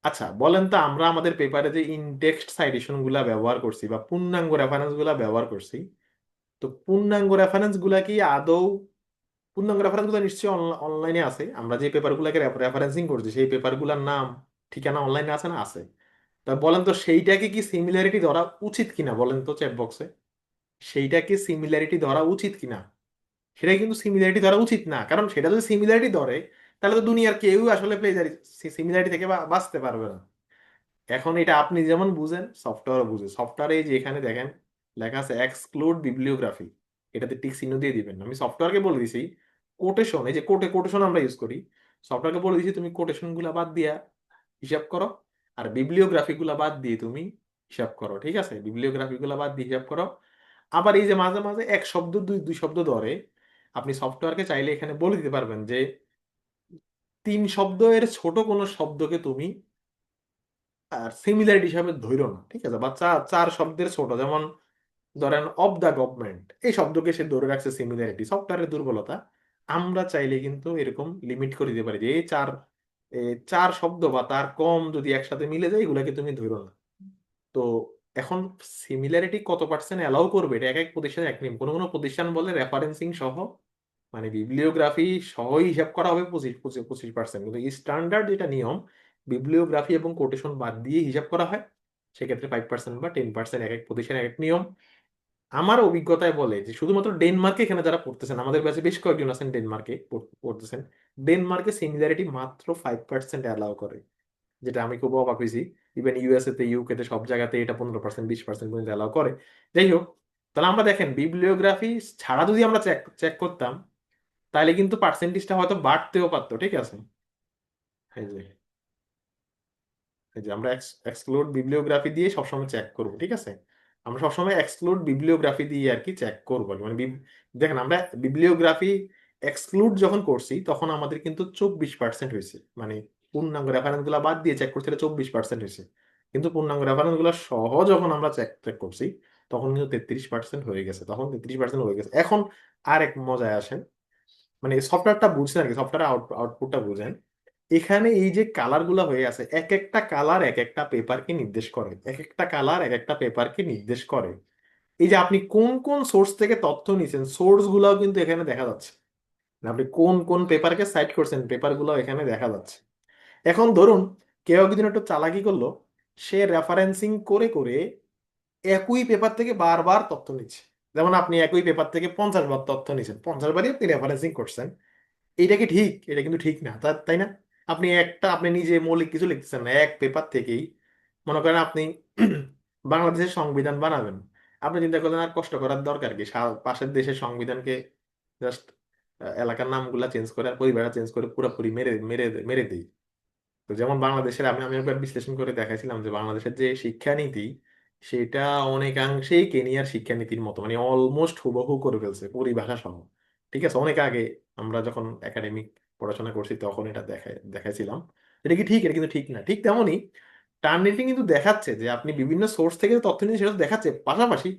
Speaker 1: আচ্ছা বলেন তো, আমরা আমাদের পেপারে যে ইনটেক্সট সাইটেশন গুলা ব্যবহার করছি বা পূর্ণাঙ্গ রেফারেন্স গুলা ব্যবহার করছি, তো পূর্ণাঙ্গ রেফারেন্স গুলা কি আদৌ, পূর্ণাঙ্গ রেফারেন্স গুলো নিশ্চয়ই অনলাইনে আছে, আমরা যে পেপার গুলাকে রেফারেন্সিং করছি সেই পেপার গুলার নাম ঠিকানা অনলাইনে আছে না? আছে। তা বলেন তো, সেইটাকে কি সিমিলারিটি ধরা উচিত কিনা, বলেন তো চ্যাট বক্সে, সেইটাকে সিমিলারিটি ধরা উচিত কিনা? সেটা কিন্তু সিমিলারিটি ধরা উচিত না, কারণ সেটা যদি সিমিলারিটি ধরে, তাহলে তো দুনিয়ার কেউ আসলে প্লেজারি সিমিলারিটি থেকে বাঁচতে পারবে না। এখন এটা আপনি যেমন বুঝেন, সফটওয়্যার বুঝে। সফটওয়্যারে যে এখানে দেখেন লেখা আছে এক্সক্লুড বিবলিওগ্রাফি, এটাতে টিক চিহ্ন দিয়ে দিবেন। আমি সফটওয়্যারকে বলে দিছি কোটেশন, এই যে কোটেশন আমরা ইউজ করি, সফটওয়্যারকে বলে দিছি তুমি কোটেশন গুলা বাদ দিয়া হিসাব করো, আর বিবলিওগ্রাফি গুলা বাদ দিয়ে তুমি হিসাব করো, ঠিক আছে, বিবলিওগ্রাফি গুলা বাদ দিয়ে হিসাব করো। আবার এই যে মাঝে মাঝে এক শব্দ দুই দুই শব্দ ধরে, আপনি সফটওয়্যারকে চাইলে এখানে বলে দিতে পারবেন যে 3 শব্দের ছোট কোনো শব্দকে তুমি আর সিমিলারিটি হিসাবে ধইরো না, ঠিক আছে, বা 4 শব্দের ছোট, যেমন ধরেন অফ দা গভর্নমেন্ট, এই শব্দকে সে ধরে রাখছে সিমিলারিটি, সফটওয়্যারের দুর্বলতা। আমরা চাইলে কিন্তু এরকম লিমিট করে দিতে পারি যে এই 4 শব্দ বা তার কম যদি একসাথে মিলে যায়, এগুলাকে তুমি ধরো না। তো এখন সিমিলারিটি কত পার্সেন্ট অ্যালাউ করবে, এটা এক এক প্রতিষ্ঠানের এক নিয়ম। কোনো কোনো প্রতিষ্ঠান বলে রেফারেন্সিং সহ, মানে বিবলিওগ্রাফি সহই হিসাব করা হবে 25%, কিন্তু স্ট্যান্ডার্ড যেটা নিয়ম, বিবলিওগ্রাফি এবং কোটেশন বাদ দিয়ে হিসাব করা হয়, সেক্ষেত্রে 5% বা 10%, এক এক প্রতিষ্ঠানের এক এক নিয়ম। আমার অভিজ্ঞতায় বলে যে শুধুমাত্র ডেনমার্কে, এখানে যারা পড়তেছেন আমাদের ব্যাচে বেশ কয়েকজন আছেন ডেনমার্কে পড়তেছেন, ডেনমার্কে সিমিলারিটি মাত্র 5% অ্যালাউ করে, যেটা আমি খুব অবাক হয়েছি। ইভেন ইউএসএ তে, ইউকে তে, সব জায়গাতে এটা 15%, 20% পর্যন্ত অ্যালাউ করে। যাই হোক, তাহলে আমরা দেখেন বিবলিওগ্রাফি ছাড়া যদি আমরা চেক চেক করতাম, তাহলে কিন্তু পার্সেন্টেজটা হয়তো বাড়তেও পারতো, ঠিক আছে। এই যে এই যে আমরা এক্সক্লুড বিবলিওগ্রাফি দিয়ে সবসময় চেক করবো, ঠিক আছে, আমরা সবসময় এক্সক্লুড বিবলিওগ্রাফি দিয়ে আর কি চেক করবো, মানে দেখেন আমরা বিবলিওগ্রাফি এক্সক্লুড যখন করছি তখন আমাদের কিন্তু 24% হয়েছে, মানে পূর্ণাঙ্গ রেফারেন্স গুলা বাদ দিয়ে চেক করছি 24% হয়েছে। কিন্তু পূর্ণাঙ্গ রেফারেন্স গুলা সহ যখন আমরা চেক চেক করছি, তখন কিন্তু 33% হয়ে গেছে, তখন 33% হয়ে গেছে। এখন আর এক মজায় আসেন, মানে সফটওয়্যারটা বুঝছেন আর কি, সফটওয়্যার আউটপুটটা বুঝেন। এখানে এই যে কালার গুলা হয়ে আছে, এক একটা কালার এক একটা পেপারকে নির্দেশ করে, এক একটা কালার এক একটা পেপারকে নির্দেশ করে। এই যে আপনি কোন কোন সোর্স থেকে তথ্য নিছেন, সোর্স গুলাও কিন্তু এখানে দেখা যাচ্ছে, মানে আপনি কোন কোন পেপারকে সাইট করছেন, পেপার গুলাও এখানে দেখা যাচ্ছে। এখন ধরুন কেউ একদিন একটু চালাকি করলো, সে রেফারেন্সিং করে করে একই পেপার থেকে বারবার তথ্য নিচ্ছে। যেমন আপনি একই পেপার থেকে 50 বার তথ্য নিছেন, 50 বারই আপনি রেফারেন্সিং করছেন। এইটা কি ঠিক? এটা কিন্তু ঠিক না, তাই না? আপনি নিজে মৌলিক কিছু লিখতেছেন না, এক পেপার থেকেই মনে করেন আপনি বাংলাদেশের সংবিধান বানাবেন, আপনি চিন্তা করলেন আর কষ্ট করার দরকার কি, পাশের দেশের সংবিধানকে জাস্ট এলাকার নামগুলা চেঞ্জ করে আর পরিভাষা চেঞ্জ করে পুরোপুরি মেরে মেরে মেরে দিই। তো যেমন বাংলাদেশের, আমি আমি একবার বিশ্লেষণ করে দেখাইছিলাম যে বাংলাদেশের যে শিক্ষানীতি, সেটা অনেকাংশেই কেনিয়ার শিক্ষানীতির মতো, মানে অলমোস্ট হুবহু করে ফেলছে পরিভাষা সহ, ঠিক আছে, অনেক আগে আমরা যখন একাডেমিক পড়াশোনা করছি তখন এটা দেখাইছিলাম। এটা কি ঠিক? এটা কিন্তু ঠিক না। ঠিক তেমনই টার্নিটিং কিন্তু দেখাচ্ছে যে আপনি বিভিন্ন সোর্স থেকে তথ্য নিয়ে সেটা দেখাচ্ছে, পাশাপাশি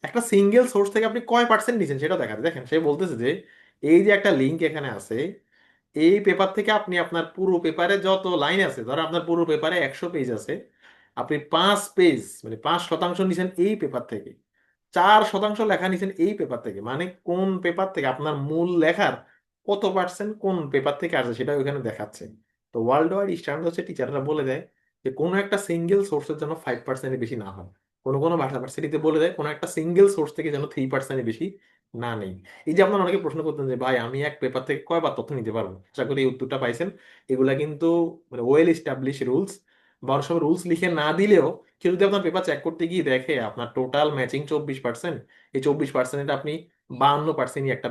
Speaker 1: একটা সিঙ্গেল সোর্স থেকে আপনি কয় পার্সেন্ট নিচ্ছেন সেটাও দেখাচ্ছে। দেখেন সে বলতেছে যে এই যে একটা লিঙ্ক এখানে আছে, এই পেপার থেকে আপনি আপনার পুরো পেপারে যত লাইন আছে, ধরো আপনার পুরো পেপারে 100 পেজ আছে, আপনি 5 পেজ মানে 5% নিছেন এই পেপার থেকে, 4% লেখা নিছেন এই পেপার থেকে। মানে কোন পেপার থেকে আপনার মূল লেখার কত পার্সেন্ট কোন পেপার থেকে আসছে সেটা ওখানে দেখাচ্ছে। তো ওয়ার্ল্ড ওয়াইড স্ট্যান্ডার্ড হচ্ছে টিচাররা বলে দেয় যে কোনো একটা সিঙ্গেল সোর্সের জন্য 5%-এর বেশি না হয়। কোনো কোনো ভার্সিটিতে বলে দেয় কোনো একটা সিঙ্গেল সোর্স থেকে যেন 3%-এর বেশি না নেই। এই যে আপনার অনেকে প্রশ্ন করতেন যে ভাই আমি এক পেপার থেকে কয়বার তথ্য নিতে পারবো, আশা করি এই উত্তরটা পাইছেন। এগুলা কিন্তু মানে ওয়েল এস্টাবলিশ রুলস, বা অনেক সময় রুলস লিখে না দিলেও কেউ যদি আপনার পেপার চেক করতে গিয়ে দেখে আপনার টোটাল ম্যাচিং 24%, এই 24% আপনি 52%ই একটা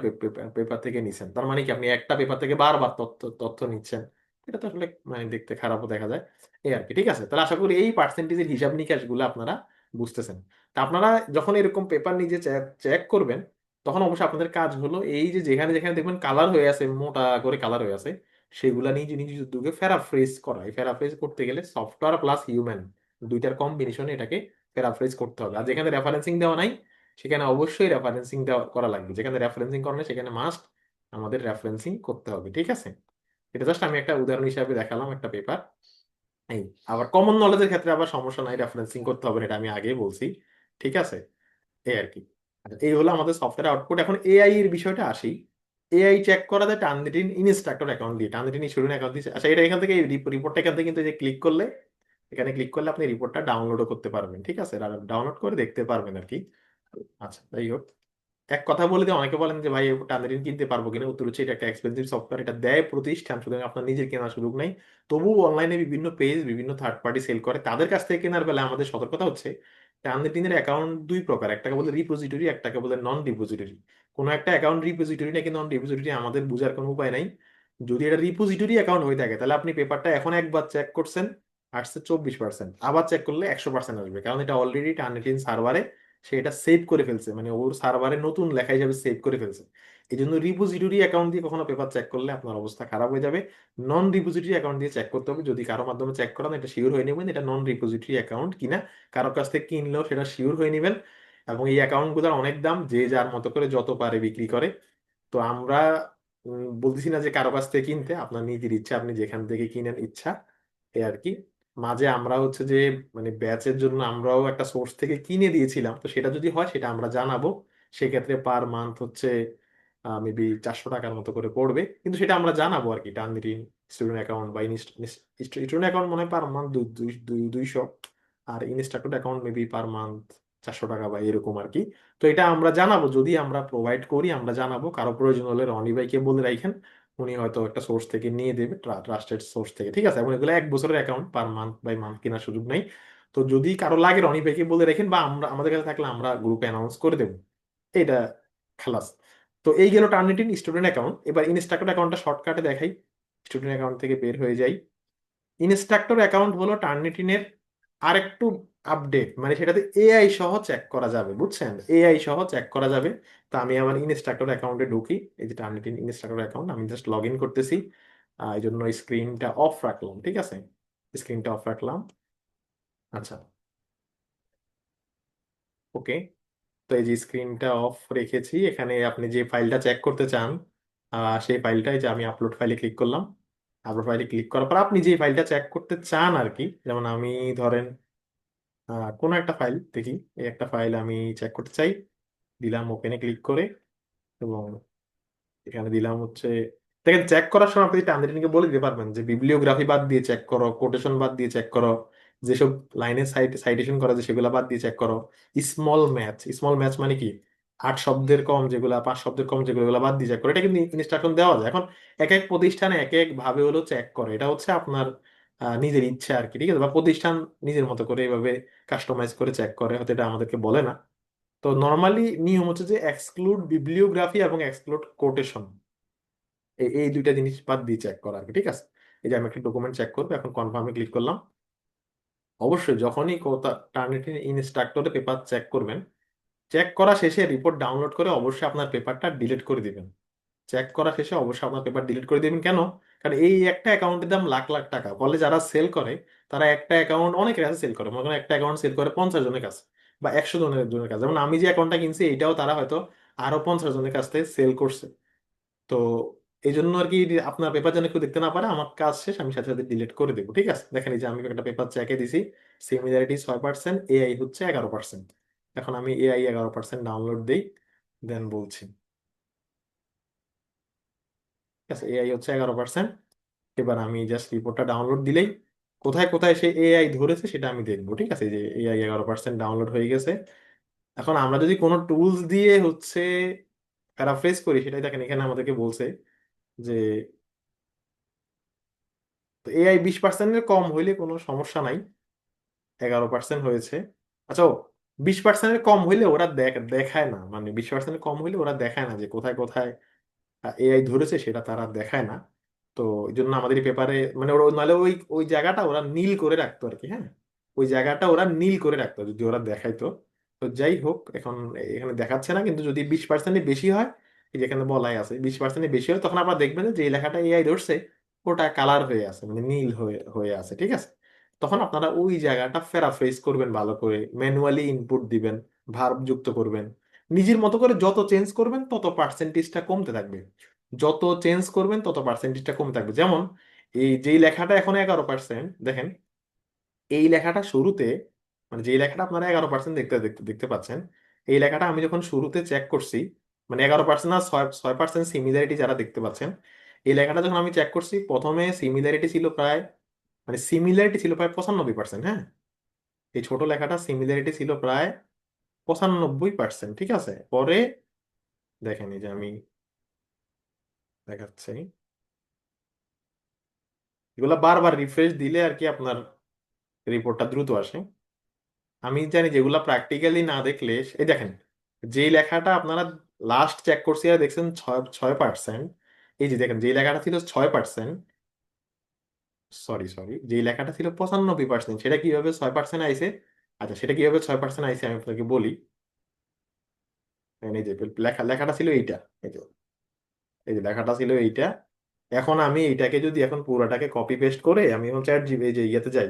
Speaker 1: পেপার থেকে নিছেন, তার মানে কি আপনি একটা পেপার থেকে বারবার তথ্য তথ্য নিচ্ছেন। এটা তো আসলে মানে দেখতে খারাপও দেখা যায়, এই আর কি। ঠিক আছে, তাহলে আশা করি এই পার্সেন্টেজের হিসাব নিকাশ গুলো আপনারা বুঝতেছেন। তা আপনারা যখন এরকম পেপার নিজে চেক করবেন, তখন অবশ্যই আপনাদের কাজ হলো এই যে যেখানে যেখানে দেখবেন কালার হয়ে আছে, মোটা করে কালার হয়ে আছে, সেগুলা নিয়ে নিজ উদ্যোগে প্যারাফ্রেজ করা। এই প্যারাফ্রেজ করতে গেলে সফটওয়্যার প্লাস হিউম্যান দুইটার কম্বিনেশনে এটাকে প্যারাফ্রেজ করতে হবে। আর যেখানে রেফারেন্সিং দেওয়া নাই সেখানে অবশ্যই রেফারেন্সিং দেওয়া করা লাগবে, যেখানে রেফারেন্সিং করা নেই সেখানে মাস্ট আমাদের রেফারেন্সিং করতে হবে। ঠিক আছে, এটা জাস্ট আমি একটা উদাহরণ হিসাবে দেখালাম একটা পেপার। এই আবার কমন নলেজের ক্ষেত্রে আবার সমস্যা নাই, রেফারেন্সিং করতে হবে না, এটা আমি আগেই বলছি। ঠিক আছে, এই আর কি। আচ্ছা, এই হলো আমাদের সফটওয়্যার আউটপুট। এখন এআই এর বিষয়টা আসি। এআই চেক করা যায় টার্নিটিন ইনস্ট্রাক্টর অ্যাকাউন্ট দিয়ে, টার্নিটিন স্টুডেন্ট অ্যাকাউন্ট দিয়ে। আচ্ছা, এটা এখান থেকে রিপোর্টটা এখান থেকে কিন্তু যে ক্লিক করলে, এখানে ক্লিক করলে আপনি রিপোর্টটা ডাউনলোডও করতে পারবেন। ঠিক আছে, ডাউনলোড করে দেখতে পারবেন আর কি। আচ্ছা, যাই হোক, এক কথা বলে যে অনেকে বলেন যে ভাই টার্নিটিন কিনতে পারবো কিনা, উত্তর হচ্ছে এটা একটা এক্সপেন্সিভ সফটওয়্যার, এটা দেয় প্রতিষ্ঠান, সুতরাং আপনার নিজের কেনার সুযোগ নাই। তবুও অনলাইনে বিভিন্ন পেজ বিভিন্ন থার্ড পার্টি সেল করে, তাদের কাছ থেকে কেনার বেলায় আমাদের সতর্কতা হচ্ছে টার্নিটিনের অ্যাকাউন্ট দুই প্রকার, একটাকে বলে রিপোজিটরি, একটাকে বলে নন রিপোজিটরি। কোনো একটা অ্যাকাউন্ট রিপোজিটরি নাকি নন রিপোজিটরি আমাদের বোঝার কোনো উপায় নাই। যদি এটা রিপোজিটরি অ্যাকাউন্ট হয়ে থাকে তাহলে আপনি পেপারটা এখন একবার চেক করছেন, আসছে 24%, আবার চেক করলে 100% আসবে, কারণ এটা অলরেডি টার্নিটিন সার্ভারে সে এটা সেভ করে ফেলছে, মানে ওর সার্ভারে নতুন লেখা হিসাবে সেভ করে ফেলছে। এই জন্য রিপোজিটরি অ্যাকাউন্ট দিয়ে কখনো পেপার চেক করলে আপনার অবস্থা খারাপ হয়ে যাবে। নন রিপোজিটরি অ্যাকাউন্ট দিয়ে চেক করতে হবে। যদি কারো মাধ্যমে চেক করান এটা শিওর হয়ে নেবেন এটা নন রিপোজিটরি অ্যাকাউন্ট কিনা, কারো কাছ থেকে কিনলেও সেটা শিওর হয়ে নেবেন। এবং এই অ্যাকাউন্ট গুলোর অনেক দাম, যে যার মতো করে যত পারে বিক্রি করে। তো আমরা বলতেছি না যে কারো কাছ থেকে কিনতে, আপনার নিজের ইচ্ছা, আপনি যেখান থেকে কিনেন ইচ্ছা, এই আর কি। মাঝে আমরা হচ্ছে যে মানে ব্যাচের জন্য আমরাও একটা সোর্স থেকে কিনে দিয়েছিলাম, তো সেটা যদি হয় সেটা আমরা জানাবো। সেক্ষেত্রে পার মান্থ হচ্ছে মেবি 400 টাকার মতো করে পড়বে, কিন্তু সেটা আমরা জানাবো আর কি। টার্নিটিন স্টুডেন্ট অ্যাকাউন্ট বা স্টুডেন্ট অ্যাকাউন্ট মনে হয় পার মান্থ 200, আর instructor account maybe per month 400 টাকা বা এরকম আর কি। তো এটা আমরা জানাবো, যদি আমরা প্রোভাইড করি আমরা জানাবো। কারো প্রয়োজন হলে রনি ভাইকে বলে রাখেন, উনি হয়তো একটা সোর্স থেকে নিয়ে দেবে, ট্রাস্টেড সোর্স থেকে। ঠিক আছে, এবং এগুলো 1 বছরের account, per month by month কেনার সুযোগ নেই। তো যদি কারো লাগে রনি ভাইকে বলে রাখেন, বা আমরা আমাদের কাছে থাকলে আমরা গ্রুপে অ্যানাউন্স করে দেবো। এটা খালাস। তো এই গেল টার্নিটিন স্টুডেন্ট অ্যাকাউন্ট। এবার ইনস্ট্রাক্টর অ্যাকাউন্টটা শর্টকাটে দেখাই, স্টুডেন্ট অ্যাকাউন্ট থেকে বের হয়ে যাই। ইনস্ট্রাক্টর অ্যাকাউন্ট হলো টার্নিটিনের আরেকটু আপডেট, মানে সেটাতে এআই সহ চেক করা যাবে, বুঝছেন, এআই সহ চেক করা যাবে। তো আমি আমার ইনস্ট্রাক্টর অ্যাকাউন্টে ঢুকি, এই যে টার্নিটিন ইনস্ট্রাক্টর অ্যাকাউন্ট, আমি জাস্ট লগ ইন করতেছি। এই জন্য স্ক্রিনটা অফ রাখলাম। ঠিক আছে, স্ক্রিনটা অফ রাখলাম। আচ্ছা, ওকে। তো এই যে স্ক্রিনটা অফ রেখেছি, এখানে আপনি যে ফাইলটা চেক করতে চান সেই ফাইলটাই, যে আমি আপলোড ফাইলে ক্লিক করলাম। আপলোড ফাইলে ক্লিক করার পর আপনি যে ফাইলটা চেক করতে চান আর কি, যেমন আমি ধরেন কোনো একটা ফাইল দেখি, এই একটা ফাইল আমি চেক করতে চাই, দিলাম ওপেনে ক্লিক করে। এবং এখানে দিলাম হচ্ছে, দেখেন চেক করার সময় আপনি টার্নিটিনকে বলে দিতে পারবেন যে বিবলিওগ্রাফি বাদ দিয়ে চেক করো, কোটেশন বাদ দিয়ে চেক করো, যেসব লাইনে সাইটেশন করা যায় সেগুলো বাদ দিয়ে চেক করো। স্মল ম্যাচ মানে কি, 8 শব্দের কম যেগুলা, 5 শব্দের কম যেগুলো, এগুলো বাদ দিয়ে চেক করো। এটা কিন্তু ইনস্ট্রাকশন দেওয়া যায়। এখন এক এক প্রতিষ্ঠানে এক এক ভাবে হলো চেক করে, এটা হচ্ছে আপনার নিজের ইচ্ছা আর কি। ঠিক আছে, বা প্রতিষ্ঠান নিজের মতো করে এইভাবে কাস্টমাইজ করে চেক করে, হয়তো এটা আমাদেরকে বলে না। তো নর্মালি নিয়ম হচ্ছে যে এক্সক্লুড বিবলিওগ্রাফি এবং এক্সক্লুড কোটেশন, এই এই দুইটা জিনিস বাদ দিয়ে চেক করা আর কি। ঠিক আছে, এই যে আমি একটা ডকুমেন্ট চেক করবো, এখন কনফার্মে ক্লিক করলাম। অবশ্যই যখনই টার্নিটিন ইনস্ট্রাক্টরে পেপার চেক করবেন, চেক করা শেষে রিপোর্ট ডাউনলোড করে অবশ্যই আপনার পেপারটা ডিলিট করে দিবেন। চেক করা শেষে অবশ্যই আপনার পেপার ডিলিট করে দিবেন। কেন? কারণ এই একটা অ্যাকাউন্টের দাম লাখ লাখ টাকা, ফলে যারা সেল করে তারা একটা অ্যাকাউন্ট অনেকের কাছে সেল করে, মনে করেন একটা অ্যাকাউন্ট সেল করে 50 জনের কাছে বা 100 জনের কাছে। যেমন আমি যে অ্যাকাউন্টটা কিনছি এটাও তারা হয়তো আরো 50 জনের কাছ থেকে সেল করছে। তো এই জন্য আর কি, আপনার পেপার যেন কেউ দেখতে না পারে, আমার কাজ শেষ আমি সাথে সাথে ডিলিট করে দেবো। ঠিক আছে, দেখেন এই যে আমি একটা পেপার চেকে দিছি, সিমিলারিটি 6%, এআই হচ্ছে 11%। এখন আমি এআই 11% ডাউনলোড দিই, দেন বলছি। ঠিক আছে, এআই হচ্ছে 11%। এবার আমি জাস্ট রিপোর্টটা ডাউনলোড দিলেই কোথায় কোথায় সে এআই ধরেছে সেটা আমি দেখবো। ঠিক আছে, এই যে এআই 11% ডাউনলোড হয়ে গেছে। এখন আমরা যদি কোনো টুলস দিয়ে হচ্ছে প্যারাফ্রেজ করি, সেটাই দেখেন এখানে আমাদেরকে বলছে যে এআই 20%-এর কম হইলে কোনো সমস্যা নাই, 11% হয়েছে। আচ্ছা, 20%-এর কম হইলে ওরা দেখায় না, মানে 20%-এর কম হইলে ওরা দেখায় না যে কোথায় কোথায় এআই ধরেছে, সেটা তারা দেখায় না। তো এই জন্য আমাদের পেপারে মানে ওরা নাহলে ওই ওই জায়গাটা ওরা নীল করে রাখতো আর কি। হ্যাঁ, ওই জায়গাটা ওরা নীল করে রাখতো যদি ওরা দেখাইতো। তো যাই হোক, এখন এখানে দেখাচ্ছে না, কিন্তু যদি 20%-এর বেশি হয়, এই যেখানে বলাই আছে 20%-এর বেশি হয়, তখন আপনারা দেখবেন যে এই লেখাটা এআই ধরছে ওটা কালার হয়ে আছে, মানে নীল হয়ে হয়ে আছে। ঠিক আছে, তখন আপনারা ওই জায়গাটা প্যারাফ্রেজ করবেন, ভালো করে ম্যানুয়ালি ইনপুট দিবেন, ভার্ব যুক্ত করবেন। নিজের মতো করে যত চেঞ্জ করবেন তত পার্সেন্টেজটা কমতে থাকবে, যত চেঞ্জ করবেন তত পার্সেন্টেজটা কমে থাকবে। যেমন এই যেই লেখাটা এখন 11%, দেখেন এই লেখাটা শুরুতে, মানে যেই লেখাটা আপনারা 11% দেখতে দেখতে দেখতে পাচ্ছেন, এই লেখাটা আমি যখন শুরুতে চেক করছি, মানে 11% আর 6% সিমিলারিটি যারা দেখতে পাচ্ছেন, এই লেখাটা যখন আমি চেক করছি প্রথমে সিমিলারিটি ছিল প্রায়, মানে সিমিলারিটি ছিল প্রায় 95%। হ্যাঁ, এই ছোট লেখাটা সিমিলারিটি ছিল প্রায় 95%। ঠিক আছে, পরে দেখেন এই যে আমি দেখাচ্ছি, এগুলা বারবার রিফ্রেশ দিলে আর কি আপনার রিপোর্টটা দ্রুত আসে। আমি জানি যেগুলা প্র্যাকটিক্যালি না দেখলে, এই দেখেন যেই লেখাটা আপনারা লাস্ট চেক করছি আর দেখছেন 6%, এই যে দেখেন যেই লেখাটা ছিল 6%, সরি সরি, যেই লেখাটা ছিল 95%, সেটা কিভাবে 6% আইছে? আচ্ছা, সেটা কিভাবে 6% আইছে আমি আপনাকে বলি। এই যে লেখাটা ছিল এইটা, এই যে এই যে লেখাটা ছিল এইটা। এখন আমি এইটাকে যদি এখন পুরোটাকে কপি পেস্ট করে আমি এখন চ্যাট জিপি যে ইয়েতে যাই,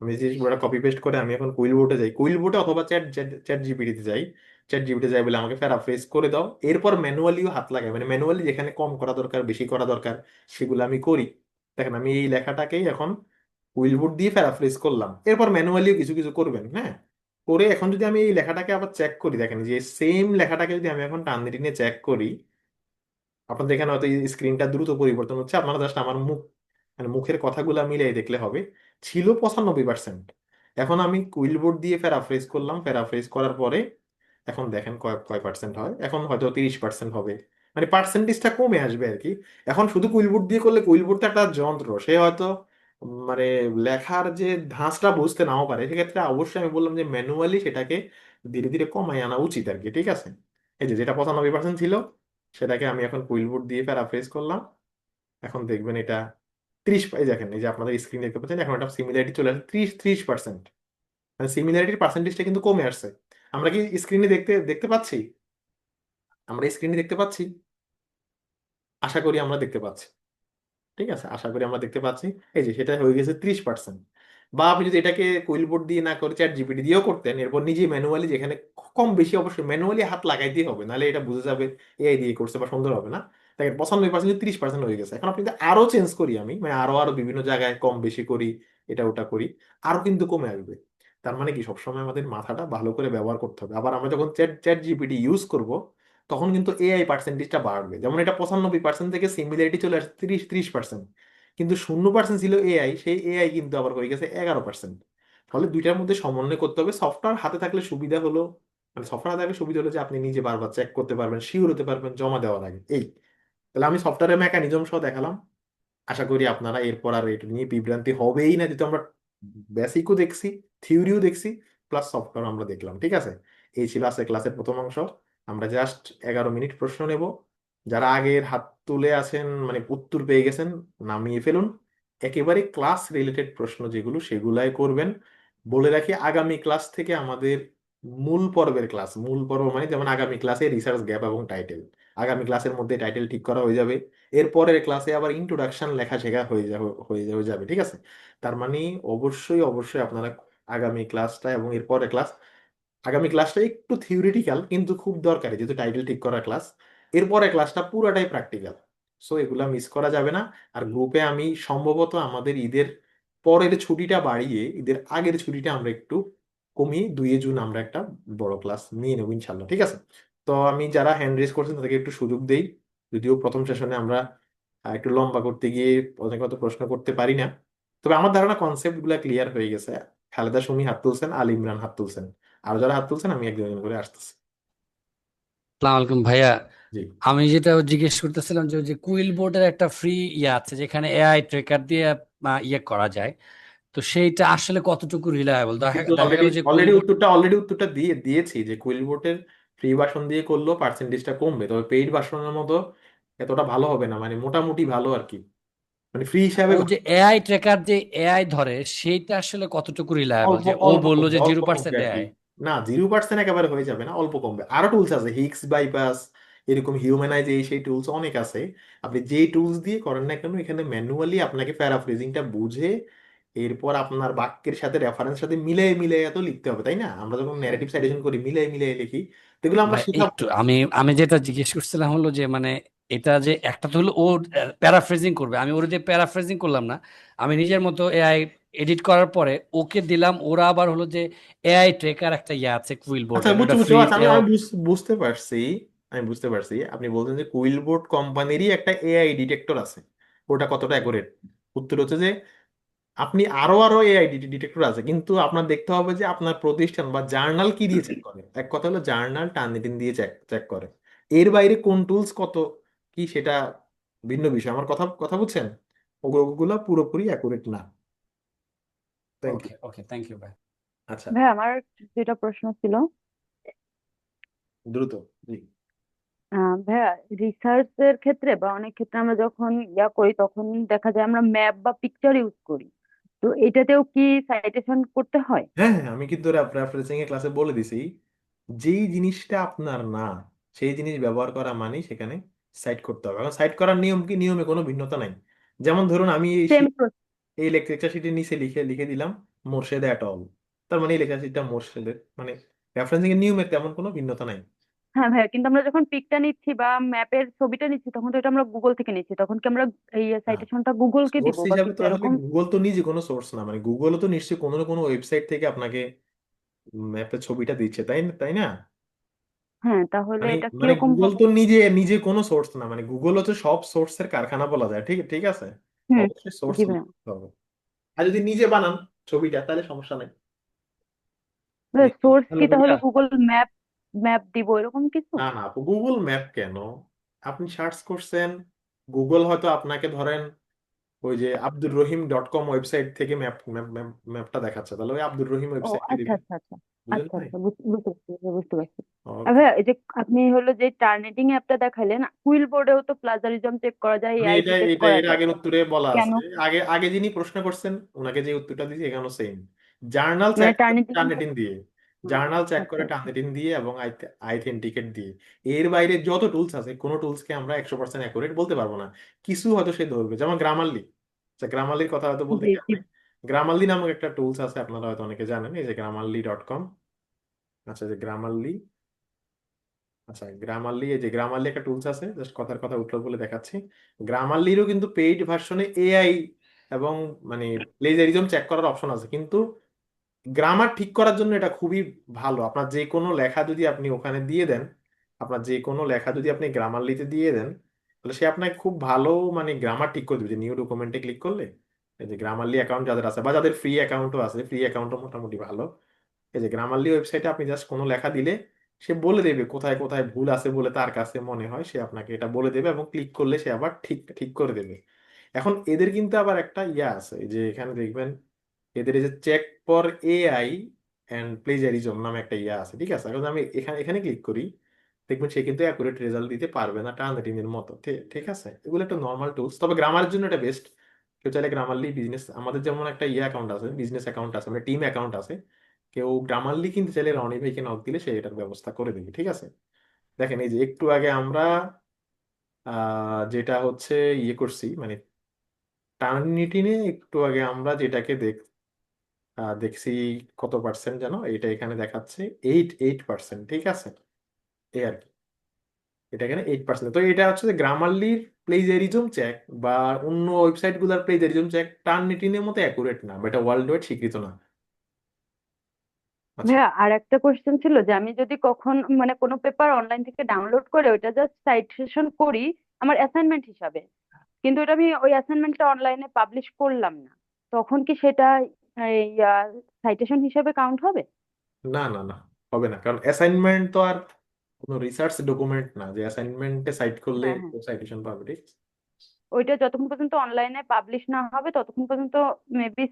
Speaker 1: আমি যে পুরোটা কপি পেস্ট করে আমি এখন কুইল বোর্ডে যাই, কুইল বোর্ডে অথবা চ্যাট চ্যাট জিপিটিতে যাই, চ্যাট জিপিটি যাই বলে আমাকে প্যারাফ্রেজ করে দাও, এরপর ম্যানুয়ালিও হাত লাগাই, মানে ম্যানুয়ালি যেখানে কম করা দরকার বেশি করা দরকার সেগুলো আমি করি। দেখেন আমি এই লেখাটাকেই এখন কুইল বোর্ড দিয়ে প্যারাফ্রেজ করলাম, এরপর ম্যানুয়ালিও কিছু কিছু করবেন। হ্যাঁ, করে এখন যদি আমি এই লেখাটাকে আবার চেক করি, দেখেন যে সেম লেখাটাকে যদি আমি এখন টান দিয়ে চেক করি, আপনাদের এখানে হয়তো স্ক্রিনটা দ্রুত পরিবর্তন হচ্ছে, আপনারা জাস্ট আমার মুখ, মানে মুখের কথাগুলো মিলিয়ে দেখলে হবে। ছিল 95%, এখন আমি কুইলবোর্ড দিয়ে প্যারাফ্রেজ করলাম, প্যারাফ্রেজ করার পরে এখন দেখেন কয় কয় পার্সেন্ট হয়, এখন হয়তো 30% হবে, মানে পার্সেন্টেজটা কমে আসবে আর কি। এখন শুধু কুইলবোর্ড দিয়ে করলে, কুইলবোর্ড তো একটা যন্ত্র, সে হয়তো মানে লেখার যে ধাঁচটা বুঝতে নাও পারে, সেক্ষেত্রে অবশ্যই আমি বললাম যে ম্যানুয়ালি সেটাকে ধীরে ধীরে কমাই আনা উচিত আর কি। ঠিক আছে, এই যে যেটা 95% ছিল সেটাকে আমি এখন কুইলবোর্ড দিয়ে প্যারাফ্রেজ করলাম, এখন দেখবেন এটা 30, এই দেখেন এই যে আপনাদের স্ক্রিন দেখতে পাচ্ছেন, এখন একটা সিমিলারিটি চলে আসছে 30%, মানে সিমিলারিটির পার্সেন্টেজটা কিন্তু কমে আসছে। আমরা কি স্ক্রিনে দেখতে দেখতে পাচ্ছি? আমরা স্ক্রিনে দেখতে পাচ্ছি, আশা করি আমরা দেখতে পাচ্ছি। ঠিক আছে, আশা করি আমরা দেখতে পাচ্ছি। এই যে সেটা হয়ে গেছে 30%। বা আপনি যদি এটাকে কুইলবোর্ড দিয়ে না করে চ্যাট জিপিটি দিয়েও করতেন, এরপর নিজে ম্যানুয়ালি, যেখানে কম বেশি অবশ্যই ম্যানুয়ালি হাত লাগাইতেই হবে, নাহলে এটা বুঝে যাবে এআই দিয়ে করছে বা সুন্দর হবে না। দেখেন 95% 30% হয়ে গেছে। এখন আপনি যদি আরো চেঞ্জ করি, আমি মানে আরো আরো বিভিন্ন জায়গায় কম বেশি করি, এটা ওটা করি, আরো কিন্তু কমে আসবে। তার মানে কি, সবসময় আমাদের মাথাটা ভালো করে ব্যবহার করতে হবে। আবার আমরা যখন চ্যাট চ্যাট জিপিটি ইউজ করব, তখন কিন্তু এআই পার্সেন্টেজটা বাড়বে। যেমন এটা 95% থেকে সিমিলারিটি চলে আসছে 30%, কিন্তু 0% ছিল এআই, সেই এআই কিন্তু আবার হয়ে গেছে 11%। ফলে দুইটার মধ্যে সমন্বয় করতে হবে। সফটওয়্যার হাতে থাকলে সুবিধা হলো, মানে সফটওয়্যার হাতে থাকলে সুবিধা হলো যে আপনি নিজে বারবার চেক করতে পারবেন, শিওর হতে পারবেন জমা দেওয়ার আগে। এই, তাহলে আমি সফটওয়্যারের মেকানিজম সহ দেখালাম। আশা করি আপনারা এরপর আর এটা নিয়ে বিভ্রান্তি হবেই না, যেহেতু আমরা বেসিকও দেখছি, থিওরিও দেখছি, প্লাস সফটওয়্যার আমরা দেখলাম। ঠিক আছে, এই ছিল আজকে ক্লাসের প্রথম অংশ। আমরা জাস্ট 11 মিনিট প্রশ্ন নেব। যারা আগের হাত তুলে আছেন, মানে উত্তর পেয়ে গেছেন, নামিয়ে ফেলুন। একেবারে ক্লাস রিলেটেড প্রশ্ন যেগুলো, সেগুলাই করবেন। বলে রাখি, আগামী ক্লাস থেকে আমাদের মূল পর্বের ক্লাস, মূল পর্ব মানে যেমন আগামী ক্লাসে রিসার্চ গ্যাপ এবং টাইটেল, আগামী ক্লাসের মধ্যে টাইটেল ঠিক করা হয়ে যাবে। এরপরের ক্লাসে আবার ইন্ট্রোডাকশন লেখা শেখা হয়ে যাবে, ঠিক আছে? তার মানে অবশ্যই অবশ্যই আপনারা আগামী ক্লাসটা এবং এরপরের ক্লাস, আগামী ক্লাসটা একটু থিওরিটিক্যাল কিন্তু খুব দরকারি, যেহেতু টাইটেল ঠিক করার ক্লাস। এরপরে ক্লাসটা পুরাটাই প্র্যাকটিক্যাল। সো এগুলা মিস করা যাবে না। আর গ্রুপে আমি সম্ভবত আমাদের ঈদের পরের ছুটিটা বাড়িয়ে ঈদের আগের ছুটিটা আমরা একটু কমিয়ে 2 জুন আমরা একটা বড় ক্লাস নিয়ে নেবো ইনশাল্লাহ, ঠিক আছে? তো আমি যারা হ্যান্ড রেজ করছেন তাদেরকে একটু সুযোগ দেই, যদিও প্রথম সেশনে আমরা একটু লম্বা করতে গিয়ে অনেক কত প্রশ্ন করতে পারি না। তবে আমার ধারণা কনসেপ্ট গুলা ক্লিয়ার হয়ে গেছে। খালেদা সুমি হাত তুলছেন, আলী ইমরান হাত তুলছেন, আর যারা হাত তুলছেন আমি একজন একজন করে আসতেছি।
Speaker 6: আসসালামু আলাইকুম ভাইয়া।
Speaker 1: জি।
Speaker 6: আমি যেটা জিজ্ঞেস করতেছিলাম যে ওই যে কুইল বোর্ডের একটা ফ্রি ইয়ে আছে যেখানে এআই ট্রেকার দিয়ে ইয়ে করা যায়, তো সেইটা আসলে কতটুকু রিলায়েবল? দেখা
Speaker 1: কিন্তু
Speaker 6: দেখা
Speaker 1: অলরেডি
Speaker 6: গেল যে কুইল
Speaker 1: অলরেডি
Speaker 6: বোর্ড।
Speaker 1: অলরেডি উত্তরটা দিয়েছি যে কুইলবোটের ফ্রি ভার্সন দিয়ে করলেও পার্সেন্টেজটা কমবে, তবে পেইড ভার্সনের মতো এতটা ভালো হবে না, মানে মোটামুটি ভালো আর কি, মানে ফ্রি হিসাবে
Speaker 6: ও
Speaker 1: ভালো।
Speaker 6: যে এআই ট্রেকার যে এআই ধরে সেইটা আসলে কতটুকু রিলায়েবল,
Speaker 1: অল্প
Speaker 6: যে ও
Speaker 1: অল্প
Speaker 6: বললো
Speaker 1: কমবে,
Speaker 6: যে
Speaker 1: অল্প
Speaker 6: জিরো
Speaker 1: কমবে
Speaker 6: পার্সেন্ট
Speaker 1: আর কি।
Speaker 6: এআই?
Speaker 1: না, 0% একেবারে হয়ে যাবে না, অল্প কমবে। আরো টুলস আছে, হিগস বাইপাস, এরকম হিউম্যানাইজ, সেই টুলস অনেক আছে। আপনি যেই টুলস দিয়ে করেন না কেন, এখানে ম্যানুয়ালি আপনাকে প্যারাফ্রেজিংটা বুঝে এরপর আপনার বাক্যের সাথে রেফারেন্স সাথে মিলিয়ে মিলিয়ে তো লিখতে হবে, তাই না? আমরা যখন ন্যারেটিভ সাইটেশন করি মিলিয়ে মিলিয়ে লিখি, তো এগুলো আমরা
Speaker 6: ভাই
Speaker 1: শিখাবো।
Speaker 6: একটু আমি আমি যেটা জিজ্ঞেস করছিলাম হলো যে মানে এটা যে একটা তো হলো ও প্যারাফ্রেজিং করবে, আমি ওর দিয়ে প্যারাফ্রেজিং করলাম না, আমি নিজের মতো এআই এডিট করার পরে ওকে দিলাম, ওরা আবার হলো যে এআই ট্রেকার একটা ইয়ে আছে কুইল
Speaker 1: আচ্ছা,
Speaker 6: বোর্ডের,
Speaker 1: বুঝছো
Speaker 6: ওটা
Speaker 1: বুঝছো, আচ্ছা, আমি
Speaker 6: ফ্রিতেও।
Speaker 1: আমি বুঝতে পারছি। আমি বুঝতে পারছি আপনি বলছেন যে কুইলবোর্ড কোম্পানিরই একটা এআই ডিটেক্টর আছে, ওটা কতটা অ্যাকুরেট? উত্তর হচ্ছে যে আপনি আরো আরো এআই ডিটেক্টর আছে, কিন্তু আপনার দেখতে হবে যে আপনার প্রতিষ্ঠান বা জার্নাল কি দিয়ে চেক করে। এক কথা হলো জার্নাল টার্নিটিন দিয়ে চেক চেক করে, এর বাইরে কোন টুলস কত কি সেটা ভিন্ন বিষয়। আমার কথা কথা বুঝছেন? ওগুলা পুরোপুরি অ্যাকুরেট না। Thank you.
Speaker 6: Okay okay, thank you ভাই।
Speaker 1: আচ্ছা,
Speaker 7: ভাই আমার যেটা প্রশ্ন ছিল,
Speaker 1: দ্রুত। জি।
Speaker 7: ভাইয়া, রিসার্চ এর ক্ষেত্রে বা অনেক ক্ষেত্রে আমরা যখন ইয়া করি তখন দেখা যায় আমরা ম্যাপ বা পিকচার ইউজ করি, তো এটাতেও কি সাইটেশন করতে হয়?
Speaker 1: হ্যাঁ হ্যাঁ, আমি কিন্তু রেফারেন্সিং এর ক্লাসে বলে দিছি, যেই জিনিসটা আপনার না সেই জিনিস ব্যবহার করা মানে সেখানে সাইট করতে হবে। এখন সাইট করার নিয়ম কি, নিয়মে কোনো ভিন্নতা নাই। যেমন ধরুন আমি
Speaker 7: সেম।
Speaker 1: এই লেকচার শিটের নিচে লিখে লিখে দিলাম মোর্শেদ এট অল, তার মানে এই লেকচার শিটটা মোর্শেদের, মানে রেফারেন্সিং এর নিয়মে তেমন কোনো ভিন্নতা নাই।
Speaker 7: হ্যাঁ ভাইয়া, কিন্তু আমরা যখন পিকটা নিচ্ছি বা ম্যাপের ছবিটা নিচ্ছি তখন তো এটা আমরা গুগল থেকে নিচ্ছি, তখন কি আমরা এই সাইটেশনটা গুগলকে দিব
Speaker 1: সোর্স
Speaker 7: বা
Speaker 1: হিসাবে
Speaker 7: কিছু
Speaker 1: তো আসলে
Speaker 7: এরকম?
Speaker 1: গুগল তো নিজে কোনো সোর্স না, মানে গুগলও তো নিশ্চয়ই কোনো না কোনো ওয়েবসাইট থেকে আপনাকে ম্যাপের ছবিটা দিচ্ছে, তাই তাই না?
Speaker 7: হ্যাঁ, তাহলে
Speaker 1: মানে
Speaker 7: এটা
Speaker 1: মানে
Speaker 7: কিরকম
Speaker 1: গুগল
Speaker 7: হবে?
Speaker 1: তো নিজে নিজে কোনো সোর্স না, মানে গুগল হচ্ছে সব সোর্সের কারখানা বলা যায়, ঠিক ঠিক আছে?
Speaker 7: হুম।
Speaker 1: অবশ্যই সোর্স
Speaker 7: জি ভাইয়া।
Speaker 1: লিখতে হবে। আর যদি নিজে বানান ছবিটা তাহলে সমস্যা নেই।
Speaker 7: সোর্স
Speaker 6: হ্যালো
Speaker 7: কি তাহলে
Speaker 6: ভাইয়া।
Speaker 7: গুগল ম্যাপ ম্যাপ দিব এরকম কিছু?
Speaker 1: না না আপু, গুগল ম্যাপ কেন? আপনি সার্চ করছেন, গুগল হয়তো আপনাকে ধরেন ওই যে abdurrahim.com ওয়েবসাইট থেকে ম্যাপটা দেখাচ্ছে, তাহলে ওই আব্দুর রহিম
Speaker 7: ও
Speaker 1: ওয়েবসাইটে
Speaker 7: আচ্ছা
Speaker 1: দিবেন।
Speaker 7: আচ্ছা আচ্ছা।
Speaker 1: বুঝলেন
Speaker 7: আচ্ছা
Speaker 1: ভাই?
Speaker 7: আচ্ছা, বুঝতে পারছি বুঝতে পারছি। আর
Speaker 1: ওকে।
Speaker 7: ভাইয়া, এই যে আপনি হলো যে টার্নেটিং অ্যাপটা দেখাইলেন, কুইল বোর্ডেও তো প্লাজারিজম চেক করা যায়,
Speaker 1: আমি
Speaker 7: আইটি
Speaker 1: এটা
Speaker 7: চেক
Speaker 1: এটা
Speaker 7: করা
Speaker 1: এর
Speaker 7: যায়,
Speaker 1: আগের উত্তরে বলা
Speaker 7: কেন?
Speaker 1: আছে, আগে আগে যিনি প্রশ্ন করছেন ওনাকে যে উত্তরটা দিয়েছি এখানেও সেম। জার্নাল
Speaker 7: মানে
Speaker 1: চেক করে
Speaker 7: টার্নেটিং।
Speaker 1: টার্নেটিন দিয়ে, জার্নাল চেক
Speaker 7: আচ্ছা
Speaker 1: করে
Speaker 7: আচ্ছা।
Speaker 1: টার্নেটিন দিয়ে এবং আইথেন্টিকেট দিয়ে। এর বাইরে যত টুলস আছে কোনো টুলসকে আমরা 100% অ্যাকুরেট বলতে পারবো না, কিছু হয়তো সে ধরবে, যেমন গ্রামারলি। আচ্ছা, গ্রামারলির কথা হয়তো বলতে
Speaker 7: জি
Speaker 1: কি
Speaker 7: জি।
Speaker 1: আপনি, গ্রামারলি নামক একটা টুলস আছে, আপনারা হয়তো অনেকে জানেন, এই যে grammarly.com। আচ্ছা, যে গ্রামারলি, আচ্ছা গ্রামারলি, এই যে গ্রামারলি একটা টুলস আছে, জাস্ট কথার কথা উত্তর বলে দেখাচ্ছি। গ্রামারলিরও কিন্তু পেইড ভার্সনে এআই এবং মানে প্লেজারিজম চেক করার অপশন আছে, কিন্তু গ্রামার ঠিক করার জন্য এটা খুবই ভালো। আপনার যে কোনো লেখা যদি আপনি ওখানে দিয়ে দেন, আপনার যে কোনো লেখা যদি আপনি গ্রামারলিতে দিয়ে দেন, তাহলে সে আপনাকে খুব ভালো মানে গ্রামার ঠিক করে দেবে। যে নিউ ডকুমেন্টে ক্লিক করলে এই যে গ্রামারলি অ্যাকাউন্ট যাদের আছে বা যাদের ফ্রি অ্যাকাউন্টও আছে, ফ্রি অ্যাকাউন্টও মোটামুটি ভালো। এই যে গ্রামারলি ওয়েবসাইটে আপনি জাস্ট কোনো লেখা দিলে সে বলে দেবে কোথায় কোথায় ভুল আছে বলে তার কাছে মনে হয়, সে আপনাকে এটা বলে দেবে এবং ক্লিক করলে সে আবার ঠিক ঠিক করে দেবে। এখন এদের কিন্তু আবার একটা ইয়া আছে, এই যে এখানে দেখবেন এদের এই যে check for AI and plagiarism নামে একটা ইয়া আছে, ঠিক আছে? এখন আমি এখানে এখানে ক্লিক করি, দেখবেন সে কিন্তু অ্যাকুরেট রেজাল্ট দিতে পারবে না টার্নটিনের মতো, ঠিক ঠিক আছে? এগুলো একটা নর্মাল টুলস, তবে গ্রামারের জন্য এটা বেস্ট। কেউ চাইলে গ্রামারলি বিজনেস, আমাদের যেমন একটা ইয়ে অ্যাকাউন্ট আছে, বিজনেস অ্যাকাউন্ট আছে, মানে টিম অ্যাকাউন্ট আছে, কেউ গ্রামারলি কিনতে চাইলে রনি ভাইকে নক দিলে সে এটার ব্যবস্থা করে দেবে, ঠিক আছে? দেখেন এই যে একটু আগে আমরা যেটা হচ্ছে ইয়ে করছি মানে টার্নিটিনে একটু আগে আমরা যেটাকে দেখছি কত পার্সেন্ট যেন এটা এখানে দেখাচ্ছে 8%, ঠিক আছে, এই আর কি। এটা এখানে 8%, তো এটা হচ্ছে যে গ্রামারলির প্লেজারিজম চেক বা অন্য ওয়েবসাইট গুলার প্লেজারিজম চেক টার্নিটিনের মতো অ্যাকুরেট না, বা এটা ওয়ার্ল্ড ওয়াইড স্বীকৃত না। আচ্ছা,
Speaker 7: ভাইয়া আর একটা কোশ্চেন ছিল যে আমি যদি কখন মানে কোনো পেপার অনলাইন থেকে ডাউনলোড করে ওইটা জাস্ট সাইটেশন করি আমার অ্যাসাইনমেন্ট হিসাবে, কিন্তু এটা আমি ওই অ্যাসাইনমেন্টটা অনলাইনে পাবলিশ করলাম না, তখন কি সেটা সাইটেশন হিসেবে কাউন্ট হবে?
Speaker 1: না না না, হবে না, কারণ অ্যাসাইনমেন্ট তো আর কোনো রিসার্চ ডকুমেন্ট না যে অ্যাসাইনমেন্টে সাইট করলে
Speaker 7: হ্যাঁ হ্যাঁ,
Speaker 1: সাইটেশন পাবে, ঠিক আছে?
Speaker 7: ওইটা যতক্ষণ পর্যন্ত অনলাইনে পাবলিশ না হবে ততক্ষণ পর্যন্ত মেবি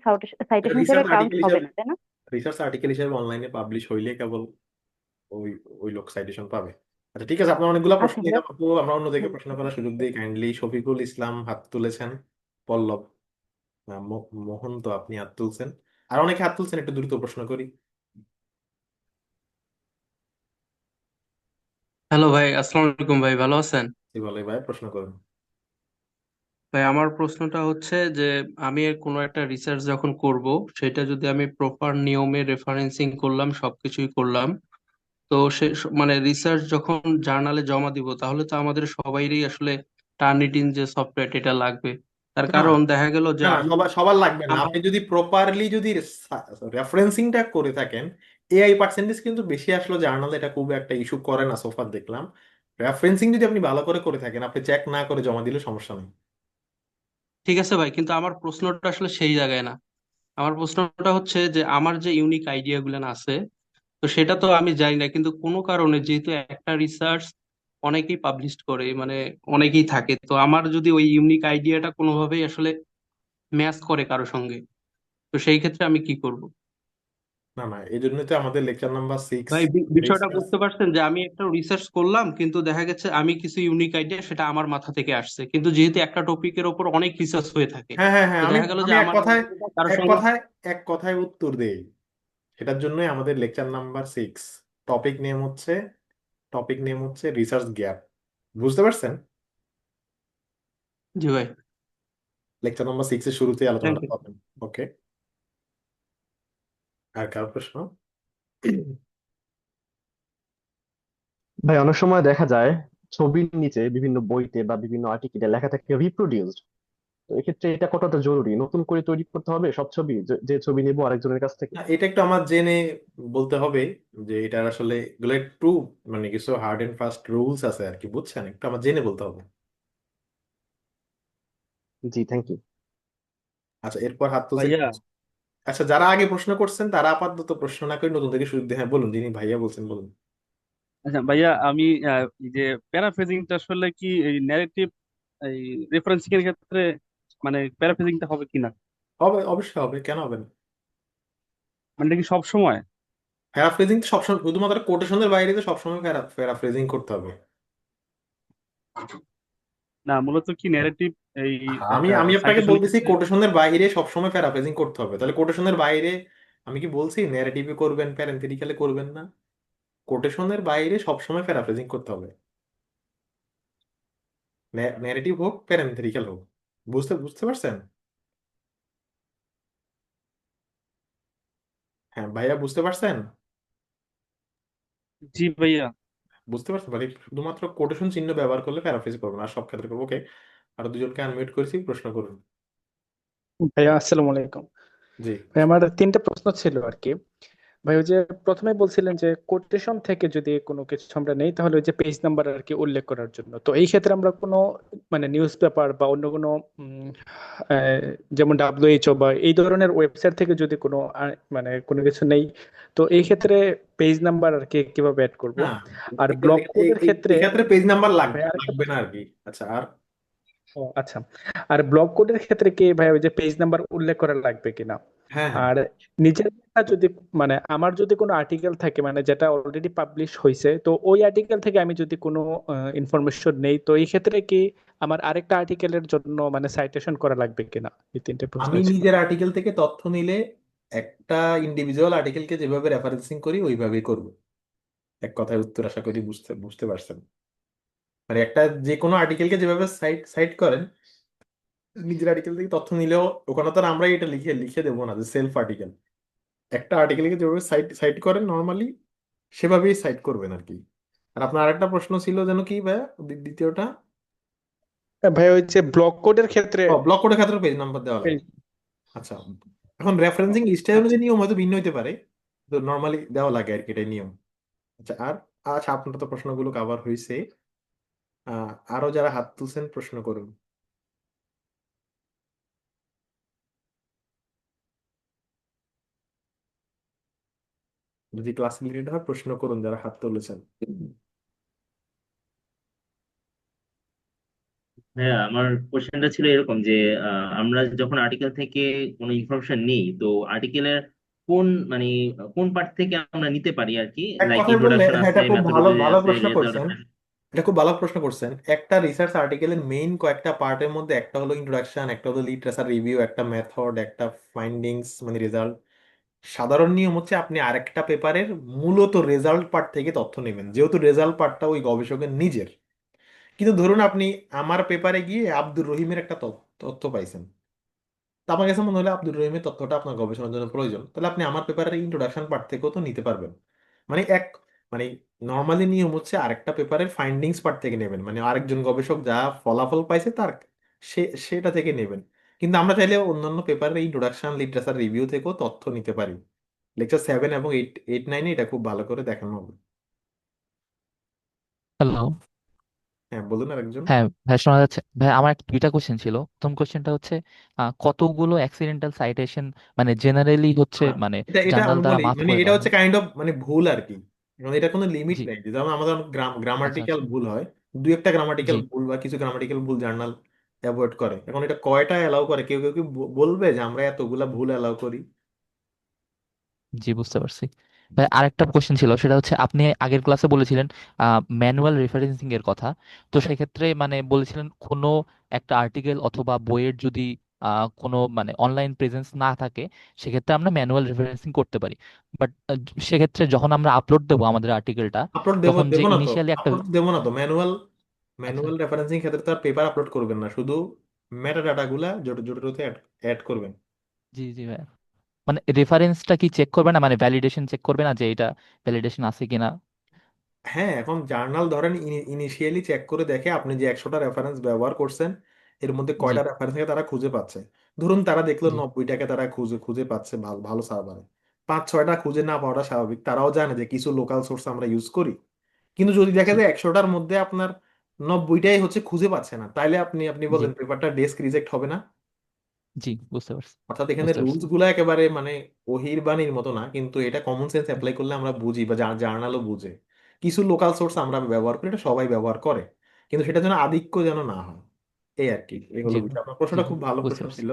Speaker 7: সাইটেশন হিসেবে
Speaker 1: রিসার্চ
Speaker 7: কাউন্ট
Speaker 1: আর্টিকেল
Speaker 7: হবে
Speaker 1: হিসাবে
Speaker 7: না, তাই না?
Speaker 1: রিসার্চ আর্টিকেল হিসাবে অনলাইনে পাবলিশ হইলে কেবল ওই ওই লোক সাইটেশন পাবে। আচ্ছা ঠিক আছে, আপনার অনেকগুলো প্রশ্ন
Speaker 7: আচ্ছা ভাইয়া।
Speaker 1: দিলাম আপু, আমরা অন্যদেরকে প্রশ্ন করার সুযোগ দিই কাইন্ডলি। শফিকুল ইসলাম হাত তুলেছেন, পল্লব, মোহন, তো আপনি হাত তুলছেন, আর অনেকে হাত তুলছেন, একটু দ্রুত প্রশ্ন করি।
Speaker 8: হ্যালো ভাই, আসসালামু আলাইকুম ভাই, ভালো আছেন?
Speaker 1: কি বলে ভাই, প্রশ্ন করুন।
Speaker 8: ভাই আমার প্রশ্নটা হচ্ছে যে আমি কোনো একটা রিসার্চ যখন করব, সেটা যদি আমি প্রপার নিয়মে রেফারেন্সিং করলাম, সবকিছুই করলাম, তো মানে রিসার্চ যখন জার্নালে জমা দিব, তাহলে তো আমাদের সবাইরই আসলে টার্নিটিন যে সফটওয়্যার এটা লাগবে। তার
Speaker 1: না
Speaker 8: কারণ দেখা গেল যে
Speaker 1: না না,
Speaker 8: আমি
Speaker 1: সবার লাগবে না।
Speaker 8: আমার
Speaker 1: আপনি যদি প্রপারলি যদি রেফারেন্সিংটা করে থাকেন, এআই পার্সেন্টেজ কিন্তু বেশি আসলো জার্নালে, এটা খুব একটা ইস্যু করে না সোফার দেখলাম। রেফারেন্সিং যদি আপনি ভালো করে করে থাকেন, আপনি চেক না করে জমা দিলে সমস্যা নেই।
Speaker 8: ঠিক আছে ভাই, কিন্তু আমার প্রশ্নটা আসলে সেই জায়গায় না। আমার প্রশ্নটা হচ্ছে যে আমার যে ইউনিক আইডিয়া গুলো আছে, তো সেটা তো আমি জানি না, কিন্তু কোনো কারণে যেহেতু একটা রিসার্চ অনেকেই পাবলিশ করে, মানে অনেকেই থাকে, তো আমার যদি ওই ইউনিক আইডিয়াটা কোনোভাবেই আসলে ম্যাচ করে কারো সঙ্গে, তো সেই ক্ষেত্রে আমি কি করব?
Speaker 1: না না, এই জন্যই তো আমাদের লেকচার নাম্বার 6
Speaker 8: ভাই বিষয়টা
Speaker 1: রিসার্চ।
Speaker 8: বুঝতে পারছেন যে আমি একটা রিসার্চ করলাম, কিন্তু দেখা গেছে আমি কিছু ইউনিক আইডিয়া সেটা আমার মাথা থেকে আসছে, কিন্তু যেহেতু একটা টপিকের ওপর অনেক রিসার্চ হয়ে থাকে,
Speaker 1: হ্যাঁ হ্যাঁ
Speaker 8: তো
Speaker 1: হ্যাঁ, আমি
Speaker 8: দেখা গেল
Speaker 1: আমি
Speaker 8: যে
Speaker 1: এক
Speaker 8: আমার
Speaker 1: কথায়
Speaker 8: idea টা কারোর
Speaker 1: এক
Speaker 8: সঙ্গে।
Speaker 1: কথায় এক কথায় উত্তর দেই। সেটার জন্যই আমাদের লেকচার নাম্বার 6, টপিক নেম হচ্ছে টপিক নেম হচ্ছে রিসার্চ গ্যাপ। বুঝতে পারছেন?
Speaker 8: জি ভাই,
Speaker 1: লেকচার নাম্বার 6 এর শুরুতেই
Speaker 8: থ্যাংক
Speaker 1: আলোচনাটা
Speaker 8: ইউ।
Speaker 1: পাবেন। ওকে, আর কার প্রশ্ন?
Speaker 4: ভাই অনেক সময় দেখা যায় ছবির নিচে বিভিন্ন বইতে বা বিভিন্ন আর্টিকেলে লেখা থাকে রিপ্রোডিউসড। তো এক্ষেত্রে এটা কতটা জরুরি? নতুন করে তৈরি করতে হবে সব ছবি, যে ছবি নেবো আরেকজনের কাছ থেকে?
Speaker 1: না, এটা একটু আমার জেনে বলতে হবে যে এটার আসলে এগুলো একটু মানে কিছু হার্ড এন্ড ফাস্ট রুলস আছে আর কি, বুঝছেন, একটু আমার জেনে বলতে হবে।
Speaker 4: জি, থ্যাংক ইউ।
Speaker 1: আচ্ছা, এরপর হাত তুলছে।
Speaker 2: ভাইয়া,
Speaker 1: আচ্ছা, যারা আগে প্রশ্ন করছেন তারা আপাতত প্রশ্ন না করে নতুন থেকে শুরু দিয়ে, হ্যাঁ বলুন, যিনি ভাইয়া বলছেন বলুন।
Speaker 2: আচ্ছা ভাইয়া, আমি এই যে প্যারাফ্রেজিংটা আসলে কি এই ন্যারেটিভ এই রেফারেন্সিং এর ক্ষেত্রে মানে প্যারাফ্রেজিংটা হবে কিনা,
Speaker 1: হবে, অবশ্যই হবে, কেন হবে না?
Speaker 2: মানে এটা কি সব সময়?
Speaker 1: প্যারাফ্রেজিং তো সবসময়, শুধুমাত্র কোটেশনের বাইরে তো সবসময় প্যারাফ্রেজিং করতে হবে।
Speaker 2: না, মূলত কি ন্যারেটিভ এই
Speaker 1: আমি
Speaker 2: একটা
Speaker 1: আমি আপনাকে
Speaker 2: সাইটেশনের
Speaker 1: বলতেছি
Speaker 2: ক্ষেত্রে।
Speaker 1: কোটেশনের বাইরে সবসময় প্যারাফ্রেজিং করতে হবে, তাহলে কোটেশনের বাইরে আমি কি বলছি ন্যারেটিভে করবেন, প্যারেন্থেটিক্যালে করবেন না? কোটেশনের বাইরে সবসময় প্যারাফ্রেজিং করতে হবে, ন্যারেটিভ হোক প্যারেন্থেটিক্যাল হোক। বুঝতে বুঝতে পারছেন? হ্যাঁ ভাইয়া, বুঝতে পারছেন?
Speaker 2: জি ভাইয়া।
Speaker 1: বুঝতে পারছেন, মানে শুধুমাত্র কোটেশন চিহ্ন ব্যবহার করলে প্যারাফ্রেজ করবেন, আর সব ক্ষেত্রে করবো। ওকে, আর দুজনকে আনমিউট করেছি, প্রশ্ন করুন।
Speaker 9: ভাইয়া আসসালামু আলাইকুম।
Speaker 1: জি।
Speaker 9: ভাই আমার তিনটা প্রশ্ন ছিল আর কি। ভাই ওই যে প্রথমে বলছিলেন যে কোটেশন থেকে যদি কোনো কিছু আমরা নেই তাহলে ওই যে পেজ নাম্বার আর কি উল্লেখ করার জন্য, তো এই ক্ষেত্রে আমরা কোনো মানে নিউজ পেপার বা অন্য কোনো উম, যেমন WHO বা এই ধরনের ওয়েবসাইট থেকে যদি কোনো মানে কোনো কিছু নেই, তো এই ক্ষেত্রে পেজ নাম্বার আর কি কিভাবে অ্যাড করব?
Speaker 1: না,
Speaker 9: আর ব্লক কোডের ক্ষেত্রে
Speaker 1: এক্ষেত্রে পেজ নাম্বার
Speaker 9: ভাই আরেকটা
Speaker 1: লাগবে না আর কি। আচ্ছা, আর
Speaker 9: ও আচ্ছা, আর ব্লক কোডের ক্ষেত্রে কি ভাই ওই যে পেজ নাম্বার উল্লেখ করা লাগবে কিনা?
Speaker 1: হ্যাঁ হ্যাঁ,
Speaker 9: আর নিজের লেখা যদি মানে আমার যদি কোনো আর্টিকেল থাকে মানে যেটা অলরেডি পাবলিশ হয়েছে, তো ওই আর্টিকেল থেকে আমি যদি কোনো ইনফরমেশন নেই, তো এই ক্ষেত্রে কি আমার আরেকটা আর্টিকেলের জন্য মানে সাইটেশন করা লাগবে কিনা? এই তিনটে প্রশ্ন
Speaker 1: আমি
Speaker 9: ছিল।
Speaker 1: নিজের আর্টিকেল থেকে তথ্য নিলে একটা ইন্ডিভিজুয়াল আর্টিকেলকে যেভাবে রেফারেন্সিং করি ওইভাবেই করব। এক কথায় উত্তর, আশা করি বুঝতে বুঝতে পারছেন। মানে একটা যে কোনো আর্টিকেলকে যেভাবে সাইট সাইট করেন, নিজের আর্টিকেল থেকে তথ্য নিলেও ওখানে তো আর আমরা এটা লিখে লিখে দেবো না যে সেলফ আর্টিকেল। একটা আর্টিকেলকে যেভাবে সাইট সাইট করেন নর্মালি, সেভাবেই সাইট করবেন আর কি। আর আপনার আরেকটা প্রশ্ন ছিল যেন কি ভাইয়া, দ্বিতীয়টা?
Speaker 9: ভাই ওই যে ব্লক কোডের ক্ষেত্রে
Speaker 1: ও, ব্লক কোডের ক্ষেত্রে পেজ নাম্বার দেওয়া লাগে।
Speaker 9: এই-
Speaker 1: আচ্ছা, এখন রেফারেন্সিং স্টাইল
Speaker 9: আচ্ছা
Speaker 1: অনুযায়ী নিয়ম হয়তো ভিন্ন হতে পারে, তো নর্মালি দেওয়া লাগে আর কি, এটাই নিয়ম। আচ্ছা, আর আচ্ছা, আপনার তো প্রশ্নগুলো কাভার হয়েছে। আরো যারা হাত তুলছেন প্রশ্ন করুন। যদি ক্লাস রিলেটেড হয় প্রশ্ন করুন যারা হাত তুলেছেন।
Speaker 10: হ্যাঁ, আমার কোশ্চেনটা ছিল এরকম যে আমরা যখন আর্টিকেল থেকে কোনো ইনফরমেশন নিই, তো আর্টিকেলের কোন মানে কোন পার্ট থেকে আমরা নিতে পারি আর কি,
Speaker 1: এক
Speaker 10: লাইক
Speaker 1: কথায় বললে,
Speaker 10: ইন্ট্রোডাকশন
Speaker 1: হ্যাঁ,
Speaker 10: আছে,
Speaker 1: এটা খুব ভালো
Speaker 10: মেথোডোলজি
Speaker 1: ভালো
Speaker 10: আছে,
Speaker 1: প্রশ্ন
Speaker 10: রেজাল্ট
Speaker 1: করছেন।
Speaker 10: আছে।
Speaker 1: এটা খুব ভালো প্রশ্ন করছেন। একটা রিসার্চ আর্টিকেলের মেইন কয়েকটা পার্টের মধ্যে একটা হলো ইন্ট্রোডাকশন, একটা হলো লিটারেচার রিভিউ, একটা মেথড, একটা ফাইন্ডিংস মানে রেজাল্ট। সাধারণ নিয়ম হচ্ছে আপনি আরেকটা পেপারের মূলত রেজাল্ট পার্ট থেকে তথ্য নেবেন, যেহেতু রেজাল্ট পার্টটা ওই গবেষকের নিজের। কিন্তু ধরুন আপনি আমার পেপারে গিয়ে আব্দুর রহিমের একটা তথ্য পাইছেন, তো আমার কাছে মনে হলো আব্দুর রহিমের তথ্যটা আপনার গবেষণার জন্য প্রয়োজন, তাহলে আপনি আমার পেপারের ইন্ট্রোডাকশন পার্ট থেকেও তো নিতে পারবেন। মানে মানে নর্মালি নিয়ম হচ্ছে আরেকটা পেপারের ফাইন্ডিংস পার্ট থেকে নেবেন, মানে আরেকজন গবেষক যা ফলাফল পাইছে তার সেটা থেকে নেবেন। কিন্তু আমরা চাইলে অন্যান্য পেপারের ইন্ট্রোডাকশন, লিটারেচার রিভিউ থেকেও তথ্য নিতে পারি। লেকচার 7 এবং 8 9-এ এটা খুব ভালো করে দেখানো হবে।
Speaker 11: হ্যালো।
Speaker 1: হ্যাঁ, বলুন আরেকজন।
Speaker 11: হ্যাঁ ভাই, শোনা যাচ্ছে ভাই? আমার একটা দুইটা কোশ্চেন ছিল। প্রথম কোশ্চেনটা হচ্ছে কতগুলো অ্যাক্সিডেন্টাল সাইটেশন মানে জেনারেলি হচ্ছে
Speaker 1: আহ,
Speaker 11: মানে
Speaker 1: এটা এটা
Speaker 11: জার্নাল
Speaker 1: আমি
Speaker 11: দ্বারা
Speaker 1: বলি,
Speaker 11: মার্ক
Speaker 1: মানে
Speaker 11: করে
Speaker 1: এটা
Speaker 11: দেওয়া
Speaker 1: হচ্ছে
Speaker 11: হয়?
Speaker 1: কাইন্ড অফ মানে ভুল আর কি। মানে এটা কোনো লিমিট
Speaker 11: জি।
Speaker 1: নেই, যেমন আমাদের
Speaker 11: আচ্ছা
Speaker 1: গ্রামাটিক্যাল
Speaker 11: আচ্ছা।
Speaker 1: ভুল হয়, দু একটা গ্রামাটিক্যাল
Speaker 11: জি
Speaker 1: ভুল বা কিছু গ্রামাটিক্যাল ভুল জার্নাল অ্যাভয়েড করে। এখন এটা কয়টা অ্যালাউ করে, কেউ কেউ কি বলবে যে আমরা এতগুলা ভুল অ্যালাউ করি?
Speaker 11: জি, বুঝতে পারছি। ভাই আরেকটা কোশ্চেন ছিল, সেটা হচ্ছে আপনি আগের ক্লাসে বলেছিলেন ম্যানুয়াল রেফারেন্সিং এর কথা। তো সেক্ষেত্রে মানে বলেছিলেন কোনো একটা আর্টিকেল অথবা বইয়ের যদি কোনো মানে অনলাইন প্রেজেন্স না থাকে, সেক্ষেত্রে আমরা ম্যানুয়াল রেফারেন্সিং করতে পারি। বাট সেক্ষেত্রে যখন আমরা আপলোড দেবো আমাদের আর্টিকেলটা,
Speaker 1: আপলোড দেবো
Speaker 11: তখন যে
Speaker 1: দেবো না তো,
Speaker 11: ইনিশিয়ালি একটা
Speaker 1: আপলোড দেবো না তো। ম্যানুয়াল
Speaker 11: আচ্ছা।
Speaker 1: ম্যানুয়াল রেফারেন্সিং ক্ষেত্রে তো আর পেপার আপলোড করবেন না, শুধু মেটা ডাটা গুলা জোট জোটে অ্যাড করবেন।
Speaker 11: জি জি ভাই, মানে রেফারেন্সটা কি চেক করবে না, মানে ভ্যালিডেশন চেক করবে না যে এটা ভ্যালিডেশন আছে কিনা?
Speaker 1: হ্যাঁ, এখন জার্নাল ধরেন ইনিশিয়ালি চেক করে দেখে আপনি যে 100টা রেফারেন্স ব্যবহার করছেন এর মধ্যে
Speaker 11: জি
Speaker 1: কয়টা রেফারেন্সকে তারা খুঁজে পাচ্ছে। ধরুন তারা দেখলো
Speaker 11: জি
Speaker 1: 90টাকে তারা খুঁজে খুঁজে পাচ্ছে ভালো ভালো সার্ভারে, 5 6টা খুঁজে না পাওয়াটা স্বাভাবিক। তারাও জানে যে কিছু লোকাল সোর্স আমরা ইউজ করি। কিন্তু যদি দেখে
Speaker 11: জি
Speaker 1: যে 100টার মধ্যে আপনার 90টাই হচ্ছে খুঁজে পাচ্ছে না, তাইলে আপনি আপনি
Speaker 11: জি
Speaker 1: বলেন পেপারটা ডেস্ক রিজেক্ট হবে না?
Speaker 11: জি, বুঝতে পারছি।
Speaker 1: অর্থাৎ এখানে
Speaker 11: বুঝতে পারছি।
Speaker 1: রুলস গুলা একেবারে মানে ওহির বাণীর মতো না, কিন্তু এটা কমন সেন্স অ্যাপ্লাই করলে আমরা বুঝি বা জার্নালও বুঝে। কিছু লোকাল সোর্স আমরা ব্যবহার করি, এটা সবাই ব্যবহার করে, কিন্তু সেটা যেন আধিক্য যেন না হয়, এই আর কি। এই হলো
Speaker 11: জি
Speaker 1: বিষয়। আপনার
Speaker 11: জি
Speaker 1: প্রশ্নটা খুব ভালো
Speaker 11: বুঝতে
Speaker 1: প্রশ্ন
Speaker 11: পারছি।
Speaker 1: ছিল।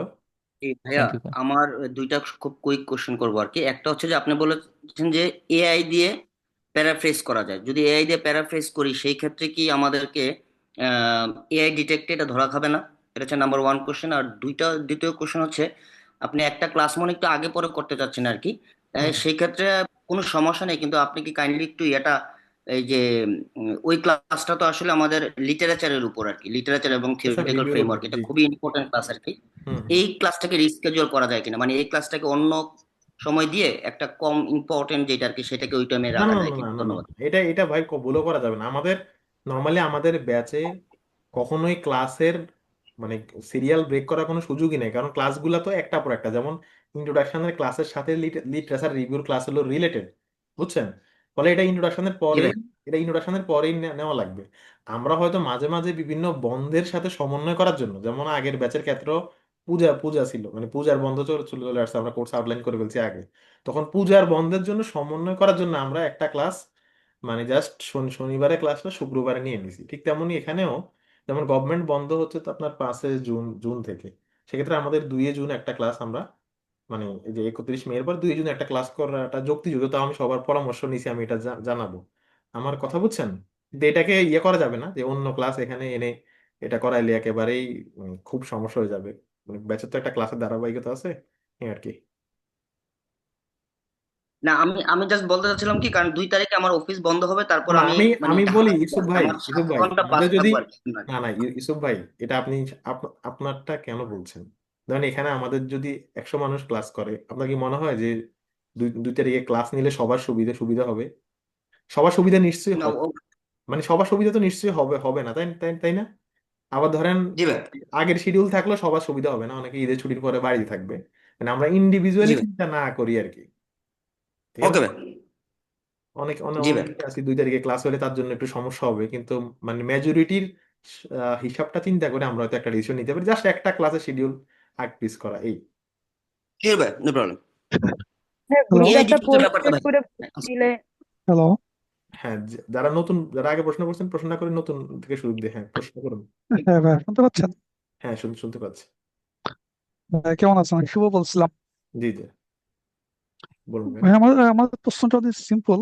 Speaker 12: এই ভাইয়া,
Speaker 11: থ্যাংক ইউ ভাই।
Speaker 12: আমার দুইটা খুব কুইক কোশ্চেন করবো আর কি। একটা হচ্ছে যে আপনি বলেছেন যে এআই দিয়ে প্যারাফ্রেজ করা যায়। যদি এআই দিয়ে প্যারাফ্রেজ করি সেই ক্ষেত্রে কি আমাদেরকে এআই ডিটেক্টে এটা ধরা খাবে না? এটা হচ্ছে নাম্বার ওয়ান কোশ্চেন। আর দ্বিতীয় কোশ্চেন হচ্ছে আপনি একটা ক্লাস মনে একটু আগে পরে করতে চাচ্ছেন আর কি।
Speaker 1: হুম।
Speaker 12: সেই ক্ষেত্রে কোনো সমস্যা নেই, কিন্তু আপনি কি কাইন্ডলি একটু এটা এই যে ওই ক্লাসটা তো আসলে আমাদের লিটারেচারের উপর আর কি, লিটারেচার এবং
Speaker 1: স্যার
Speaker 12: থিওরিটিক্যাল
Speaker 1: রিভিউর উপর,
Speaker 12: ফ্রেমওয়ার্ক, এটা
Speaker 1: জি।
Speaker 12: খুবই ইম্পর্টেন্ট ক্লাস আর কি।
Speaker 1: হুম হুম।
Speaker 12: এই ক্লাসটাকে রিস্কেডিউল করা যায় কিনা, মানে এই ক্লাসটাকে অন্য সময় দিয়ে একটা কম ইম্পর্টেন্ট যেটা আর কি সেটাকে ওই টাইমে
Speaker 1: না না
Speaker 12: রাখা
Speaker 1: না
Speaker 12: যায়
Speaker 1: না
Speaker 12: কিনা?
Speaker 1: না না না
Speaker 12: ধন্যবাদ।
Speaker 1: না। এটা এটা ভাই ভুলও করা যাবে না। আমাদের নর্মালি আমাদের ব্যাচে কখনোই ক্লাসের মানে সিরিয়াল ব্রেক করার কোনো সুযোগই নেই, কারণ ক্লাসগুলো তো একটা পর একটা। যেমন ইন্ট্রোডাকশনের ক্লাসের সাথে লিটারেচার রিভিউর ক্লাস হলো রিলেটেড, বুঝছেন? ফলে এটা ইন্ট্রোডাকশনের
Speaker 12: জি
Speaker 1: পরেই
Speaker 12: ভাই।
Speaker 1: নেওয়া লাগবে। আমরা হয়তো মাঝে মাঝে বিভিন্ন বন্ধের সাথে সমন্বয় করার জন্য, যেমন আগের ব্যাচের ক্ষেত্রে পূজা পূজা ছিল, মানে পূজার বন্ধ চলে চলে চলে আসছে, আমরা কোর্স আউটলাইন করে ফেলছি আগে। তখন পূজার বন্ধের জন্য সমন্বয় করার জন্য আমরা একটা ক্লাস মানে জাস্ট শনিবারে ক্লাসটা শুক্রবারে নিয়ে নিছি। ঠিক তেমনি এখানেও, যেমন গভর্নমেন্ট বন্ধ হচ্ছে তো আপনার 5 জুন জুন থেকে, সেক্ষেত্রে আমাদের 2 জুন একটা ক্লাস আমরা মানে এই যে 31 মে এর পর 2 জুন একটা ক্লাস করাটা যুক্তিযুক্ত। তো আমি সবার পরামর্শ নিছি, আমি এটা জানাবো। আমার কথা বুঝছেন? কিন্তু এটাকে ইয়ে করা যাবে না যে অন্য ক্লাস এখানে এনে এটা করাইলে একেবারেই খুব সমস্যা হয়ে যাবে। মানে ব্যাচের তো একটা ক্লাসের ধারাবাহিকতা আছে, এই আর কি।
Speaker 12: না, আমি আমি জাস্ট বলতে চাচ্ছিলাম কি, কারণ 2 তারিখে আমার অফিস বন্ধ হবে, তারপর
Speaker 1: না
Speaker 12: আমি
Speaker 1: আমি
Speaker 12: মানে
Speaker 1: আমি
Speaker 12: ঢাকা
Speaker 1: বলি
Speaker 12: থাকবো
Speaker 1: ইউসুফ
Speaker 12: আর কি।
Speaker 1: ভাই,
Speaker 12: আমার
Speaker 1: ইউসুফ
Speaker 12: 7
Speaker 1: ভাই
Speaker 12: ঘন্টা প্লাস
Speaker 1: আমাদের যদি,
Speaker 12: থাকবো আর কি খুলনায়।
Speaker 1: না না ইউসুফ ভাই, এটা আপনি আপনারটা কেন বলছেন? ধরেন এখানে আমাদের যদি 100 মানুষ ক্লাস করে, আপনার কি মনে হয় যে 2 তারিখে ক্লাস নিলে সবার সুবিধা সুবিধা হবে? সবার সুবিধা নিশ্চয়ই
Speaker 12: না,
Speaker 1: হবে, মানে সবার সুবিধা তো নিশ্চয়ই হবে হবে না, তাই তাই তাই না? আবার ধরেন
Speaker 12: জি ভাই।
Speaker 1: আগের শিডিউল থাকলেও সবার সুবিধা হবে না, অনেকে ঈদের ছুটির পরে বাড়িতে থাকবে, মানে আমরা ইন্ডিভিজুয়ালি
Speaker 12: জি ভাই।
Speaker 1: চিন্তা না করি আর কি, ঠিক
Speaker 12: ওকে
Speaker 1: আছে?
Speaker 12: ভাই।
Speaker 1: অনেক অনেক
Speaker 12: জি ভাই।
Speaker 1: অনেকে আছে 2 তারিখে ক্লাস হলে তার জন্য একটু সমস্যা হবে, কিন্তু মানে মেজরিটির হিসাবটা চিন্তা করে আমরা হয়তো একটা ডিসিশন নিতে পারি, জাস্ট একটা ক্লাসের শিডিউল আগ পিস করা এই।
Speaker 12: ঠিক ভাই, নো প্রবলেম।
Speaker 7: হ্যাঁ,
Speaker 9: হ্যালো
Speaker 7: গ্রুপে
Speaker 12: এআই
Speaker 7: একটা
Speaker 12: ডিটেক্টর
Speaker 7: পোস্ট
Speaker 12: ব্যাপারটা
Speaker 7: ক্রিয়েট
Speaker 12: ভাই।
Speaker 7: করে
Speaker 12: আচ্ছা।
Speaker 7: দিলে।
Speaker 9: হ্যালো।
Speaker 1: হ্যাঁ, যারা আগে প্রশ্ন করছেন প্রশ্ন না করে নতুন থেকে শুরু দিয়ে, হ্যাঁ প্রশ্ন করুন।
Speaker 9: হ্যাঁ ভাই, শুনতে পাচ্ছেন?
Speaker 1: হ্যাঁ শুনতে পাচ্ছি।
Speaker 9: ভাই, কেমন আছেন? আমি শুভ বলছিলাম।
Speaker 1: জি জি, বলুন ভাই।
Speaker 9: ভাই, আমার আমার প্রশ্নটা অনেক সিম্পল।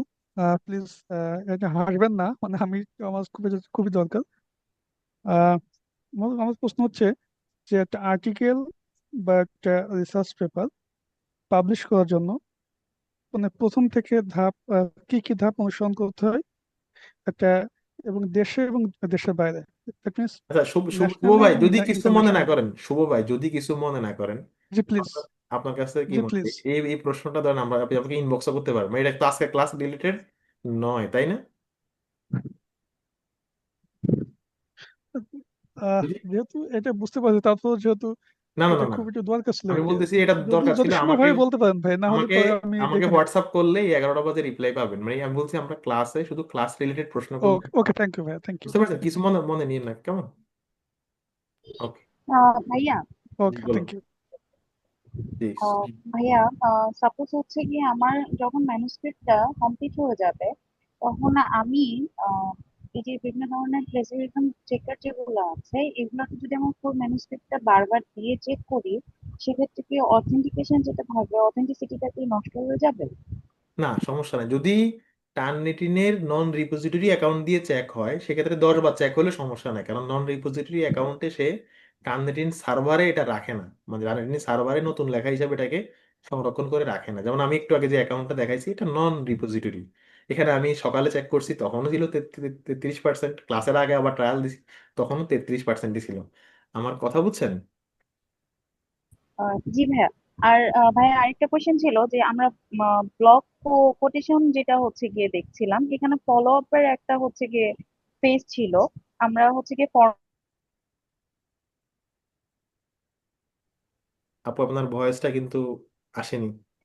Speaker 9: প্লিজ, এটা হাসবেন না, মানে আমি, আমার খুবই খুবই দরকার। আহ, আমার প্রশ্ন হচ্ছে যে একটা আর্টিকেল বা একটা রিসার্চ পেপার পাবলিশ করার জন্য মানে প্রথম থেকে কি কি ধাপ অনুসরণ করতে হয় একটা, এবং দেশে এবং দেশের বাইরে, দ্যাট মিনস
Speaker 1: আচ্ছা শুভ
Speaker 9: ন্যাশনালি
Speaker 1: ভাই,
Speaker 9: এবং
Speaker 1: যদি কিছু মনে না
Speaker 9: ইন্টারন্যাশনালি।
Speaker 1: করেন, শুভ ভাই যদি কিছু মনে না করেন,
Speaker 9: জি প্লিজ।
Speaker 1: আপনার আপনার কাছ থেকে কি
Speaker 9: জি
Speaker 1: মনে
Speaker 9: প্লিজ।
Speaker 1: হয় এই এই প্রশ্নটা ধরেন আমরা আপনি আমাকে ইনবক্সও করতে পারবেন, এটা ক্লাস রিলেটেড নয়, তাই না? যদি
Speaker 9: যেহেতু এটা বুঝতে পারছি, তারপর যেহেতু
Speaker 1: না না
Speaker 9: এটা
Speaker 1: না না
Speaker 9: খুব একটু দরকার ছিল আর
Speaker 1: আমি
Speaker 9: কি।
Speaker 1: বলতেছি এটা
Speaker 9: যদি
Speaker 1: দরকার ছিল
Speaker 9: যদি
Speaker 1: আমাকে,
Speaker 9: সুন্দরভাবে বলতে পারেন ভাই, না হলে
Speaker 1: আমাকে
Speaker 9: পরে আমি
Speaker 1: আমাকে
Speaker 9: দেখে নেব।
Speaker 1: হোয়াটসঅ্যাপ করলে 11টা বাজে রিপ্লাই পাবেন, মানে আমি বলছি আমরা ক্লাসে শুধু ক্লাস রিলেটেড প্রশ্ন করলে,
Speaker 9: ওকে ওকে, থ্যাংক ইউ ভাই, থ্যাংক ইউ।
Speaker 1: বুঝতে পারছেন? কিছু মনে মনে নিন না কেমন? ওকে,
Speaker 13: ভাইয়া
Speaker 1: জি
Speaker 9: ওকে,
Speaker 1: বলুন।
Speaker 9: Thank you.
Speaker 1: জি
Speaker 13: ভাইয়া সাপোজ হচ্ছে কি আমার যখন ম্যানুস্ক্রিপ্টটা কমপ্লিট হয়ে যাবে, তখন আমি আহ, এই যে বিভিন্ন ধরনের প্লেজারিজম চেকার যেগুলো আছে, এগুলোতে যদি আমার ফুল ম্যানুস্ক্রিপ্টটা বারবার দিয়ে চেক করি, সেক্ষেত্রে কি অথেন্টিকেশন যেটা থাকবে, অথেন্টিসিটিটা কি নষ্ট হয়ে যাবে?
Speaker 1: না সমস্যা নাই, যদি টার্নিটিনের নন রিপোজিটরি অ্যাকাউন্ট দিয়ে চেক হয় সেক্ষেত্রে 10 বার চেক হলে সমস্যা নাই, কারণ নন রিপোজিটরি অ্যাকাউন্টে সে টার্নিটিন সার্ভারে এটা রাখে না, মানে টার্নিটিন সার্ভারে নতুন লেখা হিসাবে এটাকে সংরক্ষণ করে রাখে না। যেমন আমি একটু আগে যে অ্যাকাউন্টটা দেখাইছি এটা নন রিপোজিটরি, এখানে আমি সকালে চেক করছি তখনও ছিল 33%, ক্লাসের আগে আবার ট্রায়াল দিছি তখনও 33%ই ছিল। আমার কথা বুঝছেন?
Speaker 13: জি ভাইয়া। আর ভাইয়া আরেকটা কোয়েশ্চেন ছিল যে আমরা ব্লক কোটেশন যেটা হচ্ছে গিয়ে দেখছিলাম, এখানে ফলো আপের একটা হচ্ছে গিয়ে পেজ ছিল। আমরা হচ্ছে গিয়ে
Speaker 1: আপু আপনার ভয়েসটা কিন্তু আসেনি।